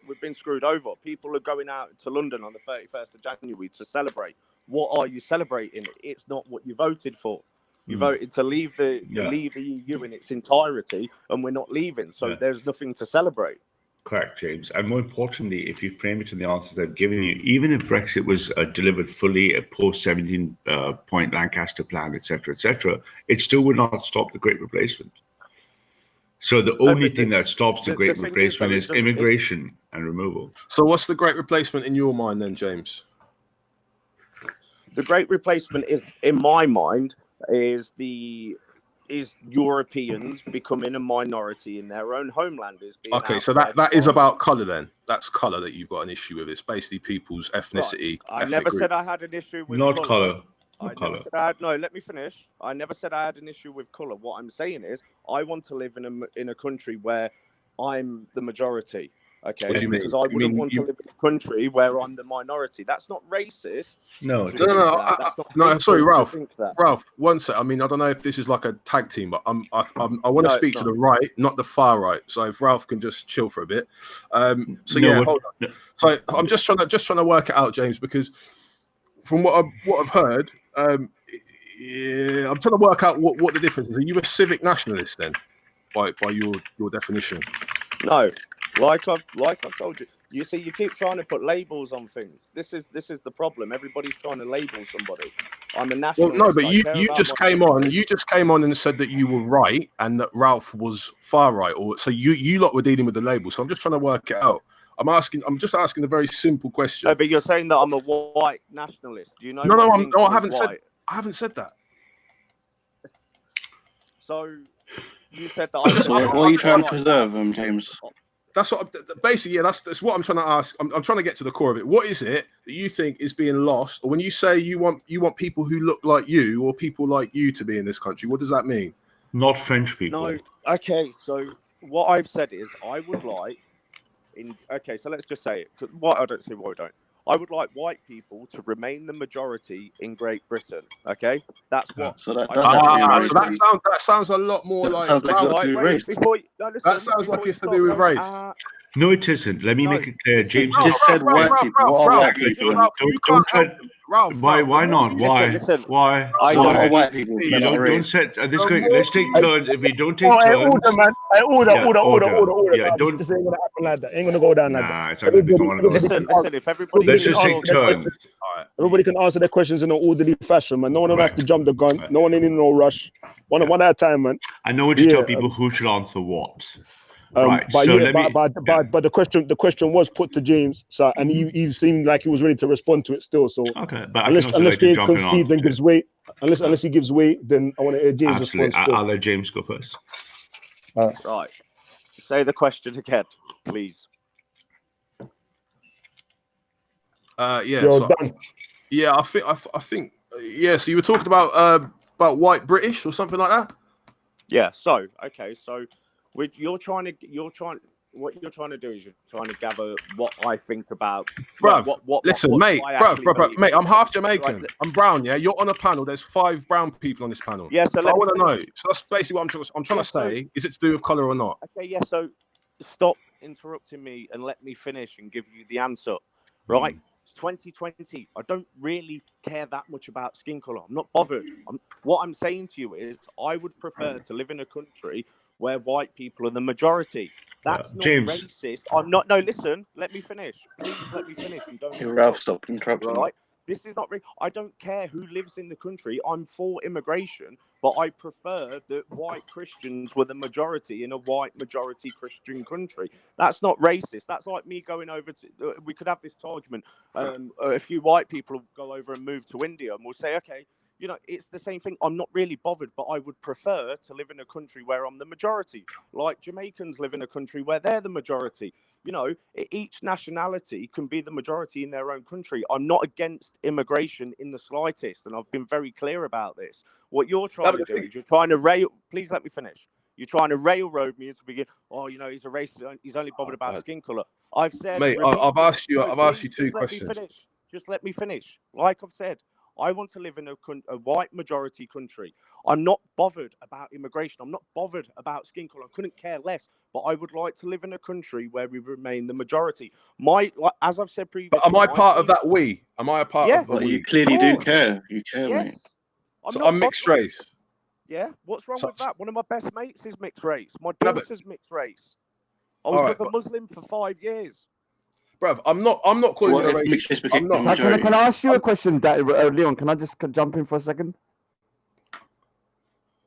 over. People are going out to London on the 31st of January to celebrate. What are you celebrating? It's not what you voted for. You voted to leave the EU in its entirety, and we're not leaving, so there's nothing to celebrate. Correct, James. And more importantly, if you frame it in the answers I've given you, even if Brexit was delivered fully, a post-17-point Lancaster plan, etc., it still would not stop the Great Replacement. So the only thing that stops the Great Replacement is immigration and removal. So what's the Great Replacement in your mind then, James? The Great Replacement is, in my mind, is Europeans becoming a minority in their own homeland. Okay, so that is about colour then. That's colour that you've got an issue with. It's basically people's ethnicity. Right. I never said I had an issue with colour. No, let me finish. I never said I had an issue with colour. What I'm saying is I want to live in a country where I'm the majority. Okay, because I wouldn't want to live in a country where I'm the minority. That's not racist. No. Sorry, Ralph. Ralph, one sec. I mean, I don't know if this is like a tag team, but I want to speak to the right, not the far right. So if Ralph can just chill for a bit. Hold on. So I'm just trying to work it out, James, because from what I've heard, I'm trying to work out what the difference is. Are you a civic nationalist then, by your definition? No. Like I've told you, you see, you keep trying to put labels on things. This is the problem. Everybody's trying to label somebody. I'm a nationalist. Well, no, but you just came on. You just came on and said that you were right and that Ralph was far right. Or so you lot were dealing with the label. So I'm just trying to work it out. I'm just asking a very simple question. No, but you're saying that I'm a white nationalist. Do you know? I haven't said that. So you said that. So what are you trying to preserve, James? That's what basically. Yeah, that's what I'm trying to ask. I'm trying to get to the core of it. What is it that you think is being lost? Or when you say you want people who look like you or people like you to be in this country, what does that mean? Not French people. No. Okay. So what I've said is I would like so let's just say it. I don't see why we don't. I would like white people to remain the majority in Great Britain. Okay, that's what. So that sounds a lot more like. Sounds like got to do with race. That sounds like it's to do with race. No, it isn't. Let me make it clear. James just said white people. What are white people? Ralph, why not? Why? Why? I don't know white people. Don't set this. Let's take turns. If we don't take turns, order, man. Order. Yeah, don't. This ain't gonna happen like that. Ain't gonna go down like that. It's not gonna go. Listen. If everybody, let's just take turns. Everybody can answer their questions in an orderly fashion, man. No one has to jump the gun. No one in no rush. One at a time, man. I know what to tell people who should answer what. Right. But the question was put to James, so and he seemed like he was ready to respond to it still. So okay, but unless James concedes and gives way, unless he gives way, then I want to hear James respond. I'll let James go first. Right. Say the question again, please. I think. Yeah. So you were talking about white British or something like that. Yeah. So what you're trying to do is you're trying to gather what I think about. Listen, mate, I'm half Jamaican. Right. I'm brown. Yeah, you're on a panel. There's 5 brown people on this panel. Yeah, so I want to know. So that's basically what I'm trying to say. Is it to do with colour or not? Okay, yeah. So stop interrupting me and let me finish and give you the answer. Right. It's 2020. I don't really care that much about skin colour. I'm not bothered. What I'm saying to you is I would prefer to live in a country where white people are the majority. That's not James. Racist. I'm not. No, listen. Let me finish. Please let me finish. And don't. Ralph, stop interrupting. Right. This is not. I don't care who lives in the country. I'm for immigration, but I prefer that white Christians were the majority in a white majority Christian country. That's not racist. That's like me going over to. We could have this argument. A few white people will go over and move to India, and we'll say, okay. You know, it's the same thing. I'm not really bothered, but I would prefer to live in a country where I'm the majority. Like Jamaicans live in a country where they're the majority. You know, each nationality can be the majority in their own country. I'm not against immigration in the slightest, and I've been very clear about this. What you're trying to do is you're trying to rail. Please let me finish. You're trying to railroad me into begin. Oh, you know, he's a racist. He's only bothered about skin color. I've said, mate, I've asked you 2 questions. Just let me finish. Like I've said, I want to live in a white majority country. I'm not bothered about immigration. I'm not bothered about skin color. I couldn't care less. But I would like to live in a country where we remain the majority. As I've said previously. But am I part of that we? Am I a part of the we? You clearly do care. You care, mate. I'm mixed race. Yeah, what's wrong with that? One of my best mates is mixed race. My daughter's mixed race. I was with a Muslim for 5 years. Bruv, I'm not calling you a racist. I'm not. Can I ask you a question, Leon? Can I just jump in for a second?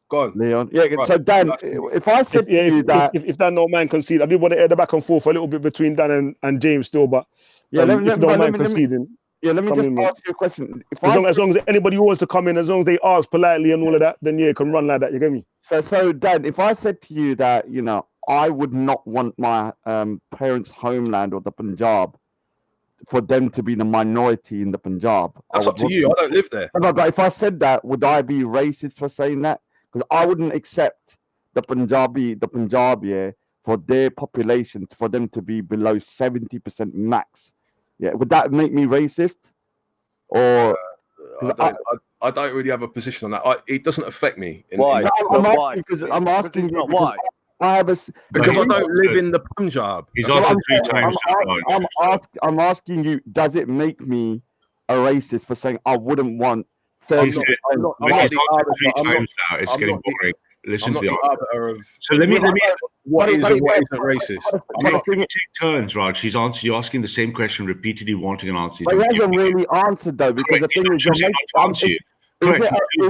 Go on, Leon. Yeah. Right. So Dan, if I said to you that, if Dan no man concede, I did want to air the back and forth a little bit between Dan and James still, but yeah, if no man conceding. Yeah, let me just ask you a question. As long as anybody who wants to come in, as long as they ask politely and all of that, then yeah, it can run like that. You get me? So Dan, if I said to you that, you know, I would not want my parents' homeland or the Punjab for them to be the minority in the Punjab. That's up to you. I don't live there. No, but if I said that, would I be racist for saying that? Because I wouldn't accept the Punjabi, for their population, for them to be below 70% max. Yeah, would that make me racist? Or I don't really have a position on that. It doesn't affect me. Why? I'm asking you why. Because I don't live in the Punjab. He's answered 3 times. I'm asking you, does it make me a racist for saying I wouldn't want 30? I'm not 3 times now. It's getting boring. Listen to the arbiter. So let me. What is and what isn't racist? Take turns, Raj. You're asking the same question repeatedly, wanting an answer. But he hasn't really answered though, because the thing is, is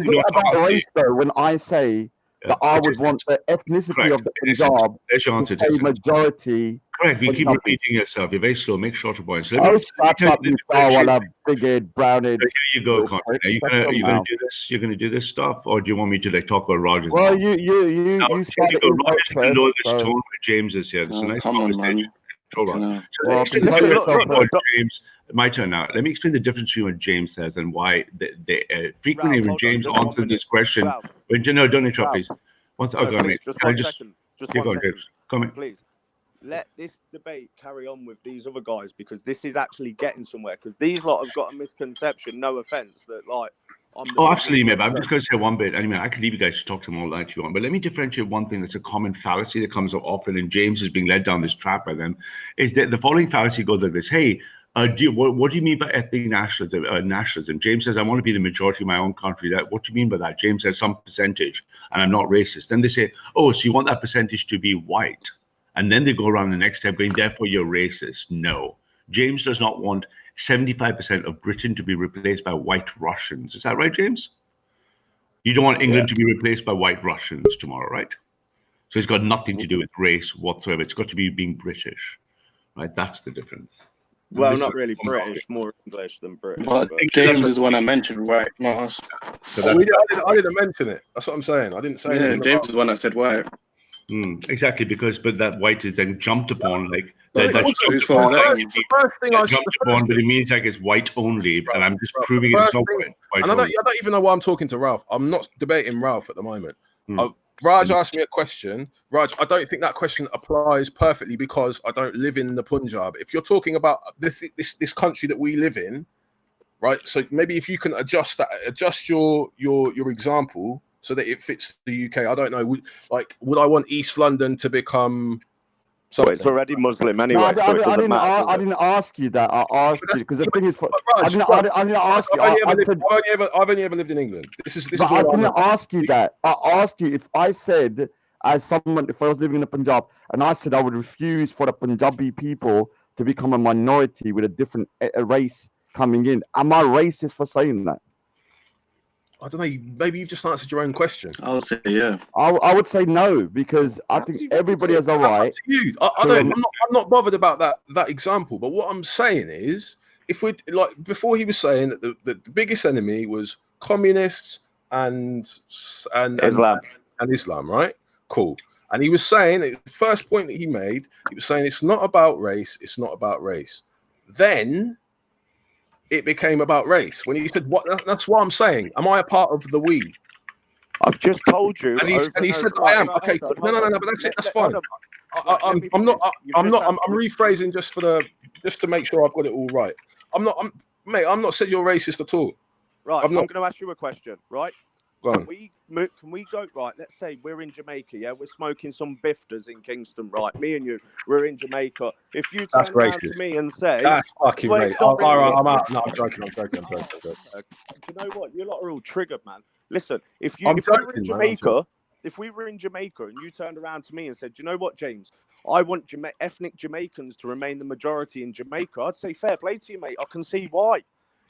it about race though? When I say that I would want the ethnicity of the Punjab to be a majority. Correct. You keep repeating yourself. You're very slow. Make shorter points. Let me big-head, brown-head. Here you go, Content. Are you gonna do this? You're gonna do this stuff, or do you want me to talk about Roger? Well, you started. Roger's gonna lower this tone with James is here. It's a nice conversation. James, my turn now. Let me explain the difference between what James says and why frequently when James answers this question. No, don't interrupt, please. Just one second. Comment. Please. Let this debate carry on with these other guys, because this is actually getting somewhere. Because these lot have got a misconception. No offense, that like. Absolutely, mate. I'm just going to say one bit. Anyway, I can leave you guys to talk to them all night if you want. But let me differentiate one thing that's a common fallacy that comes up often, and James is being led down this trap by them, is that the following fallacy goes like this. Hey, what do you mean by ethnic nationalism? James says, I want to be the majority of my own country. What do you mean by that? James says some percentage, and I'm not racist. Then they say, oh, so you want that percentage to be white? And then they go around the next step going, therefore you're racist. No. James does not want 75% of Britain to be replaced by white Russians. Is that right, James? You don't want England to be replaced by white Russians tomorrow, right? So it's got nothing to do with race whatsoever. It's got to be being British, right? That's the difference. Well, not really British, more English than British. But James is the one I mentioned, right? Not us. I didn't mention it. That's what I'm saying. I didn't say it. James is the one that said white. Exactly, but that white is then jumped upon like but it means like it's white only, and I'm just proving it's not white. And I don't even know why I'm talking to Ralph. I'm not debating Ralph at the moment. Raj asked me a question. Raj, I don't think that question applies perfectly because I don't live in the Punjab. If you're talking about this country that we live in, right? So maybe if you can adjust your example so that it fits the UK. I don't know. Would I want East London to become something? It's already Muslim anyway. No, I didn't ask you that. I asked you because the thing is, I didn't ask you. I've only ever lived in England. This is I didn't ask you that. I asked you if I said, as someone, if I was living in the Punjab, and I said I would refuse for the Punjabi people to become a minority with a different race coming in. Am I racist for saying that? I don't know. Maybe you've just answered your own question. I would say yeah. I would say no, because I think everybody has a right. To you. I'm not bothered about that example. But what I'm saying is, if we before he was saying that the biggest enemy was communists and Islam and Islam, right? Cool. And he was saying the first point that he made, he was saying it's not about race. It's not about race. Then it became about race when he said, "What?" That's what I'm saying. Am I a part of the we? I've just told you. And he said, "I am." Okay, no, but that's it. That's fine. I'm rephrasing just to make sure I've got it all right. I'm not saying you're racist at all. Right. I'm going to ask you a question. Right. Go on. Can we go right? Let's say we're in Jamaica. Yeah, we're smoking some bifters in Kingston. Right, me and you, we're in Jamaica. If you turn around to me and say, "That's fucking racist," all right, I'm out. No, I'm joking. Do you know what? You lot are all triggered, man. Listen, if we were in Jamaica and you turned around to me and said, "You know what, James? I want ethnic Jamaicans to remain the majority in Jamaica," I'd say, "Fair play to you, mate. I can see why."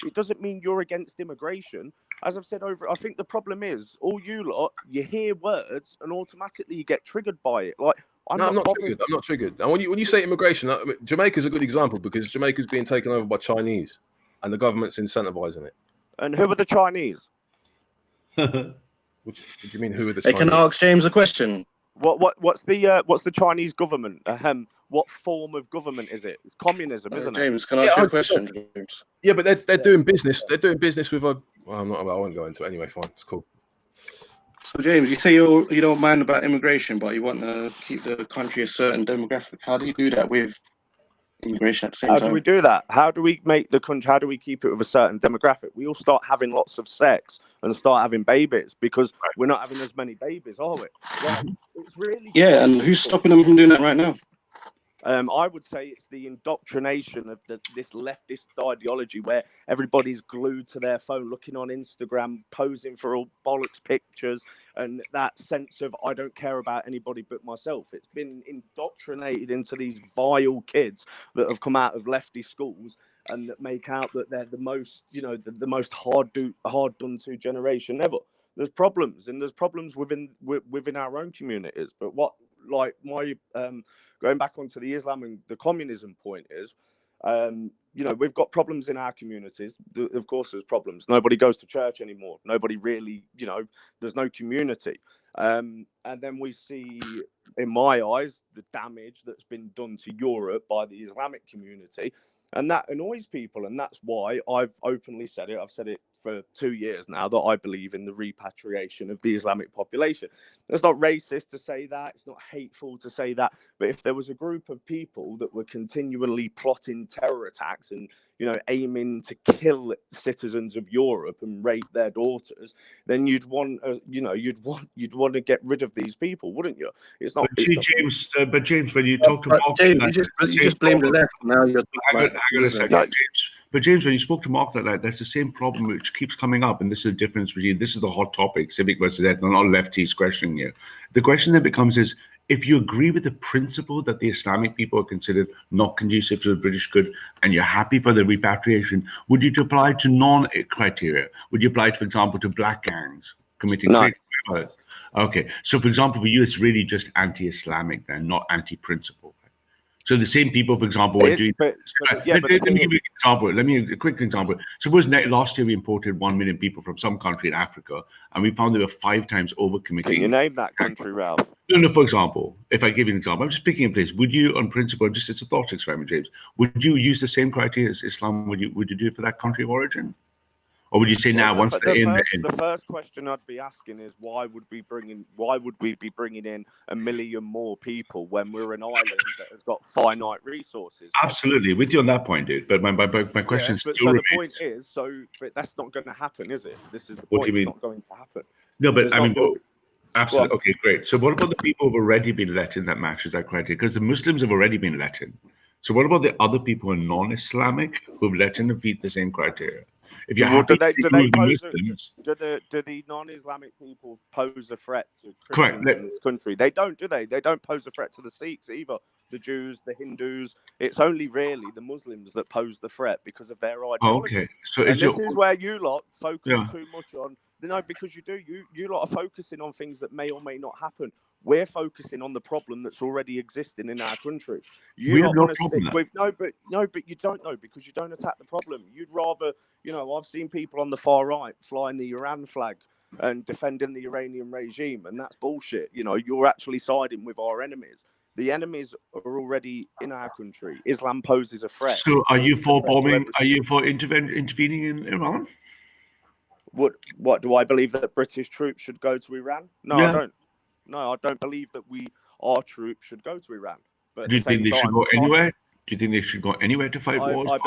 It doesn't mean you're against immigration. As I've said I think the problem is all you lot, you hear words and automatically you get triggered by it. Like I'm not triggered. I'm not triggered. And when you say immigration, Jamaica's a good example because Jamaica's being taken over by Chinese, and the government's incentivizing it. And who are the Chinese? What do you mean? Who are the They Chinese? can ask James a question. What's the Chinese government? What form of government is it? It's communism, isn't it? James, can I ask you a question, James? Yeah, but they're doing business. They're doing business with a. Well, I won't go into it anyway. Fine, it's cool. So, James, you say you don't mind about immigration, but you want to keep the country a certain demographic. How do you do that with immigration at the same time? How do we do that? How do we make the country? How do we keep it with a certain demographic? We all start having lots of sex and start having babies because we're not having as many babies, are we? Like, it's really and who's stopping them from doing that right now? I would say it's the indoctrination of this leftist ideology where everybody's glued to their phone, looking on Instagram, posing for all bollocks pictures, and that sense of I don't care about anybody but myself. It's been indoctrinated into these vile kids that have come out of lefty schools and that make out that they're the most, the most hard done to generation ever. There's problems, and there's problems within our own communities. But going back onto the Islam and the communism point is, we've got problems in our communities. Of course, there's problems. Nobody goes to church anymore. Nobody really, there's no community. And then we see, in my eyes, the damage that's been done to Europe by the Islamic community. And that annoys people. And that's why I've openly said it. I've said it for 2 years now that I believe in the repatriation of the Islamic population. It's not racist to say that. It's not hateful to say that. But if there was a group of people that were continually plotting terror attacks and, aiming to kill citizens of Europe and rape their daughters, then you'd want to get rid of these people, wouldn't you? It's not. But James, when you talk to Mark, James, you just blamed the left. Now you're hang on a second, James. But James, when you spoke to Mark that's the same problem which keeps coming up, and this is the difference between this is the hot topic, civic versus ethno, not lefties questioning you. The question that becomes is, if you agree with the principle that the Islamic people are considered not conducive to the British good, and you're happy for the repatriation, would you apply to non-criteria? Would you apply, for example, to black gangs committing crimes? Okay, so for example, for you, it's really just anti-Islamic then, not anti-principle. So the same people, for example, were doing. Let me give you an example. A quick example. Suppose last year we imported 1 million people from some country in Africa, and we found they were 5 times overcommitting. Can you name that country, Ralph? No. For example, if I give you an example, I'm just picking a place. Would you, on principle, it's a thought experiment, James. Would you use the same criteria as Islam? Would you do it for that country of origin? Or would you say now once they're in? The first question I'd be asking is why would we be bringing in 1 million more people when we're an island that has got finite resources? Absolutely, with you on that point, dude. But my question still remains. The point is, but that's not going to happen, is it? This is the point. It's not going to happen. No, but absolutely. Okay, great. So what about the people who've already been let in that matches that criteria? Because the Muslims have already been let in. So what about the other people who are non-Islamic who've let in and meet the same criteria? If you're happy do the non-Islamic people pose a threat to Christians in this country? They don't, do they? They don't pose a threat to the Sikhs either. The Jews, the Hindus. It's only really the Muslims that pose the threat because of their ideology. Okay, so this is where you lot focus too much on. No, because you lot are focusing on things that may or may not happen. We're focusing on the problem that's already existing in our country. You don't want to stick with but you don't know because you don't attack the problem. You'd rather, I've seen people on the far right flying the Iran flag and defending the Iranian regime, and that's bullshit. You're actually siding with our enemies. The enemies are already in our country. Islam poses a threat. So, are you for bombing? Are you for intervening in Iran? What do I believe that British troops should go to Iran? No, Yeah. I don't. No, I don't believe that our troops should go to Iran. But at Do you the same think they should time, go anywhere? Do you think they should go anywhere to fight wars? I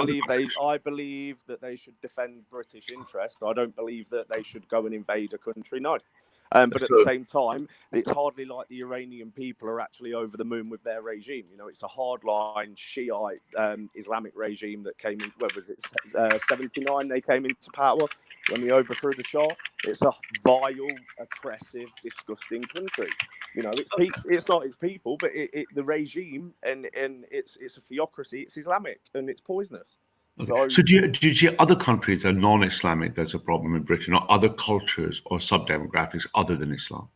believe that they should defend British interest. I don't believe that they should go and invade a country. No. But at the same time, it's hardly like the Iranian people are actually over the moon with their regime. You know, it's a hardline Shiite Islamic regime that came in. Where was it? 79. They came into power when we overthrew the Shah. It's a vile, oppressive, disgusting country. You know, it's not its people, but the regime and it's a theocracy. It's Islamic and it's poisonous. Okay. So do you see other countries that are non-Islamic that's a problem in Britain, or other cultures or sub-demographics other than Islam?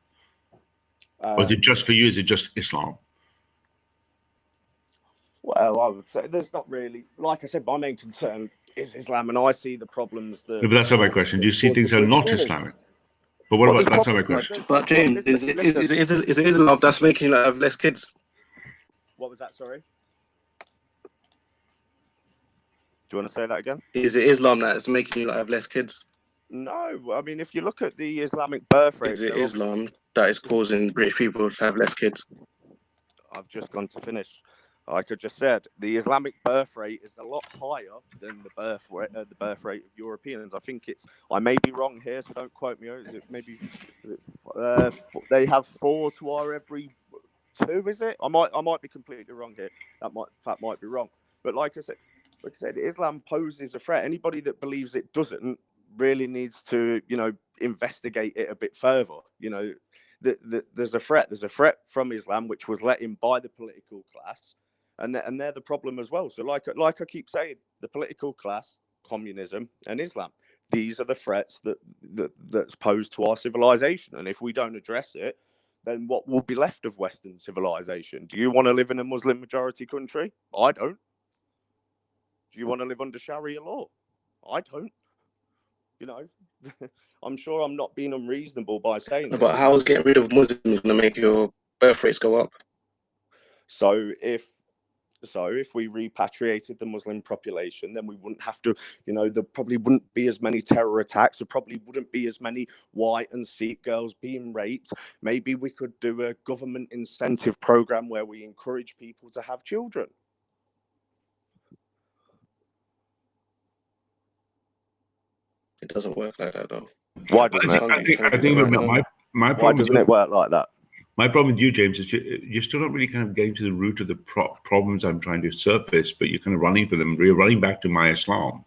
Or is it just for you, is it just Islam? Well, I would say there's not really, like I said, my main concern is Islam, and I see the problems that... No, but that's not my question. Do you see things that are not Islamic? But what about, that's not my question. But James, is it Islam that's making you have less kids? What was that, sorry? Do you want to say that again? Is it Islam that's making you have less kids? No, I mean, if you look at the Islamic birth rate... Is it Islam that is causing British people to have less kids? I've just gone to finish. Like I just said, the Islamic birth rate is a lot higher than the birth rate of Europeans. I think I may be wrong here, so don't quote me. They have 4 to our every 2, is it? I might be completely wrong here. That might be wrong. But like I said, Islam poses a threat. Anybody that believes it doesn't really needs to, investigate it a bit further. There's a threat. There's a threat from Islam, which was let in by the political class, and they're the problem as well. So, like I keep saying, the political class, communism, and Islam. These are the threats that's posed to our civilization. And if we don't address it, then what will be left of Western civilization? Do you want to live in a Muslim majority country? I don't. Do you want to live under Sharia law? I don't. I'm sure I'm not being unreasonable by saying this. But how is getting rid of Muslims going to make your birth rates go up? So if we repatriated the Muslim population, then we wouldn't have to, there probably wouldn't be as many terror attacks. There probably wouldn't be as many white and Sikh girls being raped. Maybe we could do a government incentive program where we encourage people to have children. It doesn't work like that, though. Why doesn't it? I think my problem. Why doesn't it work like that? My problem with you, James, is you're still not really kind of getting to the root of the problems I'm trying to surface, but you're kind of running for them. You're running back to my Islam.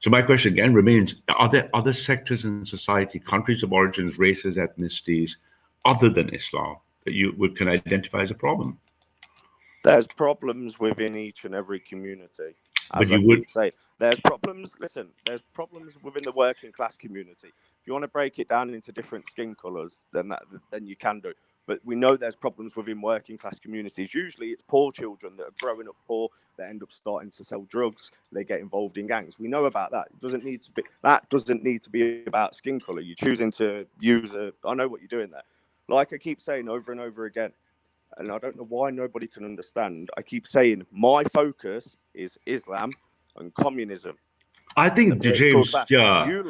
So my question again remains: are there other sectors in society, countries of origins, races, ethnicities, other than Islam, that you can identify as a problem? There's problems within each and every community. But you would say there's problems. Listen, there's problems within the working class community. If you want to break it down into different skin colours, then you can do. But we know there's problems within working class communities. Usually, it's poor children that are growing up poor. They end up starting to sell drugs. They get involved in gangs. We know about that. It doesn't need to be. That doesn't need to be about skin colour. You're choosing to use I know what you're doing there. Like I keep saying over and over again. And I don't know why nobody can understand. I keep saying my focus is Islam and communism. I think, James, yeah. You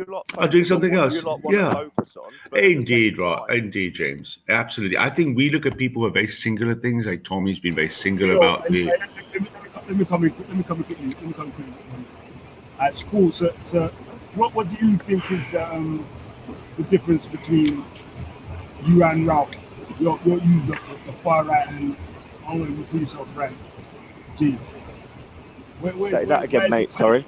lot are doing something else. You lot want to focus on. Indeed, right. Indeed, James. Absolutely. I think we look at people who are very singular things, like Tommy's been very singular about the... Let me come in quickly. At school, so what do you think is the difference between you and Ralph? You're using the far right, and I want to put yourself right, James. Say that again, mate. Sorry.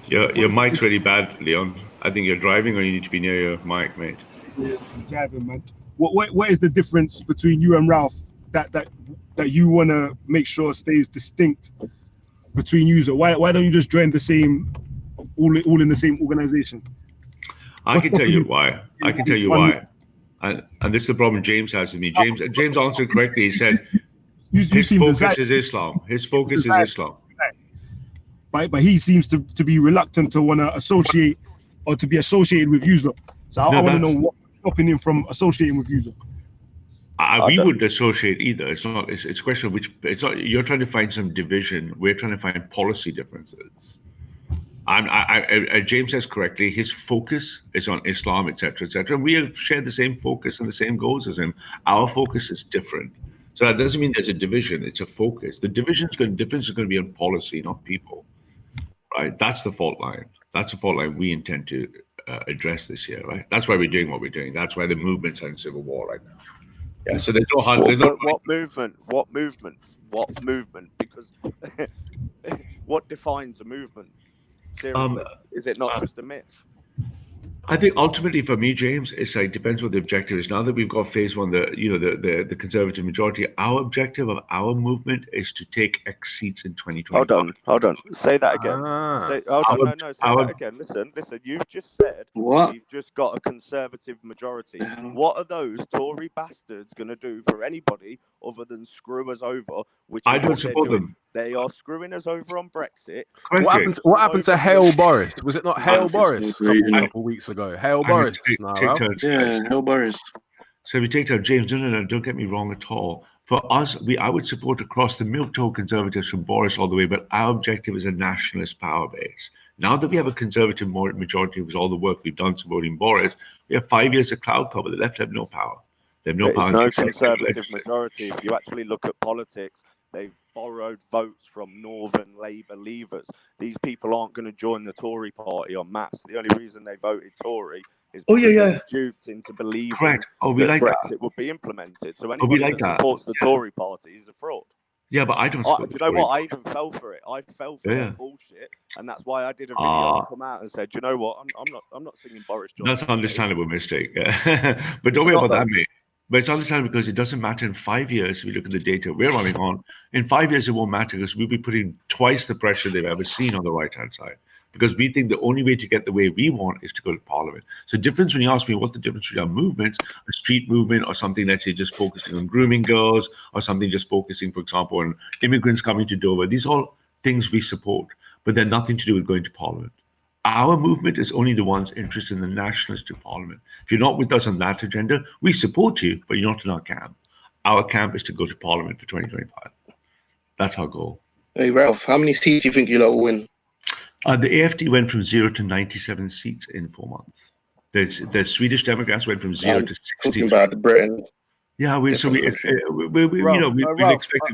Your mic's really bad, Leon. I think you're driving, or you need to be near your mic, mate. Yeah, I'm driving, man. What is the difference between you and Ralph that you want to make sure stays distinct between you? So why don't you just join the same, all in the same organization? I can tell you why. And this is the problem James has with me. James answered correctly. He said his focus is Islam. His focus is Islam. But he seems to be reluctant to want to associate or to be associated with you. So I want to know what's stopping him from associating with you. We wouldn't associate either. It's not. It's a question of which. It's not. You're trying to find some division. We're trying to find policy differences. James says correctly, his focus is on Islam, etc., etc. We share the same focus and the same goals as him. Our focus is different. So that doesn't mean there's a division. It's a focus. The difference is going to be on policy, not people. Right? That's the fault line. That's the fault line we intend to address this year. Right? That's why we're doing what we're doing. That's why the movement's in civil war right now. Yeah. So there's no hard. What movement? What movement? What movement? Because what defines a movement? Seriously, is it not just a myth? I think ultimately for me, James, it's like depends what the objective is. Now that we've got phase one, the conservative majority, our objective of our movement is to take X seats in 2020. Hold on. Say that again. Say that again. Listen. You've just said we've just got a conservative majority. What are those Tory bastards going to do for anybody other than screw us over? Which is I don't support them. They are screwing us over on Brexit. What happened to Hail Boris? Was it not Hail Boris a couple of weeks ago? Hail Boris. Hail Boris. So we take that, James. No, don't get me wrong at all. For us, I would support across the milk-toed conservatives from Boris all the way, but our objective is a nationalist power base. Now that we have a conservative majority with all the work we've done supporting Boris, we have 5 years of cloud cover. The left have no power. They have no power. No conservative majority. If you actually look at politics, they've borrowed votes from Northern Labour leavers. These people aren't going to join the Tory party en masse. The only reason they voted Tory is because they were duped into believing that Brexit would be implemented. So anybody that supports the Tory party is a fraud. Yeah, but I don't support you know what? I even fell for it. I fell for that bullshit, and that's why I did a video and come out and said, you know what? I'm not singing Boris Johnson. That's an understandable mistake. But don't worry about that, mate. But it's understandable because it doesn't matter in 5 years. If we look at the data we're running on, in 5 years it won't matter because we'll be putting twice the pressure they've ever seen on the right-hand side. Because we think the only way to get the way we want is to go to Parliament. So difference when you ask me what's the difference between our movements, a street movement or something, let's say, just focusing on grooming girls or something just focusing, for example, on immigrants coming to Dover. These are all things we support, but they're nothing to do with going to Parliament. Our movement is only the ones interested in the nationalists to Parliament. If you're not with us on that agenda, we support you, but you're not in our camp. Our camp is to go to Parliament for 2025. That's our goal. Hey, Ralph, how many seats do you think you'll win? The AFD went from 0 to 97 seats in 4 months. The Swedish Democrats went from 0 to 60. Talking about Britain. Yeah, we expected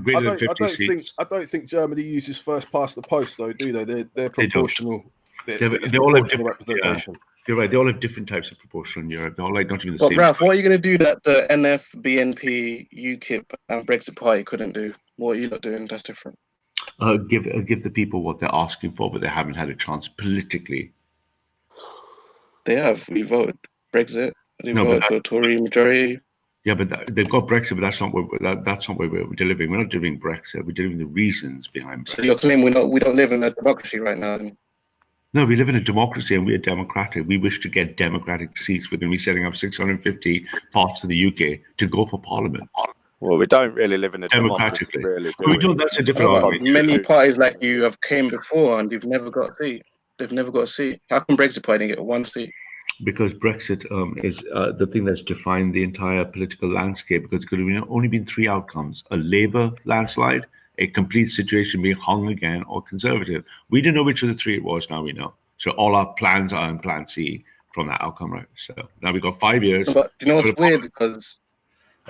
greater than 50 seats. I don't think Germany uses first past the post, though, do they? They're proportional. They all have different representation. You're right. They all have different types of proportional in Europe. They're all like not even the same. Ralph, what are you going to do that the NF, BNP, UKIP, and Brexit Party couldn't do? What are you not doing that's different? Give the people what they're asking for, but they haven't had a chance politically. They have. We voted Brexit. They voted for a Tory majority. Yeah, but they've got Brexit, but that's not what we're delivering. We're not delivering Brexit. We're delivering the reasons behind Brexit. So you're claiming we don't live in a democracy right now? Then? No, we live in a democracy and we are democratic. We wish to get democratic seats. We're going to be setting up 650 parts of the UK to go for Parliament. Well, we don't really live in a democracy, really. That's a different argument. Many parties like you have came before and you've never got a seat. They've never got a seat. How come Brexit Party didn't get one seat? Because Brexit is the thing that's defined the entire political landscape, because it could have only been 3 outcomes: a Labour landslide, a complete situation being hung again, or Conservative. We didn't know which of the 3 it was. Now we know. So all our plans are in Plan C from that outcome, right? So now we've got 5 years. But you know what's weird? Because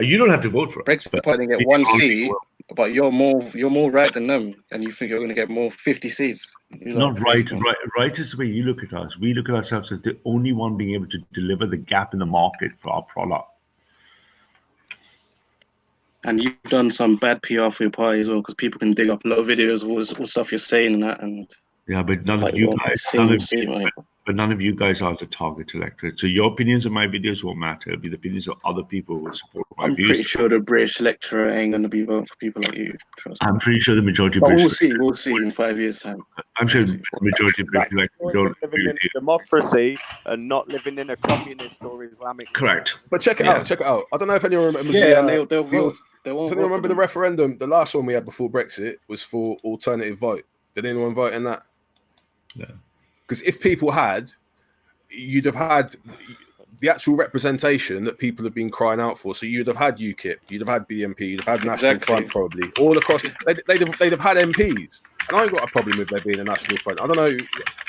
you don't have to vote for it. Brexit Party didn't get one seat, but you're more right than them, and you think you're going to get more 50 seats. Not right. Right is the way you look at us. We look at ourselves as the only one being able to deliver the gap in the market for our product. And you've done some bad PR for your party as well, because people can dig up a lot of videos of what stuff you're saying and that. And yeah, but none of you guys are the target electorate. So your opinions on my videos won't matter. It'll be the opinions of other people who will support my views. I'm pretty sure the British electorate ain't going to be voting for people like you. I'm pretty sure the majority of British. We'll see in 5 years' time. I'm sure the majority of British electorate don't living in democracy and not living in a communist or Islamic. Correct. But check it out. I don't know if anyone remembers. They'll vote. Does anyone remember the referendum? The last one we had before Brexit was for alternative vote. Did anyone vote in that? No. Because if people had, you'd have had the actual representation that people have been crying out for. So you'd have had UKIP, you'd have had BNP, you'd have had National Front, probably all across. They'd have had MPs. and I ain't got a problem with there being a national front. I don't know.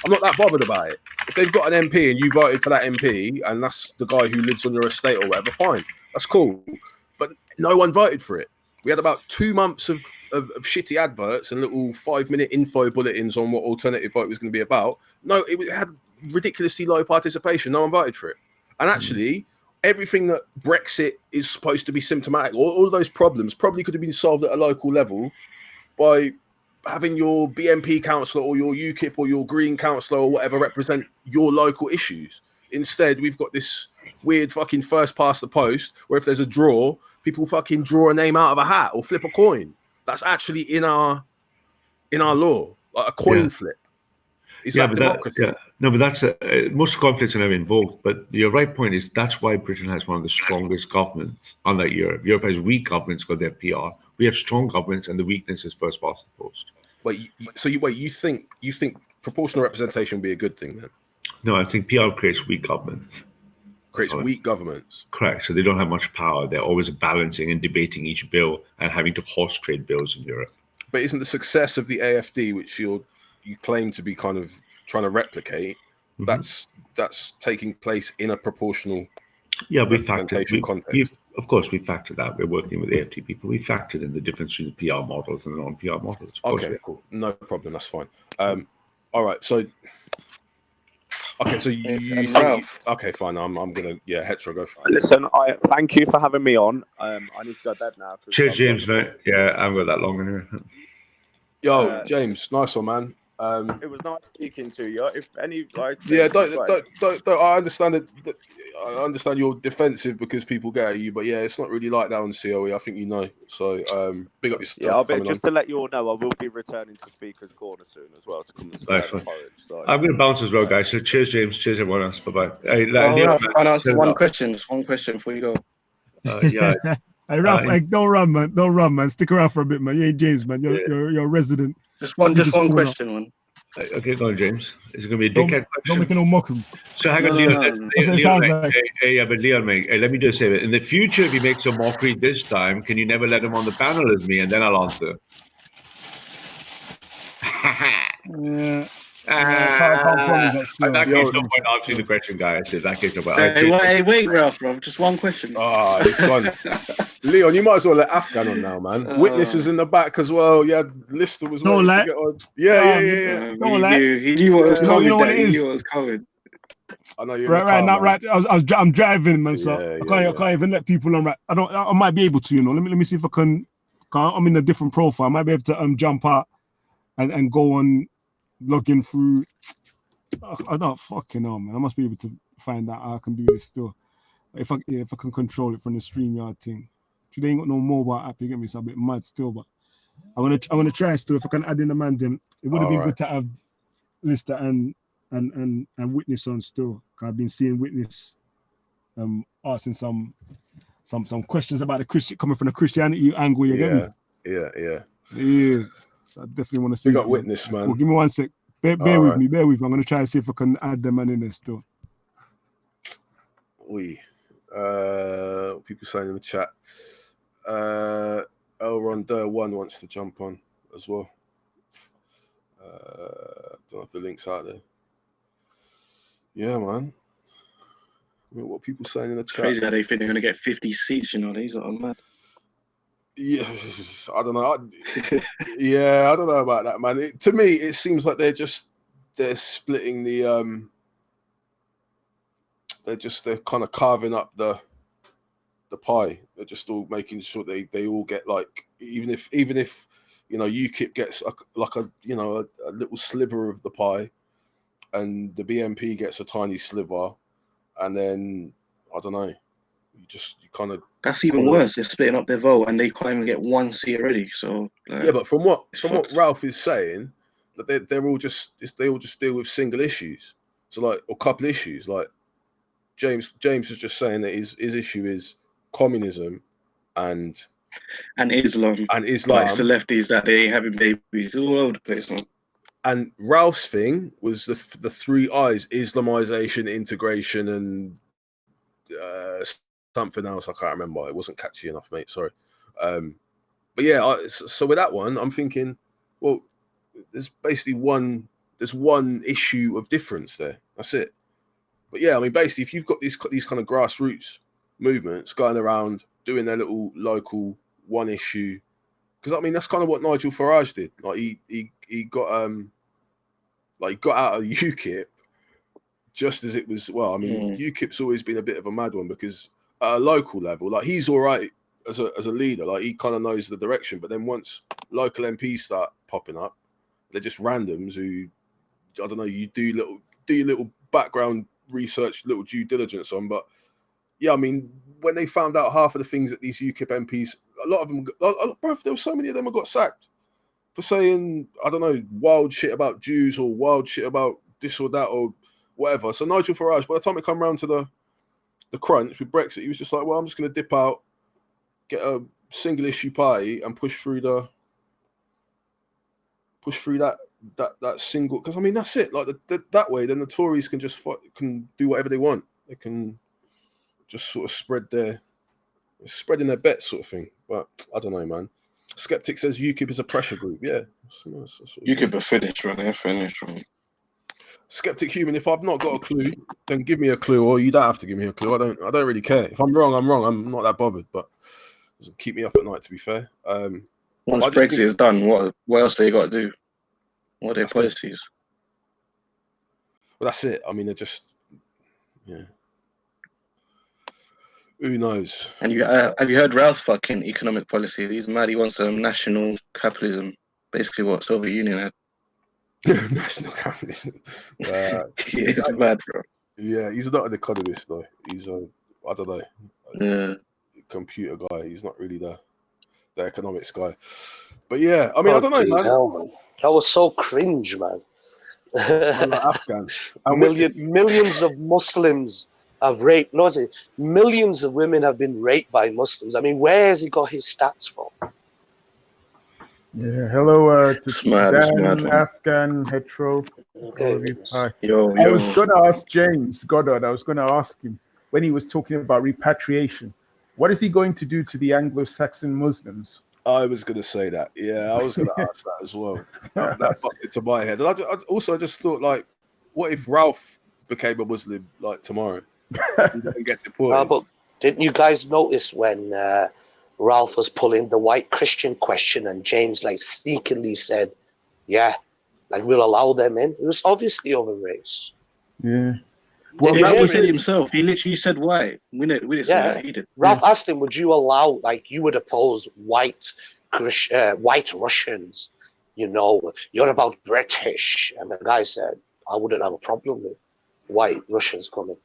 I'm not that bothered about it. If they've got an MP and you voted for that MP, and that's the guy who lives on your estate or whatever, fine, that's cool. But no one voted for it. We had about 2 months of shitty adverts and little 5-minute info bulletins on what alternative vote was going to be about. No, it had ridiculously low participation. No one voted for it. And actually, everything that Brexit is supposed to be symptomatic, all those problems probably could have been solved at a local level by having your BNP councillor or your UKIP or your Green councillor or whatever represent your local issues. Instead, we've got this weird fucking first past the post where if there's a draw, people fucking draw a name out of a hat or flip a coin. That's actually in our law, like a coin flip. It's like democracy. No, but that's most conflicts are never invoked. But your right point is that's why Britain has one of the strongest governments, unlike Europe. Europe has weak governments because they're PR. We have strong governments, and the weakness is first past the post. Wait, you think proportional representation would be a good thing then? No, I think PR creates weak governments. Creates weak governments. Correct. So they don't have much power. They're always balancing and debating each bill and having to horse trade bills in Europe. But isn't the success of the AFD, which you claim to be kind of trying to replicate, that's taking place in a proportional context? Of course, we factored that. We're working with AFD people. We factored in the difference between the PR models and the non-PR models. Okay, cool. No problem. That's fine. All right. So, okay. So you think, okay, fine. I'm gonna hetero go for it. Listen, I thank you for having me on. I need to go to bed now. Cheers, James, mate. Yeah, I haven't got that long anyway. Yo, James, nice one, man. It was nice speaking to you. If any don't I understand it. I understand you're defensive because people get at you, but it's not really like that on COE. I think you know. So big up yourself. Yeah, I'll bet just to let you all know, I will be returning to Speaker's Corner soon as well to come and nice one. I'm going to bounce as well, guys. So cheers, James. Cheers, everyone else. Bye bye. Hey, answer one question. Just one question before you go. Hey, Ralph, don't run, man. Don't run, man. Stick around for a bit, man. You ain't James, man. You're a resident. Just one question, man. Okay, go on, James. Is it going to be a dickhead question? Don't make no mockery. So hang on, Leon. Leon, mate. Hey, let me just say that in the future, if he makes a mockery this time, can you never let him on the panel as me, and then I'll answer. That case, no point answering the question, guys. That case, no point. Wait, Ralph, just one question. Oh, it's gone. Leon, you might as well let Afghan on now, man. Witness was in the back as well. Yeah, Lister was waiting to get on. Yeah. He knew what was coming. You know what it is. He knew what was coming. I know you're right. I'm driving, man. So I can't even let people on. Right, I might be able to. Let me see if I can. I'm in a different profile. I might be able to jump out and go on. Logging through, I don't fucking know, man. I must be able to find out how I can do this still. If I can control it from the StreamYard thing. They ain't got no mobile app, you get me? It's a bit mad still, but I'm gonna try still. If I can add in the man, then it would have been good to have Lister and Witness on still. I've been seeing Witness asking some questions about the Christian coming from the Christianity angle. You get me? Yeah. So I definitely want to see. You got Witness, man. Well, give me 1 sec. Bear with me. I'm going to try and see if I can add them man in there still. People saying in the chat. Elron Durr 1 wants to jump on as well. Don't know if the link's out there. Yeah, man. What people saying in the chat? Crazy how they think they're going to get 50 seats. These are mad. Yeah, I don't know. I don't know about that, man. To me, it seems like they're splitting the they're kind of carving up the pie. They're just all making sure they all get, like, even if UKIP gets a little sliver of the pie, and the BNP gets a tiny sliver, and then I don't know. You kind of. That's even worse. They're splitting up their vote and they can't even get 1 seat already. So but from what Ralph is saying, that they all just deal with single issues. So, like, or couple issues. Like James is just saying that his issue is communism and Islam. And Islam. Like, it's the lefties that they having babies all over the place, man. And Ralph's thing was the 3 I's: Islamization, integration, and something else I can't remember. It wasn't catchy enough, mate. Sorry. But yeah, so with that one, I'm thinking, well, there's basically one issue of difference there. That's it. But yeah, I mean, basically, if you've got these kind of grassroots movements going around doing their little local one issue, because I mean that's kind of what Nigel Farage did. Like he got out of UKIP just as it was. Well, I mean, UKIP's always been a bit of a mad one because at a local level, like he's all right as a leader, like he kind of knows the direction. But then once local MPs start popping up, they're just randoms who, I don't know, you do your little background research, little due diligence on. But yeah, I mean, when they found out half of the things that these UKIP MPs, a lot of them, bro, there were so many of them who got sacked for saying, I don't know, wild shit about Jews or wild shit about this or that or whatever. So Nigel Farage, by the time it come around to the crunch with Brexit, he was just like, well, I'm just going to dip out, get a single issue party and push through that single, because I mean that's it. Like that way, then the Tories can just can do whatever they want. They can just sort of spreading their bets, sort of thing. But I don't know, man. Skeptic says UKIP is a pressure group. Yeah, UKIP are finished, right? They're finished, right? Skeptic human. If I've not got a clue, then give me a clue, or you don't have to give me a clue. I don't really care. If I'm wrong, I'm wrong. I'm not that bothered. But it doesn't keep me up at night, to be fair. Once Brexit is done, what else they got to do? What are their policies? Well, that's it. I mean, they're just, yeah. Who knows? And have you heard Ralph's fucking economic policy? He's mad. He wants national capitalism. Basically, what Soviet Union had. National capitalism. He's mad, bro. Yeah, he's not an economist though. He's I don't know, computer guy. He's not really the economics guy. But yeah, I mean, I don't know, man. Hell, man. That was so cringe, man. Afghan. Millions of Muslims have raped. No, millions of women have been raped by Muslims. I mean, where has he got his stats from? Yeah, hello to Dan, Afghan, Hetero. Okay. Hi. Yo. I was going to ask James Goddard, I was going to ask him when he was talking about repatriation, what is he going to do to the Anglo-Saxon Muslims? I was going to say that. Yeah, I was going to ask that as well. That popped into my head. And I also just thought, like, what if Ralph became a Muslim, like, tomorrow? And get deported? But didn't you guys notice when Ralph was pulling the white Christian question and James, like, sneakily said, yeah, like, we'll allow them in? It was obviously over race. Yeah. Well, he said it himself. He literally said white. We didn't say that. He did. Ralph asked him, would you allow, like, you would oppose white Russians, you know, you're about British. And the guy said, I wouldn't have a problem with white Russians coming.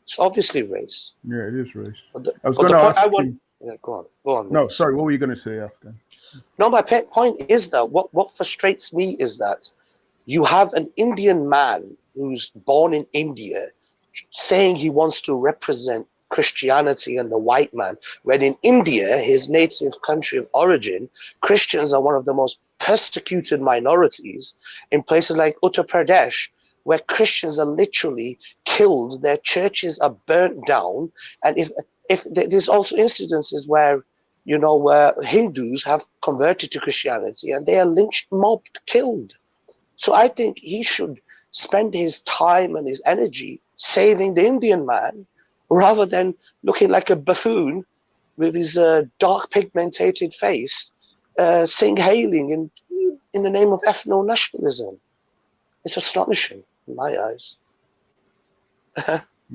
It's obviously race. Yeah, it is race. I was going to ask him. Yeah, go on. No, sorry, what were you going to say, Afghan? No, my point is that what frustrates me is that you have an Indian man who's born in India saying he wants to represent Christianity and the white man, when in India, his native country of origin, Christians are one of the most persecuted minorities in places like Uttar Pradesh, where Christians are literally killed, their churches are burnt down, and if there's also incidences where, you know, where Hindus have converted to Christianity and they are lynched, mobbed, killed. So I think he should spend his time and his energy saving the Indian man rather than looking like a buffoon with his dark pigmented face, hailing in the name of ethno-nationalism. It's astonishing in my eyes.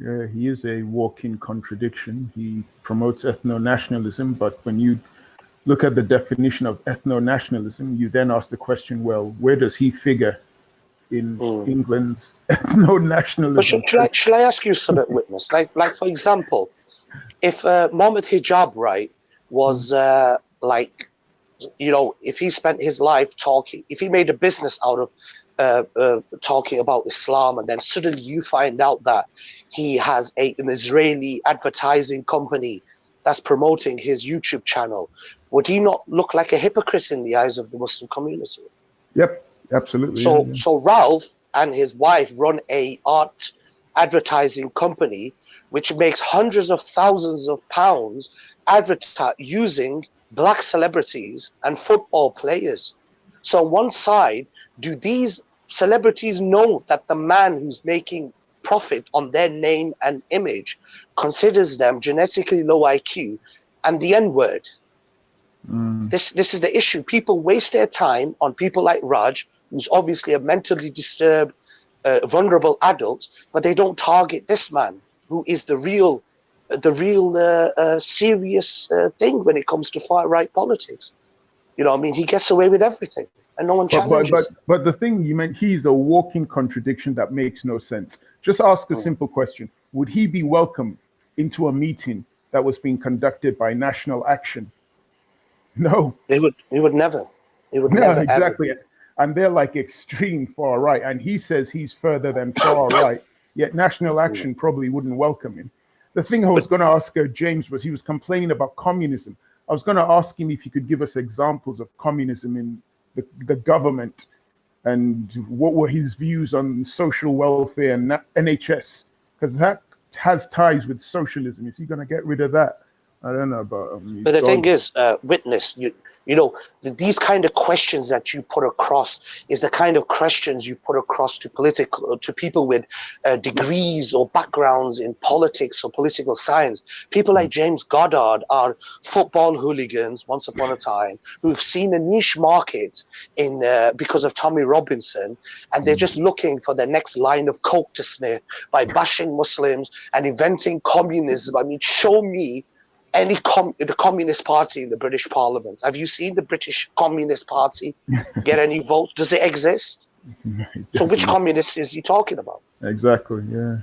Yeah, he is a walking contradiction. He promotes ethno-nationalism, but when you look at the definition of ethno-nationalism, you then ask the question, well, where does he figure in England's ethno-nationalism? But shall I ask you something, Witness? Like for example, if Mohammed Hijab, right, was like, you know, if he spent his life talking, if he made a business out of talking about Islam, and then suddenly you find out that he has an Israeli advertising company that's promoting his YouTube channel, would he not look like a hypocrite in the eyes of the Muslim community? Yep, absolutely. So Ralph and his wife run a art advertising company which makes hundreds of thousands of pounds using black celebrities and football players. So on one side, do these celebrities know that the man who's making profit on their name and image considers them genetically low IQ and the N-word? This is the issue. People waste their time on people like Raj, who's obviously a mentally disturbed, vulnerable adult, but they don't target this man, who is the real serious thing when it comes to far right politics. You know, I mean, he gets away with everything, and no one challenges him. But the thing you meant, he's a walking contradiction that makes no sense. Just ask a simple question: would he be welcome into a meeting that was being conducted by National Action? No. He would never. He would No, never. exactly. Ever. And they're like extreme far right, and he says he's further than far right. Yet National Action probably wouldn't welcome him. The thing I was going to ask James was, he was complaining about communism. I was going to ask him if he could give us examples of communism in the government, and what were his views on social welfare and NHS, because that has ties with socialism. Is he going to get rid of that? I don't know, but the thing is, witness, you know, these kind of questions that you put across is the kind of questions you put across to people with degrees or backgrounds in politics or political science. People like James Goddard are football hooligans once upon a time who've seen a niche market in because of Tommy Robinson, and they're just looking for the next line of coke to sniff by bashing Muslims and inventing communism. I mean, show me the Communist Party in the British Parliament. Have you seen the British Communist Party get any votes? Does it exist? So which communist is he talking about? Exactly, yeah.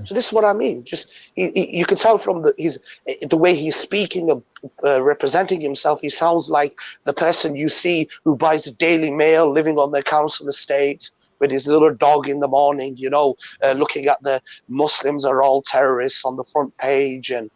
So this is what I mean. Just you can tell from the way he's speaking, representing himself, he sounds like the person you see who buys the Daily Mail, living on their council estate with his little dog in the morning, you know, looking at the Muslims are all terrorists on the front page and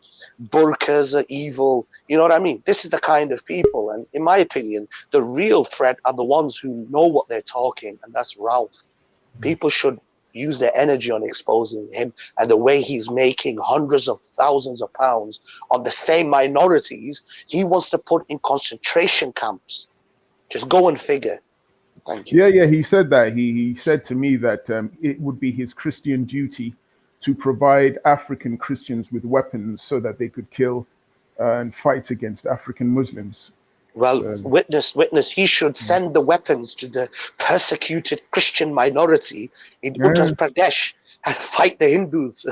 burqas are evil. You know what I mean? This is the kind of people, and in my opinion, the real threat are the ones who know what they're talking, and that's Ralph. People should use their energy on exposing him and the way he's making hundreds of thousands of pounds on the same minorities he wants to put in concentration camps. Just go and figure. Thank you. Yeah, he said that. He said to me that it would be his Christian duty to provide African Christians with weapons so that they could kill and fight against African Muslims. Well, witness, he should send the weapons to the persecuted Christian minority in Uttar Pradesh and fight the Hindus.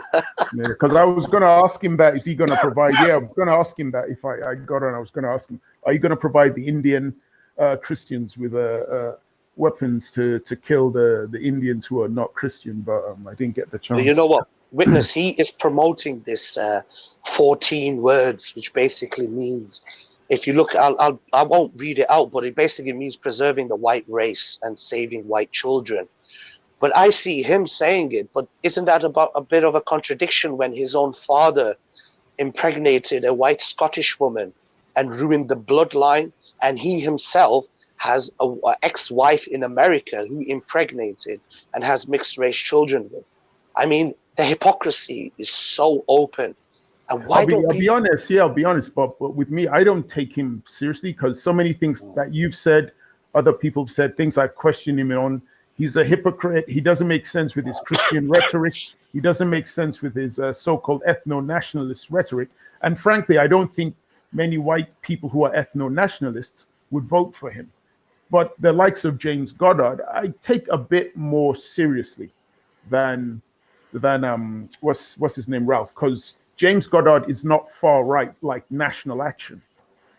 Because I was going to ask him that, is he going to provide, I was going to ask him that if I got on, I was going to ask him, are you going to provide the Indian Christians with weapons to kill the Indians who are not Christian? But I didn't get the chance. You know what? Witness, he is promoting this 14 words, which basically means, if you look, I won't read it out, but it basically means preserving the white race and saving white children. But I see him saying it, but isn't that about a bit of a contradiction when his own father impregnated a white Scottish woman and ruined the bloodline, and he himself has an ex-wife in America who impregnated and has mixed race children with? I mean, the hypocrisy is so open. And why I'll be honest, but with me, I don't take him seriously, because so many things that you've said, other people have said, things I question him on. He's a hypocrite. He doesn't make sense with his Christian rhetoric. He doesn't make sense with his so-called ethno-nationalist rhetoric. And frankly, I don't think many white people who are ethno-nationalists would vote for him. But the likes of James Goddard, I take a bit more seriously than what's his name, Ralph, because James Goddard is not far right like National Action.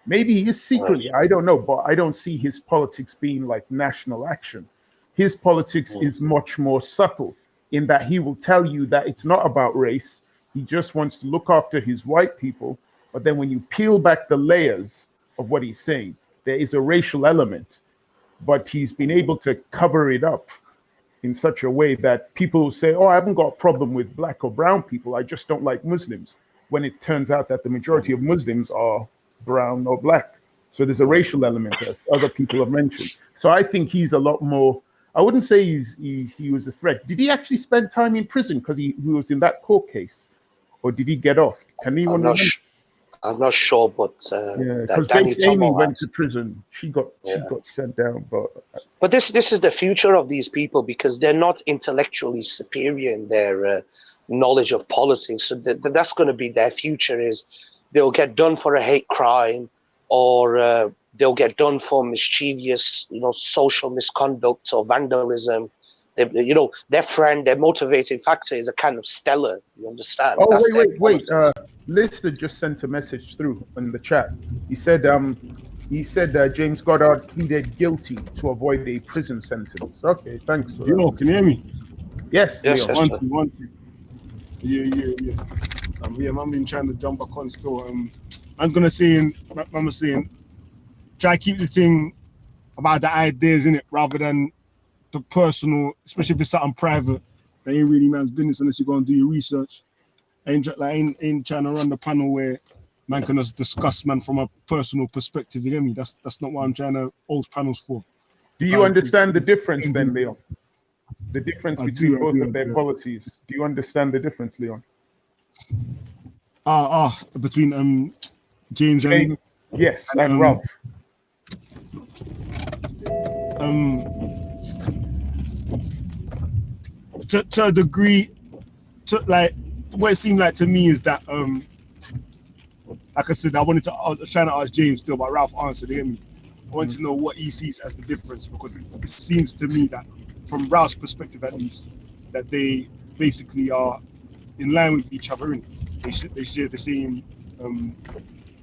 Maybe he is secretly, I don't know, but I don't see his politics being like National Action. His politics is much more subtle in that he will tell you that it's not about race. He just wants to look after his white people. But then when you peel back the layers of what he's saying, there is a racial element, but he's been able to cover it up in such a way that people will say, oh, I haven't got a problem with black or brown people, I just don't like Muslims, when it turns out that the majority of Muslims are brown or black. So there's a racial element, as other people have mentioned. So I think he's a lot more, I wouldn't say he was a threat. Did he actually spend time in prison because he was in that court case? Or did he get off? Can anyone remember? I'm not sure, but Yeah, that because Danny Amy Tomo went has. to prison. She got sent down, But this is the future of these people, because they're not intellectually superior in their knowledge of politics. So that's going to be their future. Is they'll get done for a hate crime, or they'll get done for mischievous, social misconduct or vandalism. Their motivating factor is a kind of stellar. You understand? oh, That's their wait. politics. Lister just sent a message through in the chat. He said James Goddard pleaded guilty to avoid a prison sentence. Okay, thanks for that. Yo, can you hear me? Yes, Yes, Leon. yes, One, two. Yeah. I'm been trying to jump back on still. I'm gonna saying, try keep the thing about the ideas in it rather than the personal, especially if it's something private. That ain't really man's business unless you're gonna do your research. Ain't trying to run the panel where man can just discuss man from a personal perspective. You get me? That's not what I'm trying to host panels for. Do you understand the difference then, Leon? The difference between both of their policies. Do you understand the difference, Leon? Between James and yes, and Ralph. To a degree, like what it seemed like to me is that like I said, I was trying to ask James still, but Ralph answered. You get me? I want to know what he sees as the difference, because it seems to me that, from Ralph's perspective at least, that they basically are in line with each other. They share the same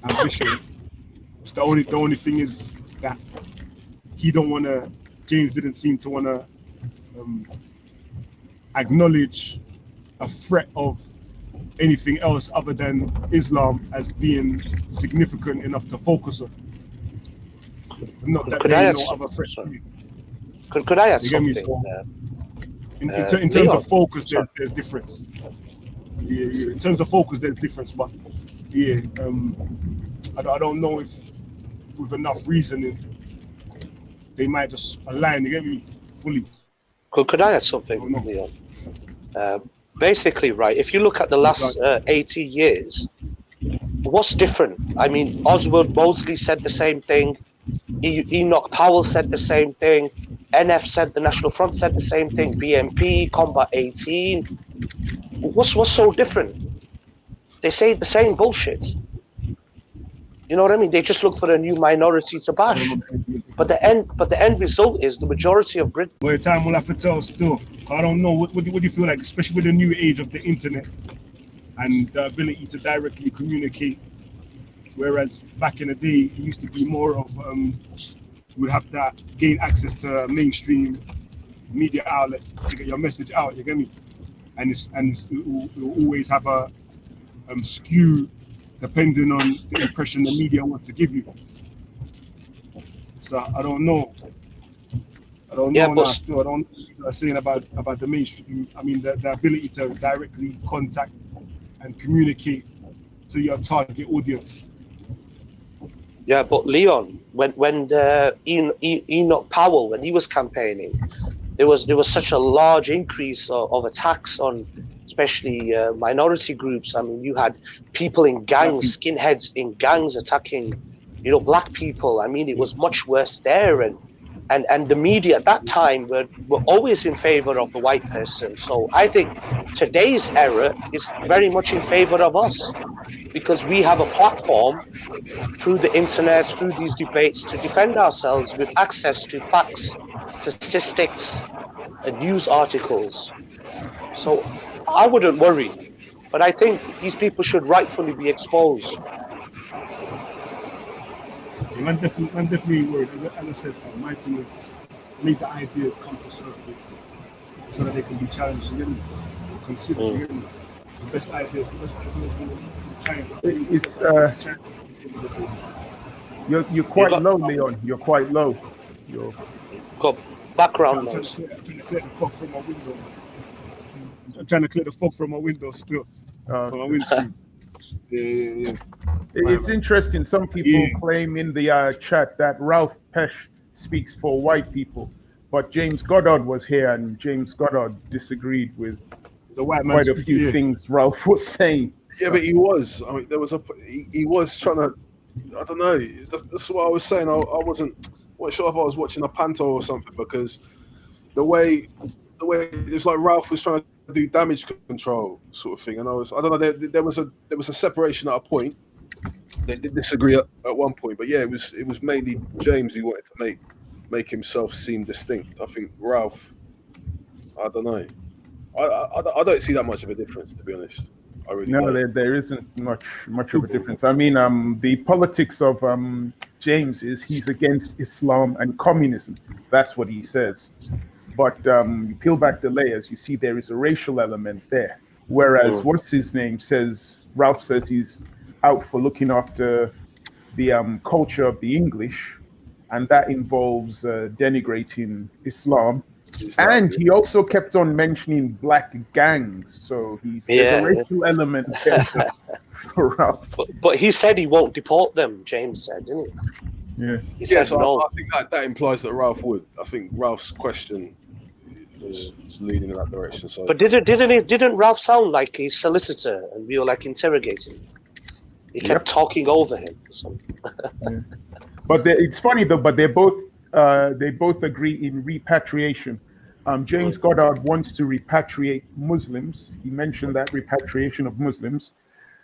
ambitions. It's the only thing is that James didn't seem to want to acknowledge a threat of anything else other than Islam as being significant enough to focus on. Not that there are no other threats. Could I add something? In terms of focus, there's difference. Yeah. In terms of focus, there's difference, but yeah, I don't know if with enough reasoning they might just align. You get me? Fully. Could I add something, Leon? Basically, right, if you look at the last 80 years, what's different? I mean, Oswald Mosley said the same thing. Enoch Powell said the same thing. NF said, the National Front said the same thing. BNP, Combat 18. What's so different? They say the same bullshit. You know what I mean? They just look for a new minority to bash. But the end result is the majority of Britain. Well, time will have to tell still. I don't know. What do you feel like, especially with the new age of the internet and the ability to directly communicate? Whereas back in the day, it used to be more of you would have to gain access to a mainstream media outlet to get your message out. You get me? And it will always have a skew depending on the impression the media wants to give you. So I don't know. I don't know now. Still, I don't know what you are saying about the mainstream. I mean, the ability to directly contact and communicate to your target audience. Yeah, but Leon, when Enoch Powell, when he was campaigning, there was such a large increase of attacks on, especially minority groups. I mean, you had people in gangs, skinheads in gangs attacking, black people. I mean, it was much worse there, and the media at that time were always in favor of the white person. So I think today's era is very much in favor of us, because we have a platform through the internet, through these debates, to defend ourselves with access to facts, statistics, and news articles. So I wouldn't worry, but I think these people should rightfully be exposed. Yeah, I'm definitely worried. As I said, my thing is make the ideas come to surface so that they can be challenged and considered. The best ideas You're quite low, Leon. You're quite low. You're got background noise. I'm trying to clear the fog from my window still. From my windscreen. Yeah. It's interesting. Some people claim in the chat that Ralph Pesh speaks for white people, but James Goddard was here, and James Goddard disagreed with quite a few things Ralph was saying. Yeah, but he was. I mean, there was he was trying to. I don't know. That's what I was saying. I wasn't sure if I was watching a panto or something, because the way it was like Ralph was trying to do damage control sort of thing, and I don't know. There was a separation at a point. They did disagree at one point, but yeah, it was mainly James who wanted to make himself seem distinct. I think Ralph, I don't know. I don't see that much of a difference, to be honest. I really No, don't. there isn't much of a difference. I mean, the politics of James is he's against Islam and communism. That's what he says. But you peel back the layers, you see there is a racial element there. Whereas what's his name says, Ralph says he's out for looking after the culture of the English, and that involves denigrating Islam. And he also kept on mentioning black gangs, so there's a racial element there for Ralph. But he said he won't deport them. James said, didn't he? Yeah. He said so no. I think that implies that Ralph would. I think Ralph's question was leading in that direction. So, but didn't Ralph sound like a solicitor, and we were like interrogating him? He kept talking over him. So. Yeah. But it's funny though. But they both agree in repatriation. James Goddard wants to repatriate Muslims. He mentioned that repatriation of Muslims,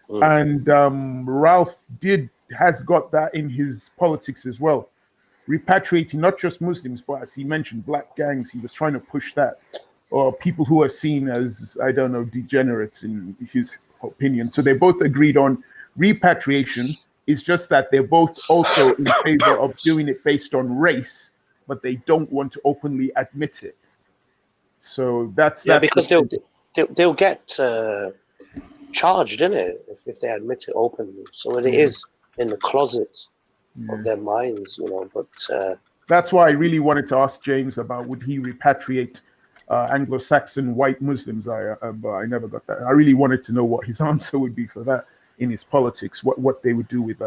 and Ralph has got that in his politics as well. Repatriating not just Muslims, but as he mentioned, black gangs. He was trying to push that, or people who are seen as, I don't know, degenerates in his opinion. So they both agreed on repatriation. It's just that they're both also in favor of doing it based on race, but they don't want to openly admit it. So that's because they'll get charged, innit, if they admit it openly. So it is in the closet of their minds, But that's why I really wanted to ask James about would he repatriate Anglo-Saxon white Muslims. But I never got that. I really wanted to know what his answer would be for that in his politics. What they would do with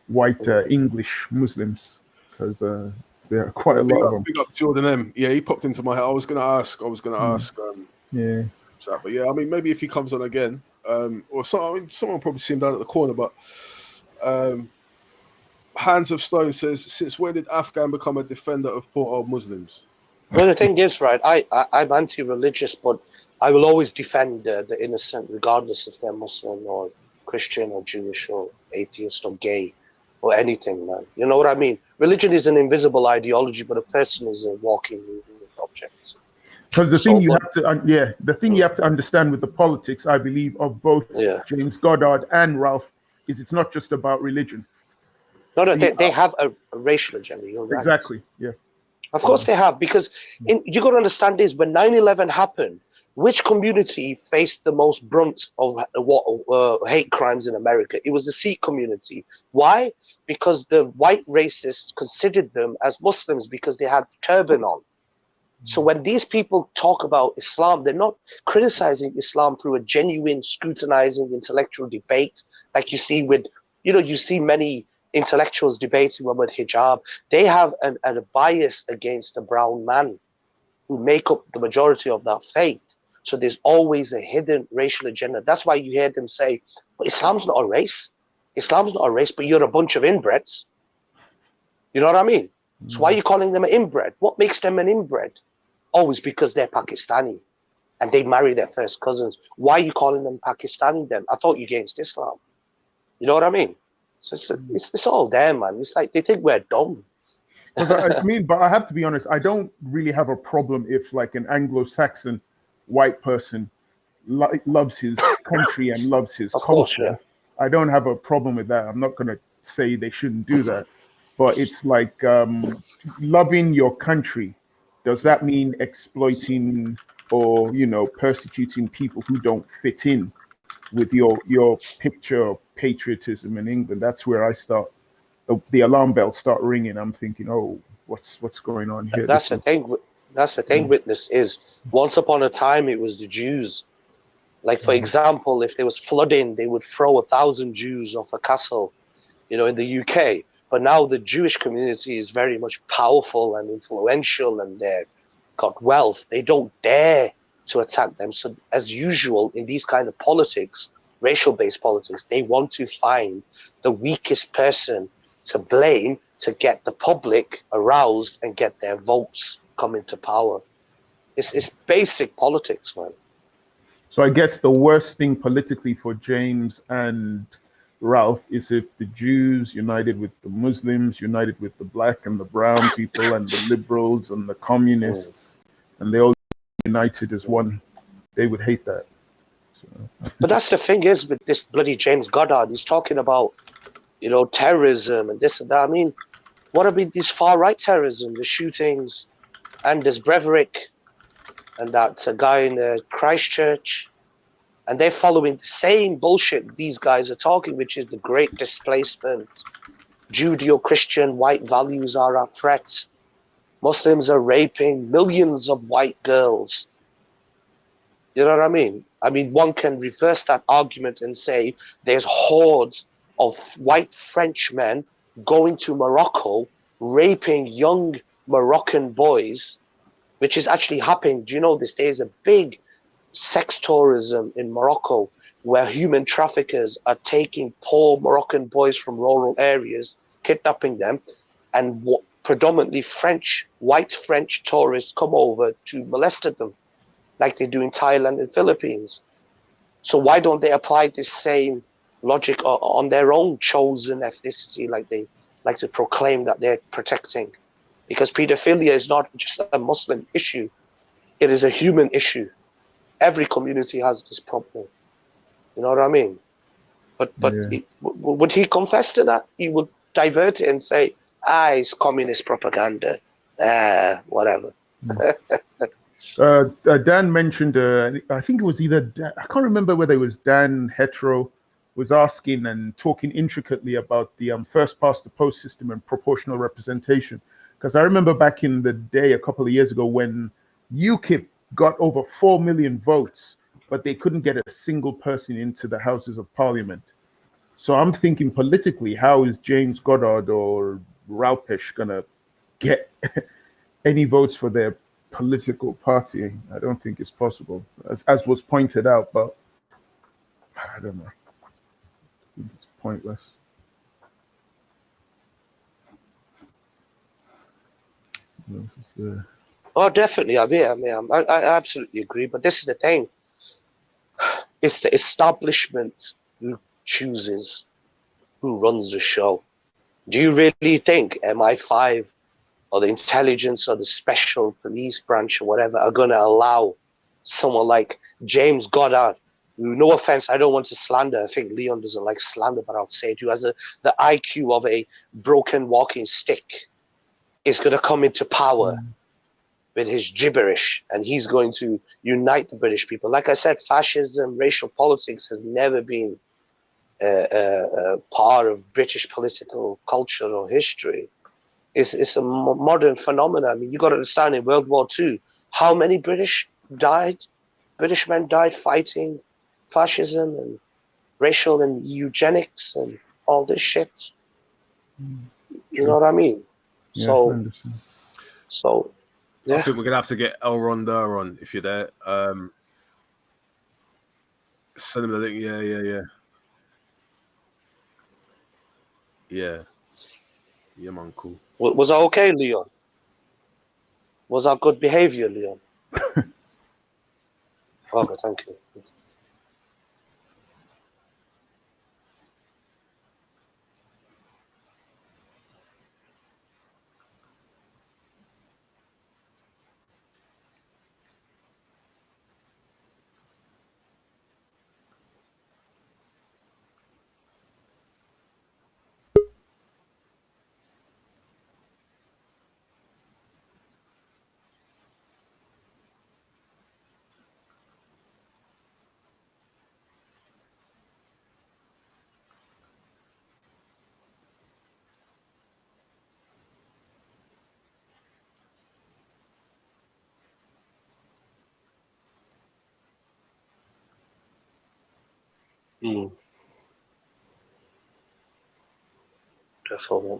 white English Muslims, because there are quite a lot of them. Big up Jordan M. Yeah, he popped into my head. I was going to ask. Yeah. But yeah, I mean, maybe if he comes on again, or someone probably see him down at the corner. But Hands of Stone says, since when did Afghan become a defender of poor old Muslims? Well, the thing is, right, I'm anti-religious, but I will always defend the innocent, regardless if they're Muslim or Christian or Jewish or atheist or gay or anything, man. You know what I mean? Religion is an invisible ideology, but a person is a walking, moving object. Because the thing you have to understand with the politics, I believe, of both James Goddard and Ralph, is it's not just about religion. No, they have a racial agenda. You're right. Exactly. Yeah. Of course they have, because you got to understand this: when 9/11 happened, which community faced the most brunt of hate crimes in America? It was the Sikh community. Why? Because the white racists considered them as Muslims because they had turban on. So when these people talk about Islam, they're not criticizing Islam through a genuine, scrutinizing, intellectual debate, like you see with, you see many intellectuals debating with hijab. They have a bias against the brown man who make up the majority of that faith. So there's always a hidden racial agenda. That's why you hear them say, well, Islam's not a race. Islam's not a race, but you're a bunch of inbreds. You know what I mean? So why are you calling them an inbred? What makes them an inbred? Always because they're Pakistani and they marry their first cousins. Why are you calling them Pakistani then? I thought you against Islam. You know what I mean? So it's all there, man. It's like they think we're dumb. But I have to be honest, I don't really have a problem if like an Anglo-Saxon white person loves his country and loves his culture. Course, yeah. I don't have a problem with that. I'm not going to say they shouldn't do that. But it's like loving your country. Does that mean exploiting or, persecuting people who don't fit in with your picture of patriotism in England? That's where I start. The alarm bells start ringing. I'm thinking, oh, what's going on here? That's the thing. That's the thing with this is once upon a time it was the Jews. Like for example, if there was flooding, they would throw 1,000 Jews off a castle, in the UK. But now the Jewish community is very much powerful and influential, and they've got wealth. They don't dare to attack them. So as usual in these kind of politics, racial-based politics. They want to find the weakest person to blame to get the public aroused and get their votes coming to power. It's basic politics, man. So I guess the worst thing politically for James and Ralph is if the Jews united with the Muslims, united with the black and the brown people and the liberals and the communists, and they all united as one, they would hate that. So. But that's the thing is with this bloody James Goddard, he's talking about, you know, terrorism and this and that. I mean, what about this far-right terrorism, the shootings, and this Breivik, and that guy in Christchurch, and they're following the same bullshit these guys are talking, which is the great displacement. Judeo-Christian white values are at threat. Muslims are raping millions of white girls. You know what I mean? I mean, one can reverse that argument and say there's hordes of white Frenchmen going to Morocco, raping young Moroccan boys, which is actually happening. Do you know this? There's a big sex tourism in Morocco where human traffickers are taking poor Moroccan boys from rural areas, kidnapping them, and predominantly white French tourists come over to molest them, like they do in Thailand and Philippines. So why don't they apply this same logic on their own chosen ethnicity, like they like to proclaim that they're protecting? Because pedophilia is not just a Muslim issue, it is a human issue. Every community has this problem. You know what I mean? But yeah. Would he confess to that? He would divert it and say, it's communist propaganda. Whatever. Dan mentioned, I think it was either Dan, I can't remember whether it was Dan Hetero was asking and talking intricately about the first past the post system and proportional representation. Because I remember back in the day, a couple of years ago, when UKIP got over 4 million votes, but they couldn't get a single person into the Houses of Parliament. So I'm thinking politically, how is James Goddard or Ralpesh going to get any votes for their political party? I don't think it's possible, as was pointed out, but I don't know. I think it's pointless. Oh, definitely. I absolutely agree. But this is the thing. It's the establishment who chooses who runs the show. Do you really think MI5 or the intelligence or the special police branch or whatever are going to allow someone like James Goddard, who, no offense, I don't want to slander. I think Leon doesn't like slander, but I'll say it, who has the IQ of a broken walking stick, is going to come into power with his gibberish, and he's going to unite the British people. Like I said, fascism, racial politics has never been a part of British political culture or history. It's a modern phenomenon. I mean, you got to understand, in World War II, how many British men died fighting fascism and racial and eugenics and all this shit. You know what I mean? Yeah, so yeah. I think we're gonna have to get El Rondeur on if you're there. Send him the link. Yeah, man, cool. Was that okay, Leon? Was that good behavior, Leon? Okay, thank you.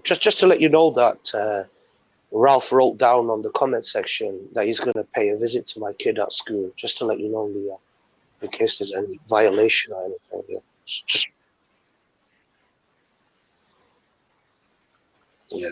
Just to let you know that Ralph wrote down on the comment section that he's going to pay a visit to my kid at school. Just to let you know, Leah. in case there's any violation or anything. Yeah. Just yeah.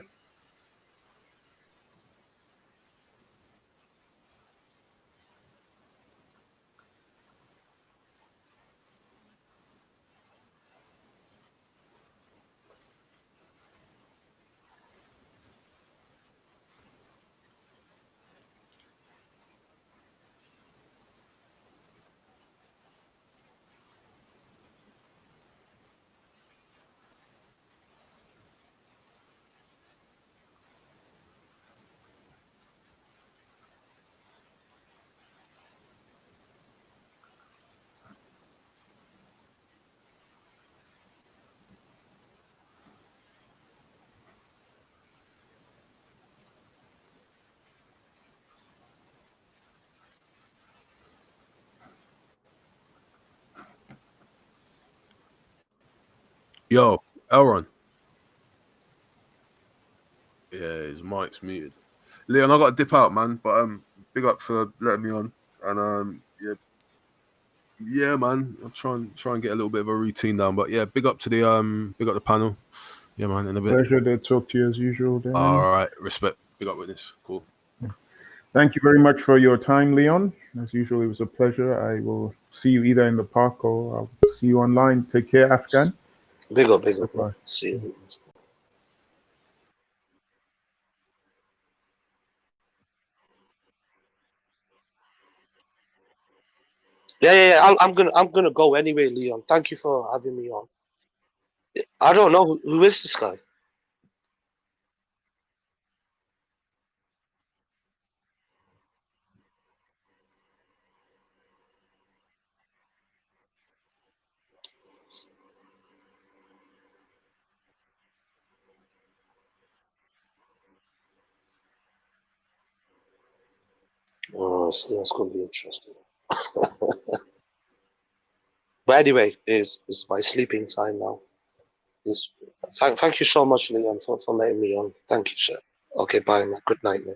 Yo, Elron. Yeah, his mic's muted. Leon, I got to dip out, man. But big up for letting me on. And yeah, man. I'll try and get a little bit of a routine down. But yeah, big up to the panel. Yeah, man. In a bit. Pleasure to talk to you as usual, Dan. All right, respect. Big up, witness. Cool. Thank you very much for your time, Leon. As usual, it was a pleasure. I will see you either in the park or I'll see you online. Take care, Afghan. Big up. See you. Yeah. I'm gonna go anyway, Leon. Thank you for having me on. I don't know who is this guy. Oh, so that's gonna be interesting. But anyway, it's my sleeping time now. Thank you so much, Leon, for letting me on. Thank you, sir. Okay, bye, man. Good night, man.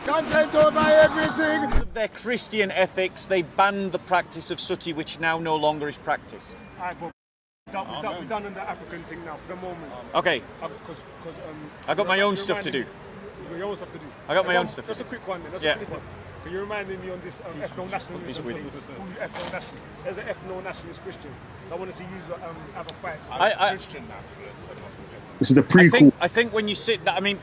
Content over everything! Of their Christian ethics, they banned the practice of sati, which now no longer is practiced. We're done on the African thing now for the moment. Okay. I got my own stuff to do. Your own stuff to do. I got my own stuff to do. That's a quick one then. That's Yeah. a quick one. Can you remind me on this ethno-nationalism thing? Who's ethno-nationalist? There's an ethno-nationalist Christian. So I want to see you have a fight. Christian nationalist. This is the prequel. I think when you sit, I mean,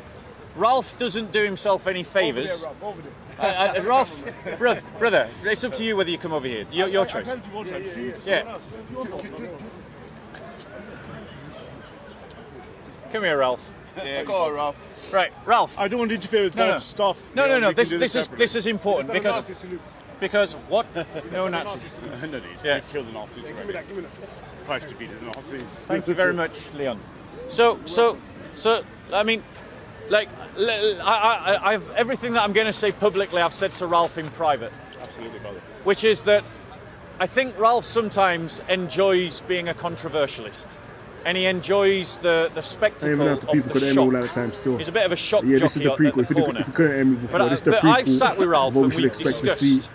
Ralph doesn't do himself any favours. Over there. Ralph, brother, it's up to you whether you come over here. Your choice. Yeah. Come here, Ralph. Yeah, go on, Ralph. Right, Ralph. I don't want to interfere with Bob's stuff. No. This is important because what? No Nazis. No need. Yeah. Kill the Nazis. Give me that. Christ defeated the Nazis. Thank you very much, Leon. So I mean, like, I've everything that I'm going to say publicly, I've said to Ralph in private. Absolutely, brother. Which is that I think Ralph sometimes enjoys being a controversialist. And he enjoys the spectacle of the shock. He's a bit of a shock jockey this is the prequel. at the corner. If you couldn't hear me before, this is the prequel. I've sat with Ralph and we've see. discussed.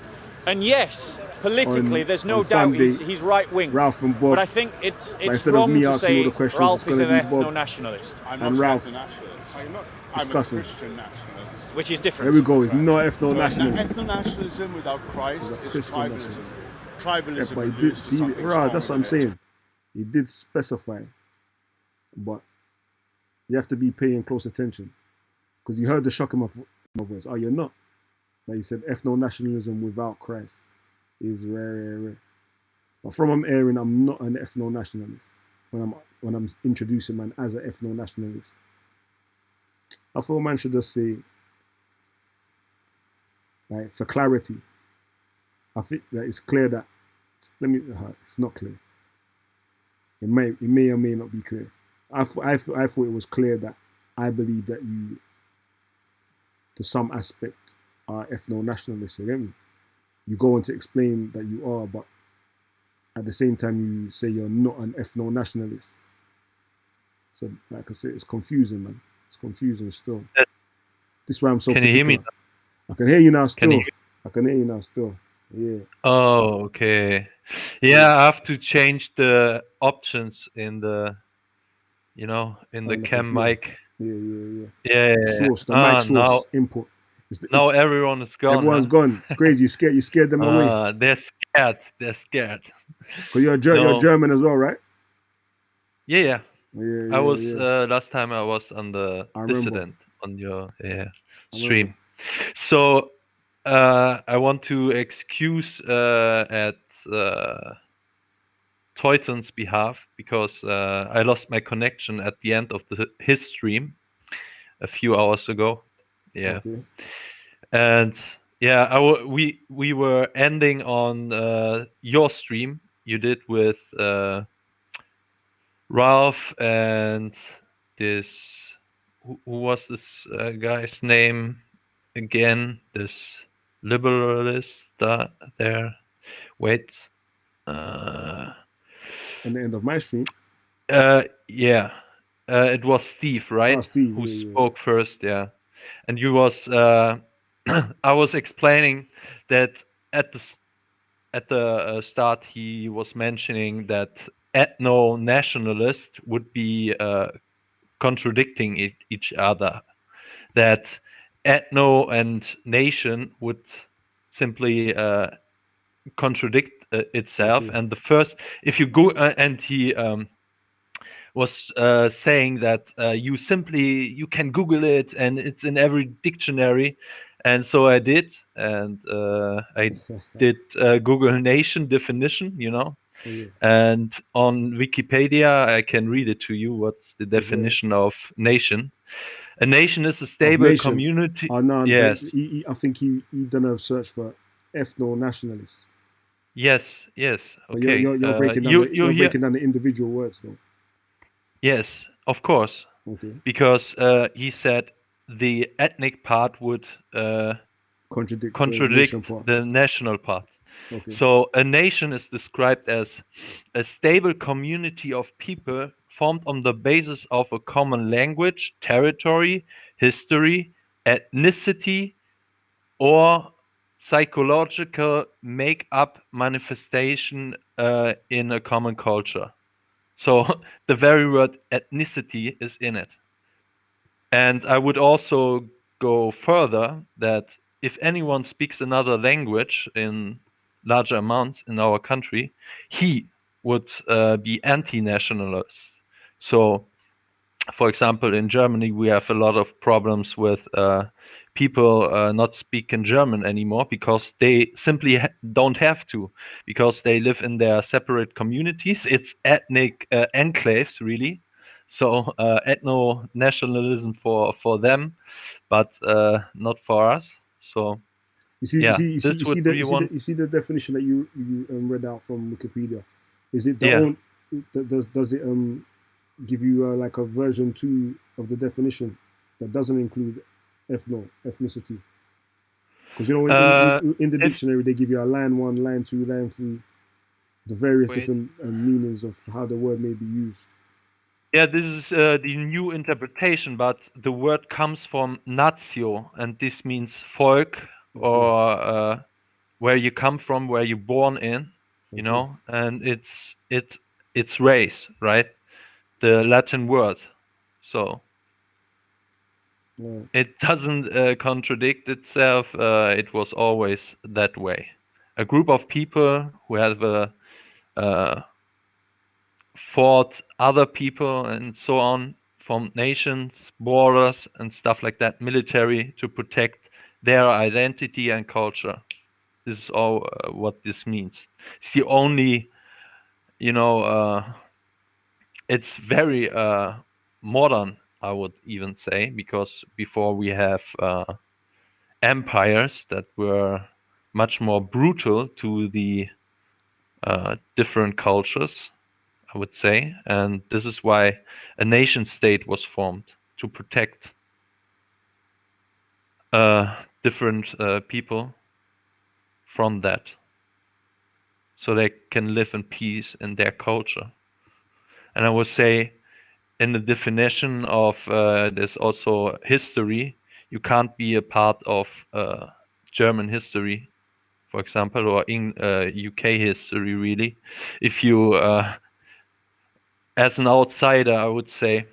And yes, politically, there's no doubt he's right wing. Ralph and Bob. But I think it's wrong to say Ralph is an ethno-nationalist. And Ralph discussing. I'm a Christian nationalist. Which is different. There we go. It's not ethno-nationalist. Ethno-nationalism without Christ is tribalism. Tribalism. Yeah, but he did see, that's what I'm saying. He did specify, but you have to be paying close attention because you heard the shock in my voice. Oh, you're not. Like you said, ethno-nationalism without Christ is rare. But from I'm airing, I'm not an ethno-nationalist when I'm introducing man as an ethno-nationalist. I thought man should just say, like, for clarity, I think that it's clear that it's not clear. It may or may not be clear. I thought it was clear that I believe that you, to some aspect, are ethno-nationalists. You get me? You go on to explain that you are, but at the same time you say you're not an ethno-nationalist. So, like I said, it's confusing, man. It's confusing still. This is why I'm so Can you hear me? I can hear you now still. I can hear you now still. Yeah. Oh, okay. Yeah, I have to change the options in the, in the cam computer. mic. Yeah. Yeah. Source, the mic source Now, input. now everyone is gone. Everyone's gone. It's crazy. You scared them away. They're scared. They're scared. Cause you're German as well, right? Yeah. Yeah. I was last time I was on the Dissident on your stream. So I want to excuse at Teuton's behalf because I lost my connection at the end of his stream a few hours ago. Yeah. Okay. And yeah, we were ending on your stream you did with Ralph and this who was this guy's name again? This liberalist there. Wait. And the end of my stream. Yeah. It was Steve, right? Oh, Steve, who yeah. spoke first, yeah. And you was I was explaining that at the start he was mentioning that ethno-nationalist would be contradicting each other. That ethno and nation would simply contradict itself. Okay. And the first, if you go and he was saying that you can Google it and it's in every dictionary. And so I did, and I did Google nation definition, Yeah. and on Wikipedia I can read it to you. What's the definition of nation? A nation is a stable community. Oh, no, yes. I think he done a search for ethno-nationalists. Yes. Okay. You're breaking down the individual words, though. Yes, of course. Okay. Because he said the ethnic part would contradict the national part. Okay. So a nation is described as a stable community of people formed on the basis of a common language, territory, history, ethnicity, or psychological make-up manifestation in a common culture. So the very word ethnicity is in it. And I would also go further that if anyone speaks another language in larger amounts in our country, he would be anti-nationalist. So, for example, in Germany, we have a lot of problems with people not speaking German anymore because they simply don't have to, because they live in their separate communities. It's ethnic enclaves, really. So ethno-nationalism for them, but not for us. So you see the definition that you read out from Wikipedia. Is it the own? Does it give you like a version 2 of the definition that doesn't include ethnicity? Because in the dictionary they give you a line 1, line 2, line 3, the various different meanings of how the word may be used. Yeah, this is the new interpretation, but the word comes from natio, and this means folk, or where you come from, where you're born in, and it's race, right? The Latin word. So it doesn't contradict itself. It was always that way. A group of people who have fought other people and so on from nations, borders, and stuff like that, military, to protect their identity and culture. This is all what this means. It's the only, it's very modern, I would even say, because before we have empires that were much more brutal to the different cultures. I would say, and this is why a nation state was formed, to protect different people from that, so they can live in peace in their culture. And I would say, in the definition of there's also history. You can't be a part of German history, for example, or in UK history, really. If you, as an outsider, I would say,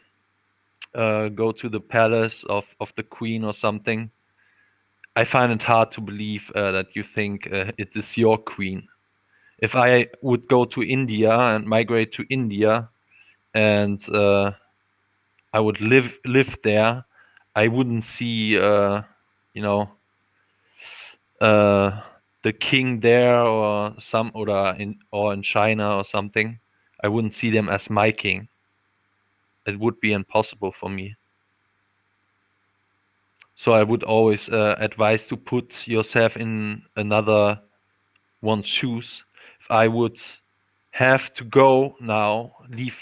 go to the palace of the Queen or something, I find it hard to believe that you think it is your Queen. If I would go to India and migrate to India, and I would live there, I wouldn't see, you know, the king there or in China or something. I wouldn't see them as my king. It would be impossible for me. So I would always advise to put yourself in another one's shoes. If I would have to go now, leave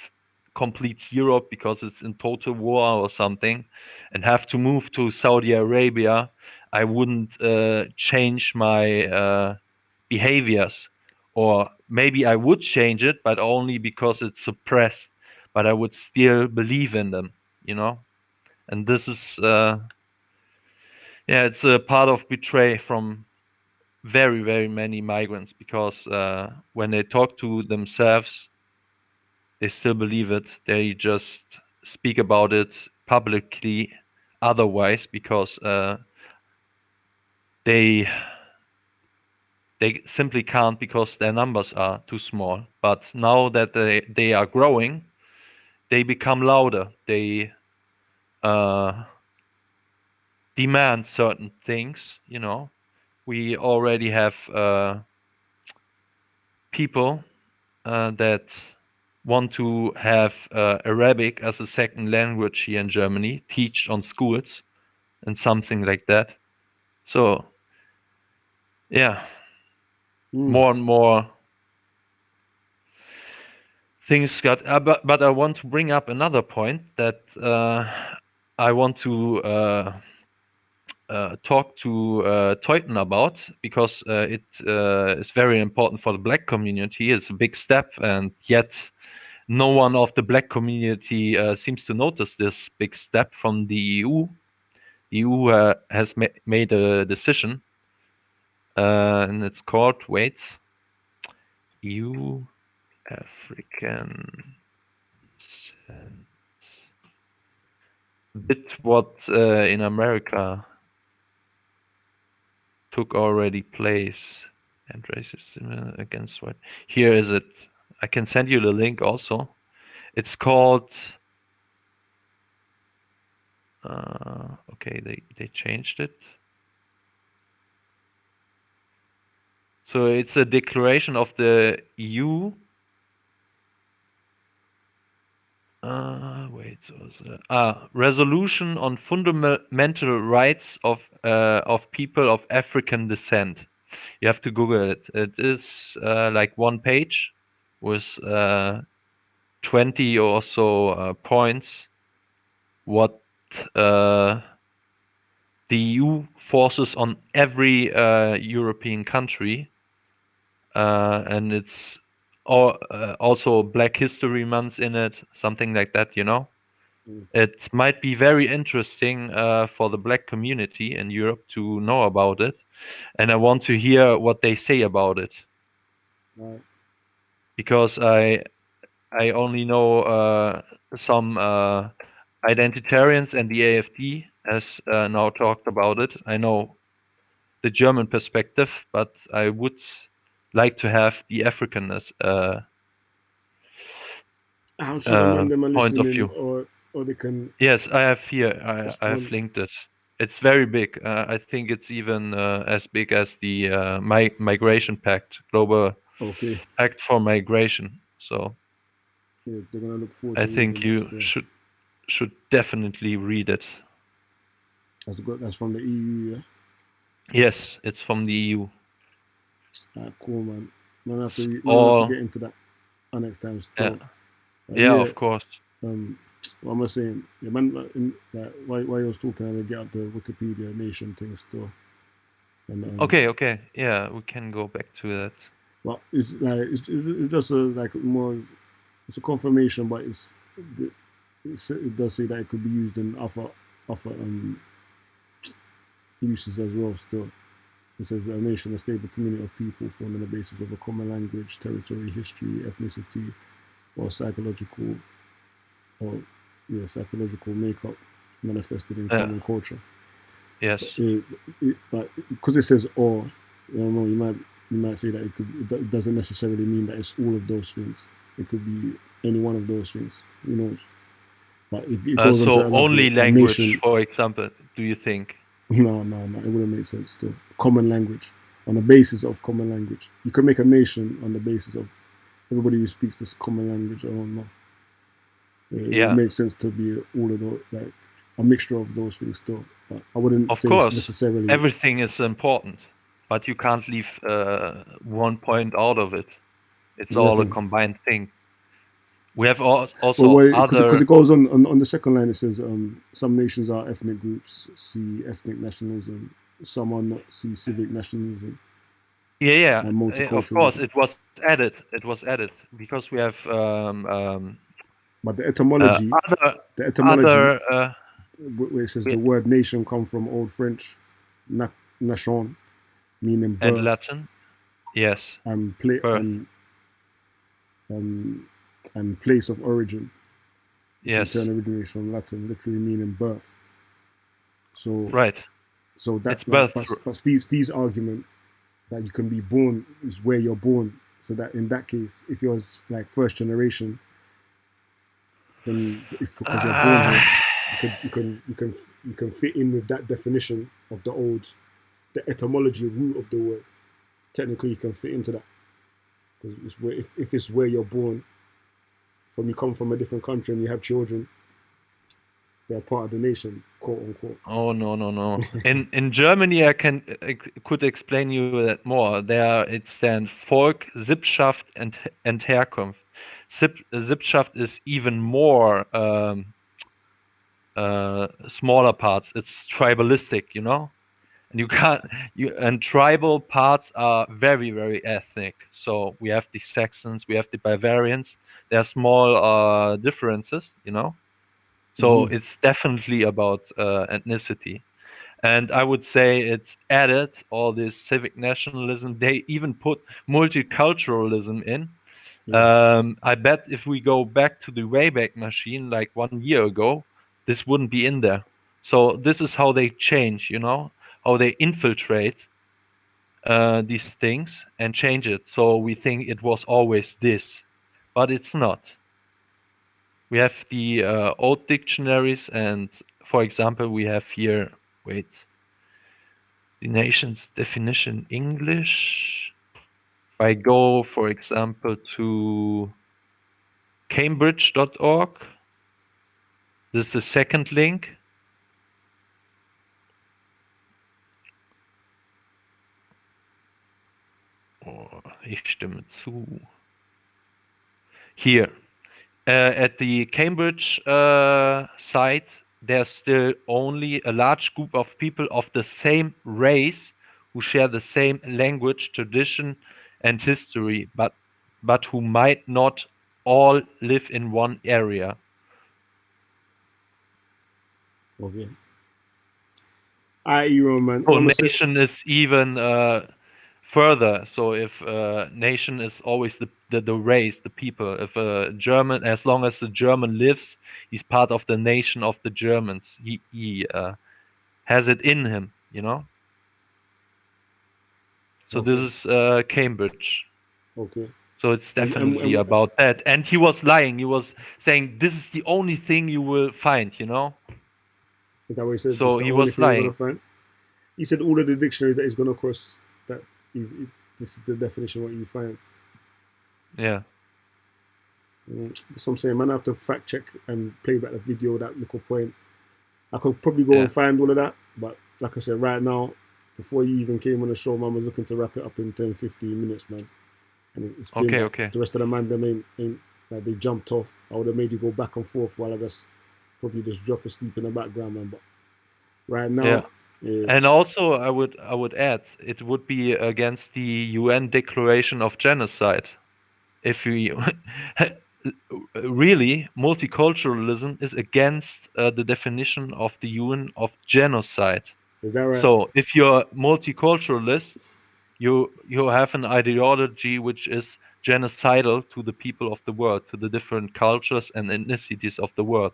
complete Europe because it's in total war or something, and have to move to Saudi Arabia, I wouldn't change my behaviors, or maybe I would change it, but only because it's suppressed. But I would still believe in them, you know. And this is, it's a part of betray from very, very many migrants, because when they talk to themselves, they still believe it. They just speak about it publicly otherwise, because they simply can't, because their numbers are too small. But now that they are growing, they become louder. They demand certain things, you know. We already have people that want to have Arabic as a second language here in Germany, teach on schools and something like that. So, yeah, more and more things got. But I want to bring up another point that I want to talk to Teuten about, because it is very important for the Black community. It's a big step, and yet no one of the Black community seems to notice this big step from the EU. The EU has made a decision, and it's called, EU African bit what in America took already place, and racist against white. Here is it. I can send you the link also. It's called. Okay, they changed it. So it's a declaration of the EU. Resolution on fundamental rights of people of African descent. You have to Google it. It is like one page with 20 or so points. What the EU forces on every European country, and it's also Black History Month in it, something like that, you know. It might be very interesting for the Black community in Europe to know about it, and I want to hear what they say about it. Right. Because I only know some identitarians, and the AfD has now talked about it. I know the German perspective, but I would like to have the Africanness How should the man them are point of listening, view. or they can? Yes, I have here. I have linked it. It's very big. I think it's even as big as the Migration Pact, Global Pact for Migration. So yeah, they're gonna look forward I to think reading you should definitely read it. That's from the EU, yeah. Yes, it's from the EU. Cool, man. Man, have to get into that next time. So Yeah, of course. What am I saying? Yeah, man. Why I was talking, I get up the Wikipedia nation thing still. And, Okay. Yeah, we can go back to that. Well, it's like it's just it's a confirmation, but it does say that it could be used in other uses as well. Still, it says a nation, a stable community of people formed on the basis of a common language, territory, history, ethnicity, or psychological makeup manifested in common culture. Yes. But because it says "or," I don't know. You might say that it doesn't necessarily mean that it's all of those things. It could be any one of those things. Who knows? But it goes on to only language, for example, do you think? No. It wouldn't make sense. Still, common language, on the basis of common language. You can make a nation on the basis of everybody who speaks this common language. I don't know. It makes sense to be all of those, like a mixture of those things still. But I wouldn't say it's necessarily. Everything is important, but you can't leave one point out of it. It's all a combined thing. We have also because it goes on the second line. It says some nations are ethnic groups. See ethnic nationalism. Some are not. See civic nationalism. Yeah. And of course, it was added. Because we have. But the etymology, where it says the word nation come from Old French, nation, meaning birth. And Latin, yes. And place of origin. Yes. In turn originates from Latin, literally meaning birth. So right. So that's birth. But Steve's argument that you can be born is where you're born. So that in that case, if you're like first generation, then because you're born here, you can fit in with that definition of the etymology root of the word. Technically, you can fit into that because if it's where you're born, you come from a different country and you have children, they're part of the nation, quote unquote. Oh no. In Germany, I could explain you that more. There it stands Volk, Sippschaft, and Herkunft. Sippschaft is even more smaller parts. It's tribalistic, and and tribal parts are very, very ethnic. So we have the Saxons, we have the Bavarians. There are small differences, So it's definitely about ethnicity. And I would say it's added all this civic nationalism. They even put multiculturalism in. I bet if we go back to the Wayback Machine, like 1 year ago, this wouldn't be in there. So this is how they change, how they infiltrate these things and change it. So we think it was always this, but it's not. We have the old dictionaries, and for example, we have here, the nation's definition English. If I go, for example, to Cambridge.org, this is the second link. Ich stimme zu. Here, at the Cambridge site, there's still only a large group of people of the same race who share the same language, tradition, and history, but who might not all live in one area. Okay. Man. So nation is even further. So if nation is always the race, the people. If a German, as long as the German lives, he's part of the nation of the Germans. He has it in him, So this is Cambridge. Okay. So it's definitely about that. And he was lying. He was saying this is the only thing you will find, Is that what he said? So he was lying. He said all of the dictionaries that he's gone across, this is the definition of what he finds. Yeah. That's what I'm saying. Man, I have to fact check and play back the video, that little point. I could probably go and find all of that, but like I said, right now, before you even came on the show, man was looking to wrap it up in 10-15 minutes, man. And it's been okay. The rest of the man, them ain't like they jumped off, I would have made you go back and forth while I just probably just drop asleep in the background, man. But right now, And also, I would add, it would be against the UN Declaration of Genocide. If we really, multiculturalism is against the definition of the UN of genocide. Is that right? So if you're multiculturalist, you have an ideology which is genocidal to the people of the world, to the different cultures and ethnicities of the world,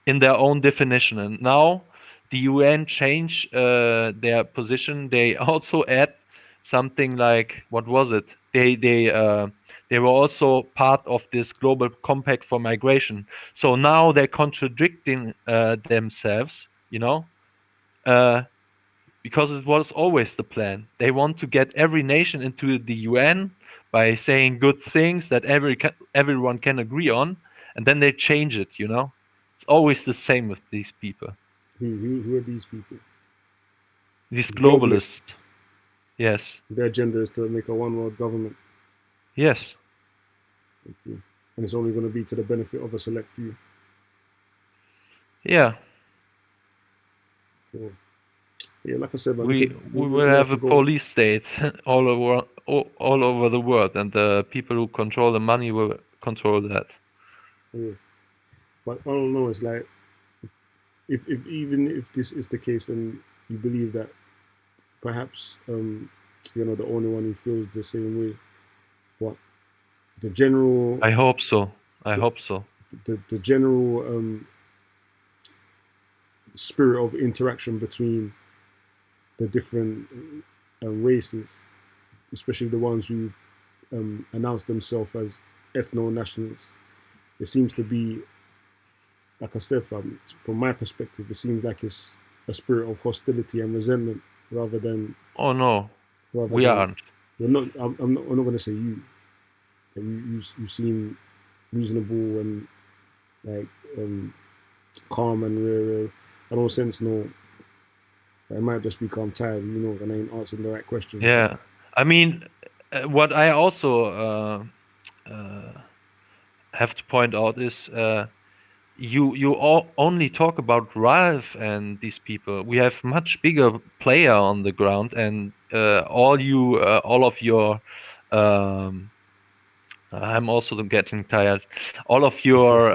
in their own definition. And now the UN changed their position. They also add something like, what was it? They were also part of this global compact for migration. So now they're contradicting themselves, because it was always the plan. They want to get every nation into the UN by saying good things that everyone can agree on, and then they change it. It's always the same with these people. Who are these people? These globalists. Yes. Their agenda is to make a one-world government. Yes. Okay. And it's only going to be to the benefit of a select few. Yeah. Cool. Yeah, like I said, man, we will have a police state all over the world, and the people who control the money will control that. Yeah. But I don't know. It's like if even if this is the case, and you believe that perhaps the only one who feels the same way, but the general. I hope so. hope so. The general spirit of interaction between the different races, especially the ones who announce themselves as ethno-nationalists, it seems to be, like I said, from my perspective, it seems like it's a spirit of hostility and resentment rather than. Oh no, we aren't. We're not. I'm not going to say you. You seem reasonable and like calm and I don't sense no. It might just become tired, and I ain't answering the right questions. Yeah, I mean, what I also have to point out is you all only talk about Ralph and these people. We have much bigger player on the ground, and all of your. I'm also getting tired. All of your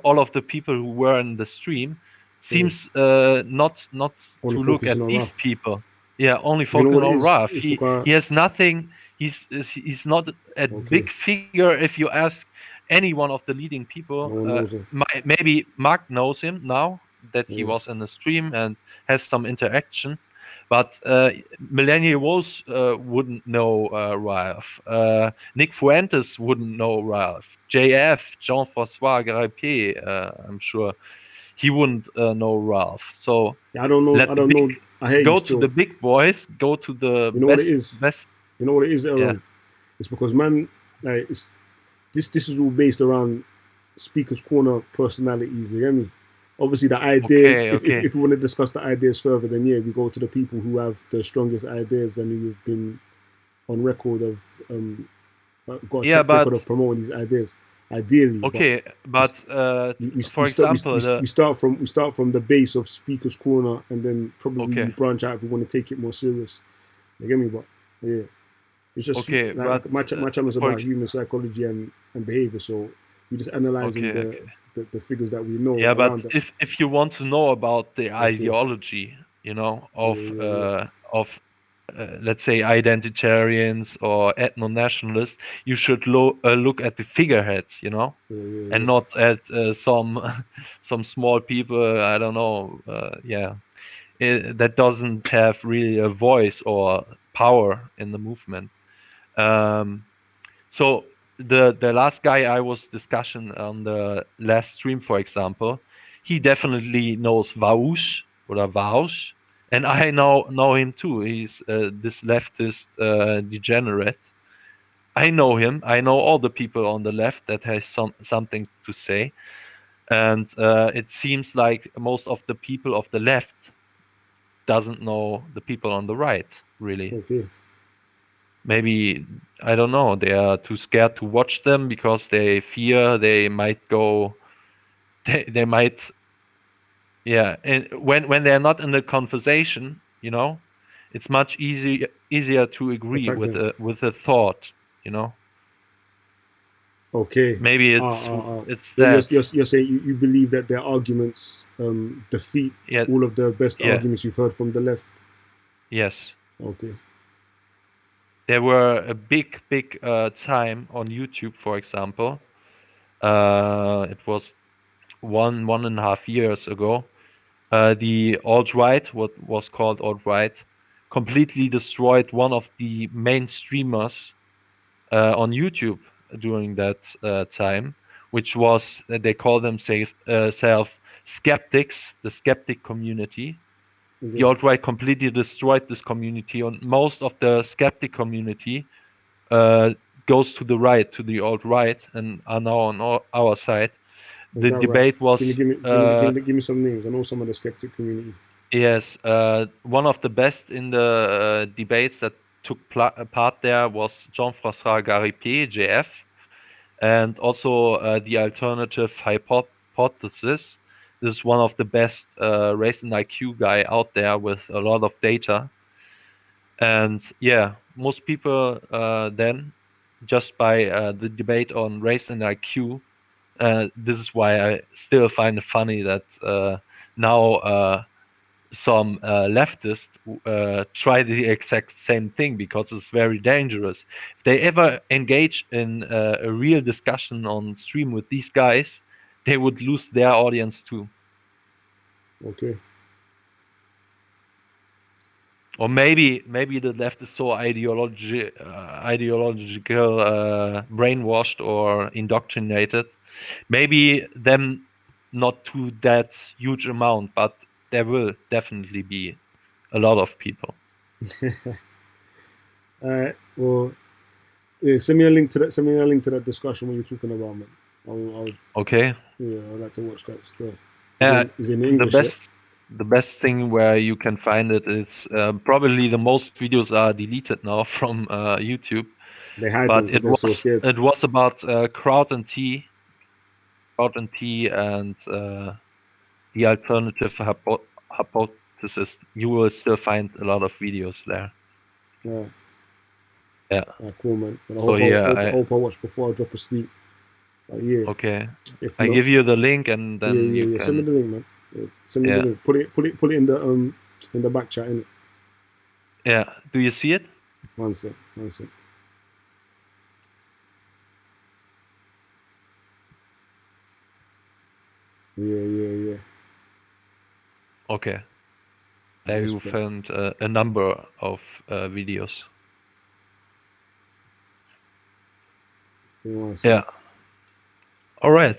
all of the people who were in the stream seems not only to look at these Ralph. people. Yeah, only focusing on Ralph. He has nothing. He's not a big figure. If you ask any one of the leading people, maybe Mark knows him now that he was in the stream and has some interaction. But Melania Rose wouldn't know Ralph. Nick Fuentes wouldn't know Ralph. JF, Jean-François Garipier, I'm sure he wouldn't know Ralph. So I don't know. I don't know. I hate go to the big boys. Go to the best. What it is? Best. You know what it is, Aaron? Yeah. It's because, man, like this is all based around Speaker's Corner personalities. You get me? Obviously, the ideas. If we want to discuss the ideas further, then we go to the people who have the strongest ideas and who have been on record of got a track record of promoting these ideas. Ideally, for example, we start from the base of Speaker's Corner, and then probably we branch out if we want to take it more serious. You get me? But yeah, it's just my channel is about human psychology and behavior, so we just analyzing the figures that we know. Yeah, but if you want to know about the ideology, of let's say identitarians or ethno-nationalists, you should look at the figureheads, and not at some small people. I don't know. That doesn't have really a voice or power in the movement. So the last guy I was discussing on the last stream, for example, he definitely knows Vaush or Vaush, and I know him too. He's this leftist degenerate. I know him. I know all the people on the left that has something to say, and it seems like most of the people of the left doesn't know the people on the right, really. Okay. maybe, I don't know, they are too scared to watch them because they fear they might go, they might, yeah. And when they're not in the conversation, you know, it's much easier to agree Attack with them. a thought, you know. Okay. Maybe it's that. You're saying you believe that their arguments defeat all of the best arguments you've heard from the left. Yes. Okay. There were a big time on YouTube, for example. It was 1.5 years ago. The alt-right, what was called alt-right, completely destroyed one of the main streamers on YouTube during that time, which was, they call themselves skeptics, the skeptic community. The alt-right completely destroyed this community, and most of the skeptic community goes to the right, to the alt-right, and are now on our side. The debate was... Give me some names. I know some of the skeptic community. Yes, one of the best in the debates that took part there was Jean-François Garipé, JF, and also the alternative hypothesis. This is one of the best race and IQ guy out there with a lot of data. And yeah, most people then, just by the debate on race and IQ, this is why I still find it funny that now some leftists try the exact same thing, because it's very dangerous. If they ever engage in a real discussion on stream with these guys, they would lose their audience too. Okay. Or maybe the left is so ideological, brainwashed or indoctrinated. Maybe them not to that huge amount, but there will definitely be a lot of people. Alright, well, yeah, send me a link to that discussion when you're talking about, man. Okay. Yeah, I'd like to watch that still. Is in English, the best thing where you can find it is probably the most videos are deleted now from YouTube. They hide but them 'cause they're so scared. It was about crowd and tea, and the alternative hypothesis. You will still find a lot of videos there. Yeah. Yeah. Cool, man. And I So hope I watch before I drop asleep. Yeah. Okay. If I not, give you the link, and then you can send me the link, man. Yeah, send me the link. Put it in the back chat, innit? Yeah. Do you see it? One sec. Yeah. Okay. There you found a number of videos. Yeah. All right.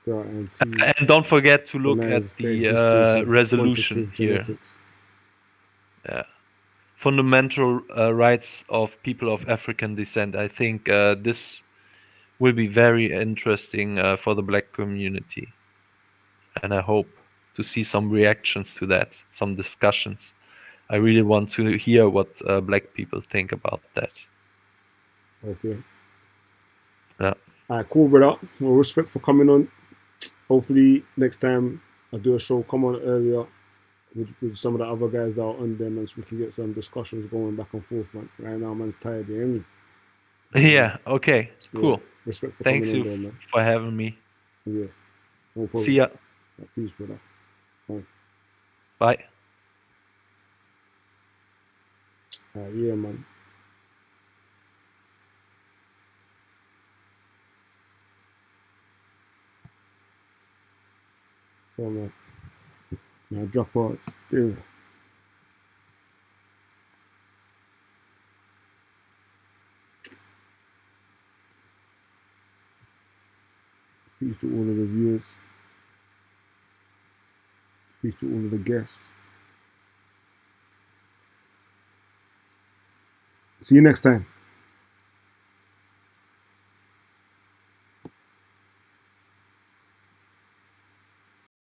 And don't forget to look at the resolution here. Yeah. Fundamental rights of people of African descent. I think this will be very interesting for the black community. And I hope to see some reactions to that, some discussions. I really want to hear what black people think about that. Okay. Yeah. Alright, cool, brother. Well, respect for coming on. Hopefully next time I do a show, come on earlier with some of the other guys that are on there, man, so we can get some discussions going back and forth, man. Right now, man's tired, you hear me? Yeah, okay, cool. Yeah. Respect for Thanks coming you on there, man. for having me. Yeah. No problem. See ya. Peace, brother. Bye. Bye. Yeah, man. Oh, man. Now drop out still. Peace to all of the viewers. Peace to all of the guests. See you next time.